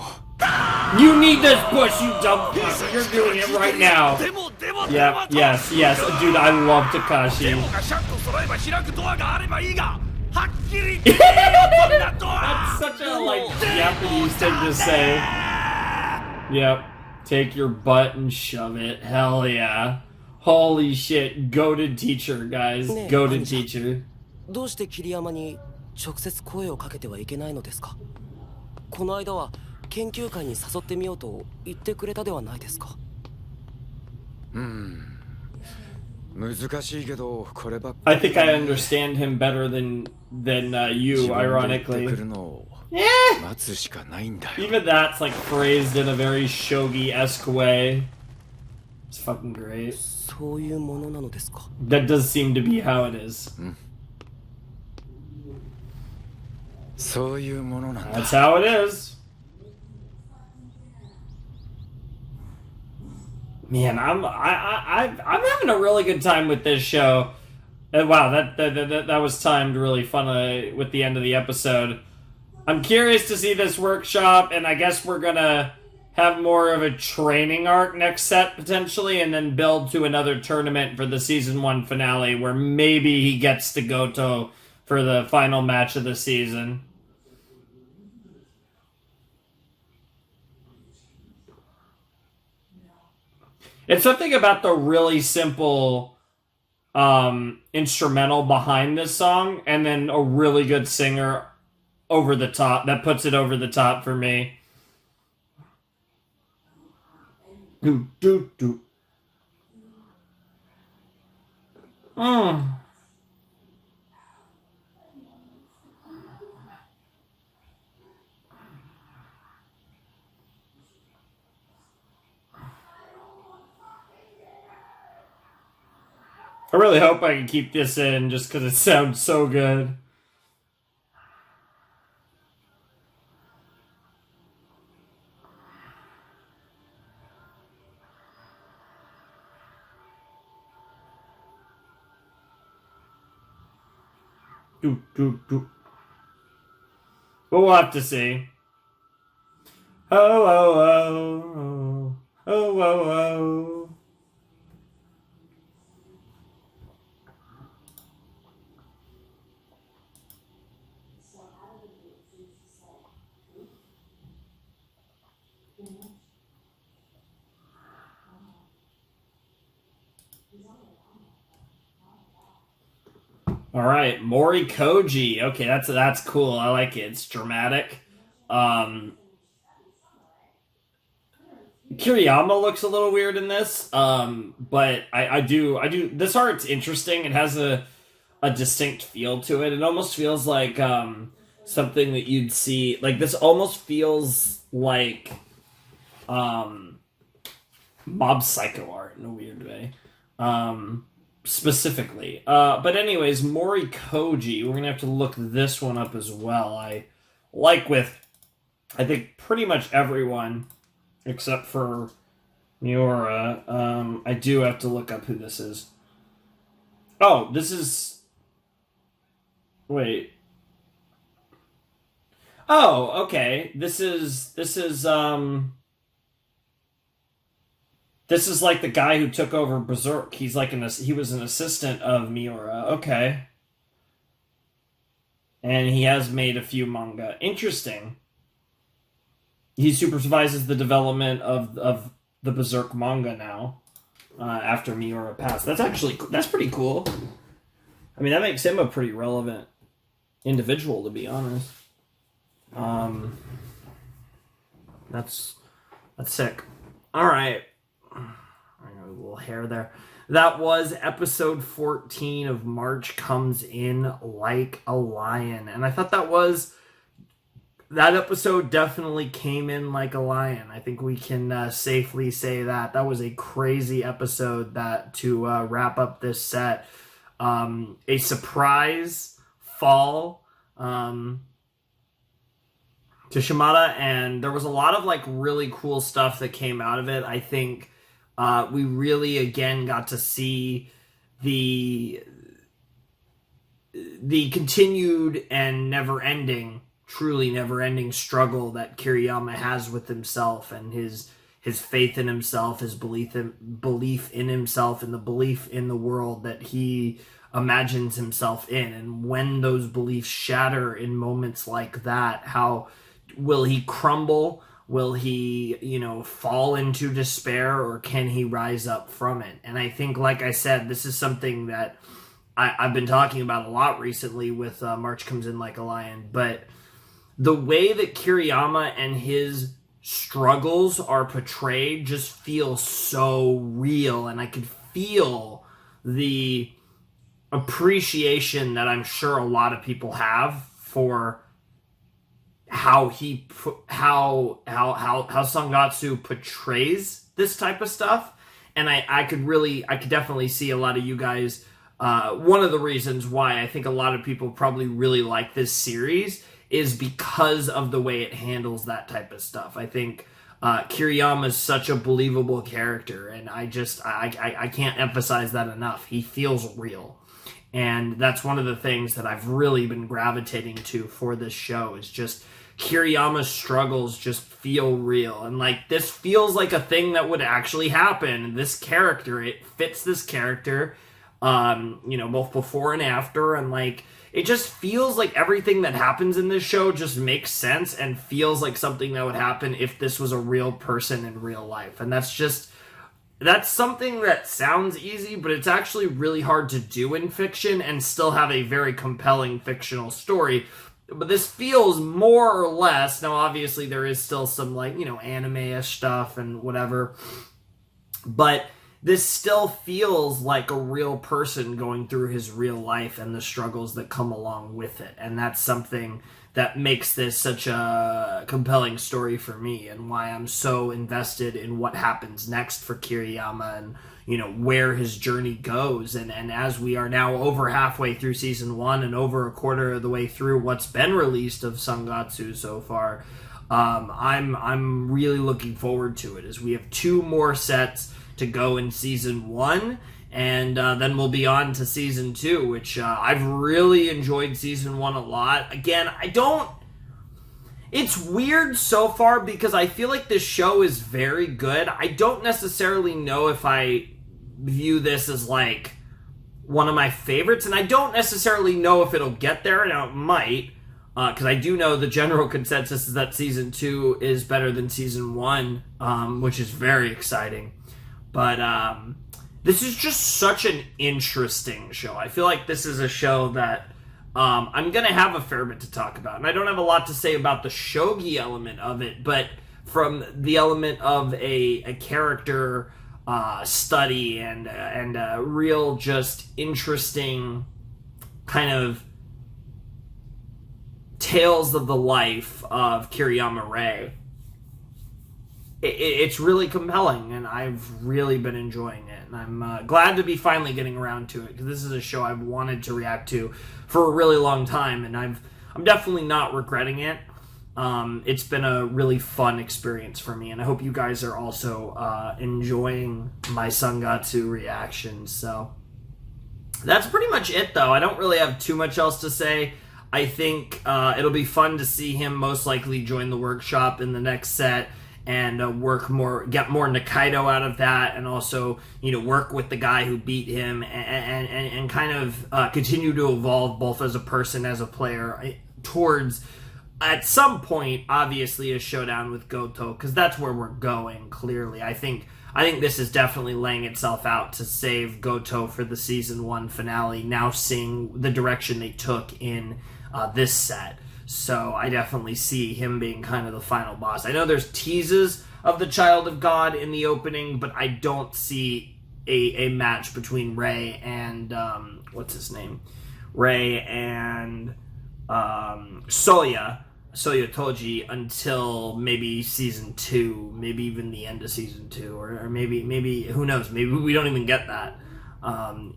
You need this push, you dumb fuck. You're doing it right now. でも Yeah, yes, yes. Dude, I love Takashi. でもがシャッと揃えば開くドアがあればいいがはっきり言ってよそんなドア That's such a, like, Japanese thing to say. Yep. Take your butt and shove it. Hell yeah. Holy shit. Goated teacher, guys. Ne, Goated Anja. teacher. どうして桐山に直接声をかけてはいけないのですか？この間は研究会に誘ってみようと言ってくれたではないですか？難しいけどこればっか I think I understand him better than you, 自分で言ってく ironically. るのを待つしかないんだよ Even that's, like, phrased in a very shogi-esque way. It's fucking great. そういうものなのですか？ That does seem to be how it is. そういうものなんだ That's how it is. Man, I'm having a really good time with this show. Wow, that was timed really fun with the end of the episode. I'm curious to see this workshop, and I guess we're gonna have more of a training arc next set potentially, and then build to another tournament for the season 1 finale, where maybe he gets to Goto for the final match of the season. It's something about the really simple instrumental behind this song, and then a really good singer over the top that puts it over the top for me. Do do do. I really hope I can keep this in just because it sounds so good. But we'll have to see. Oh, oh, oh, oh, oh, oh, oh. All right, Mori Koji. Okay, that's cool. I like it. It's dramatic. Kiriyama looks a little weird in this, but I do. This art's interesting. It has a distinct feel to it. It almost feels like something that you'd see. Like this almost feels like Mob Psycho art in a weird way. Specifically. But anyways, Mori Koji, we're going to have to look this one up as well. I think pretty much everyone, except for Miura, I do have to look up who this is. Oh, this is... Wait. Oh, okay. This is like the guy who took over Berserk. He's like he was an assistant of Miura. Okay. And he has made a few manga. Interesting. He supervises the development of the Berserk manga now, after Miura passed. That's pretty cool. I mean, that makes him a pretty relevant individual, to be honest. That's sick. All right. A little hair there. That was episode 14 of March Comes In Like a Lion. And I thought that was that episode definitely came in like a lion. I think we can safely say that. That was a crazy episode that to wrap up this set. A surprise fall to Shimada, and there was a lot of like really cool stuff that came out of it. I think we really again got to see the continued and truly never-ending struggle that Kiriyama has with himself and his faith in himself, his belief in himself, and the belief in the world that he imagines himself in. And when those beliefs shatter in moments like that, how will he crumble? Will he, fall into despair, or can he rise up from it? And I think, like I said, this is something that I've been talking about a lot recently with March Comes In Like a Lion, but the way that Kiriyama and his struggles are portrayed just feels so real, and I could feel the appreciation that I'm sure a lot of people have for how Sangatsu portrays this type of stuff. And I could definitely see a lot of you guys, one of the reasons why I think a lot of people probably really like this series is because of the way it handles that type of stuff. I think Kiriyama is such a believable character, and I can't emphasize that enough. He feels real. And that's one of the things that I've really been gravitating to for this show, is just Kiriyama's struggles just feel real. And like, this feels like a thing that would actually happen. This character, it fits this character, both before and after. And like, it just feels like everything that happens in this show just makes sense and feels like something that would happen if this was a real person in real life. And that's something that sounds easy, but it's actually really hard to do in fiction and still have a very compelling fictional story. But this feels more or less, now obviously there is still some like, anime-ish stuff and whatever, but this still feels like a real person going through his real life and the struggles that come along with it. And that's something that makes this such a compelling story for me, and why I'm so invested in what happens next for Kiriyama and, where his journey goes. And as we are now over halfway through season 1 and over a quarter of the way through what's been released of Sangatsu so far, I'm really looking forward to it, as we have 2 more sets to go in season 1, and then we'll be on to season 2, which I've really enjoyed season 1 a lot. Again, it's weird so far because I feel like this show is very good. I don't necessarily know if I view this as like one of my favorites, and I don't necessarily know if it'll get there. Now it might, because I do know the general consensus is that season 2 is better than season 1, which is very exciting. But this is just such an interesting show. I feel like this is a show that I'm going to have a fair bit to talk about. And I don't have a lot to say about the shogi element of it, but from the element of a character study and a real just interesting kind of tales of the life of Kiriyama Rei. It's really compelling, and I've really been enjoying it. And I'm glad to be finally getting around to it, because this is a show I've wanted to react to for a really long time, and I'm definitely not regretting it. It's been a really fun experience for me, and I hope you guys are also enjoying my Sangatsu reactions. So that's pretty much it, though. I don't really have too much else to say. I think it'll be fun to see him most likely join the workshop in the next set, and get more Nikaido out of that, and also, work with the guy who beat him, and kind of continue to evolve both as a person, as a player, towards, at some point, obviously, a showdown with Goto, because that's where we're going, clearly. I think this is definitely laying itself out to save Goto for the season 1 finale, now seeing the direction they took in this set. So I definitely see him being kind of the final boss. I know there's teases of the Child of God in the opening, but I don't see a match between Rei and Rei and Soya Soyotoji until maybe season 2, maybe even the end of season 2, or maybe who knows, maybe we don't even get that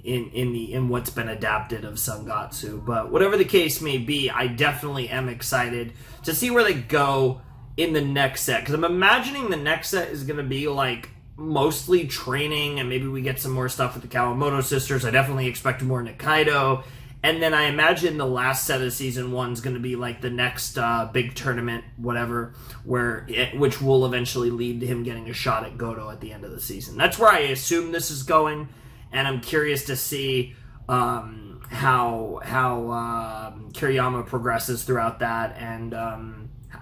in what's been adapted of Sangatsu. But whatever the case may be, I definitely am excited to see where they go in the next set, because I'm imagining the next set is going to be like mostly training, and maybe we get some more stuff with the Kawamoto sisters. I definitely expect more Nikaido. And then I imagine the last set of season 1 is going to be like the next big tournament, whatever, which will eventually lead to him getting a shot at Goto at the end of the season. That's where I assume this is going, and I'm curious to see how Kiriyama progresses throughout that, and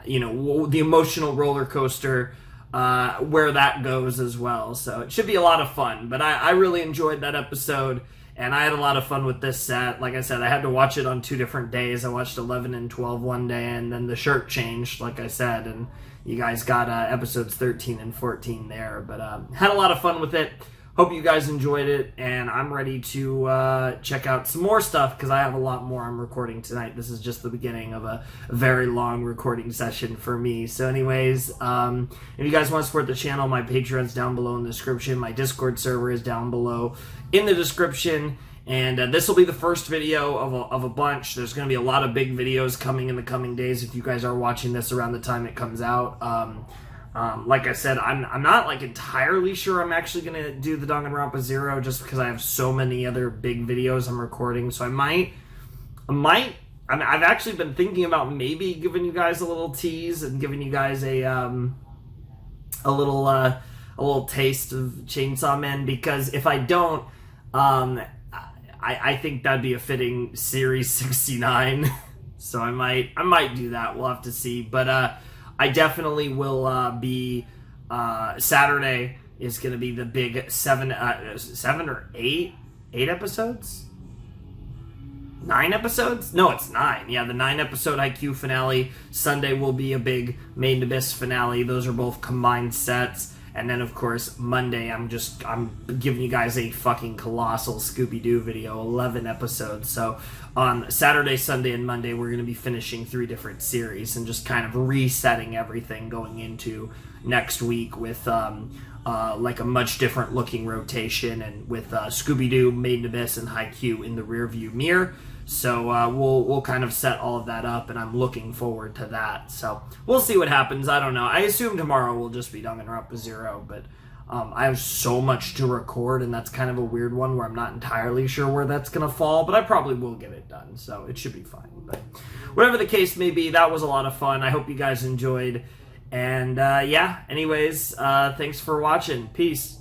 the emotional roller coaster where that goes as well. So it should be a lot of fun. But I really enjoyed that episode. And I had a lot of fun with this set. Like I said, I had to watch it on 2 different days. I watched 11 and 12 one day, and then the shirt changed, like I said, and you guys got episodes 13 and 14 there. But had a lot of fun with it. Hope you guys enjoyed it, and I'm ready to check out some more stuff, because I have a lot more I'm recording tonight. This is just the beginning of a very long recording session for me. So anyways, if you guys want to support the channel, my Patreon's down below in the description. My Discord server is down below in the description. And this will be the first video of a bunch. There's going to be a lot of big videos coming in the coming days if you guys are watching this around the time it comes out. Like I said, I'm not like entirely sure I'm actually going to do the Danganronpa 0, just because I have so many other big videos I'm recording. So I've actually been thinking about maybe giving you guys a little tease and giving you guys a little taste of Chainsaw Man, because if I don't, I think that'd be a fitting Series 69. So I might do that. We'll have to see. But I definitely will be Saturday is going to be the big 7 or 8 episodes? 9 episodes? No, it's 9. Yeah, the 9 episode IQ finale. Sunday will be a big Main Abyss finale. Those are both combined sets. And then, of course, Monday, I'm giving you guys a fucking colossal Scooby-Doo video, 11 episodes. So on Saturday, Sunday, and Monday, we're going to be finishing 3 different series and just kind of resetting everything going into next week with like a much different looking rotation, and with Scooby-Doo, Maiden Abyss, and Haikyuu in the rearview mirror. So we'll kind of set all of that up, and I'm looking forward to that. So we'll see what happens. I don't know. I assume tomorrow will just be Danganronpa 0, but I have so much to record, and that's kind of a weird one where I'm not entirely sure where that's going to fall, but I probably will get it done, so it should be fine. But whatever the case may be, that was a lot of fun. I hope you guys enjoyed. And yeah, anyways, thanks for watching. Peace.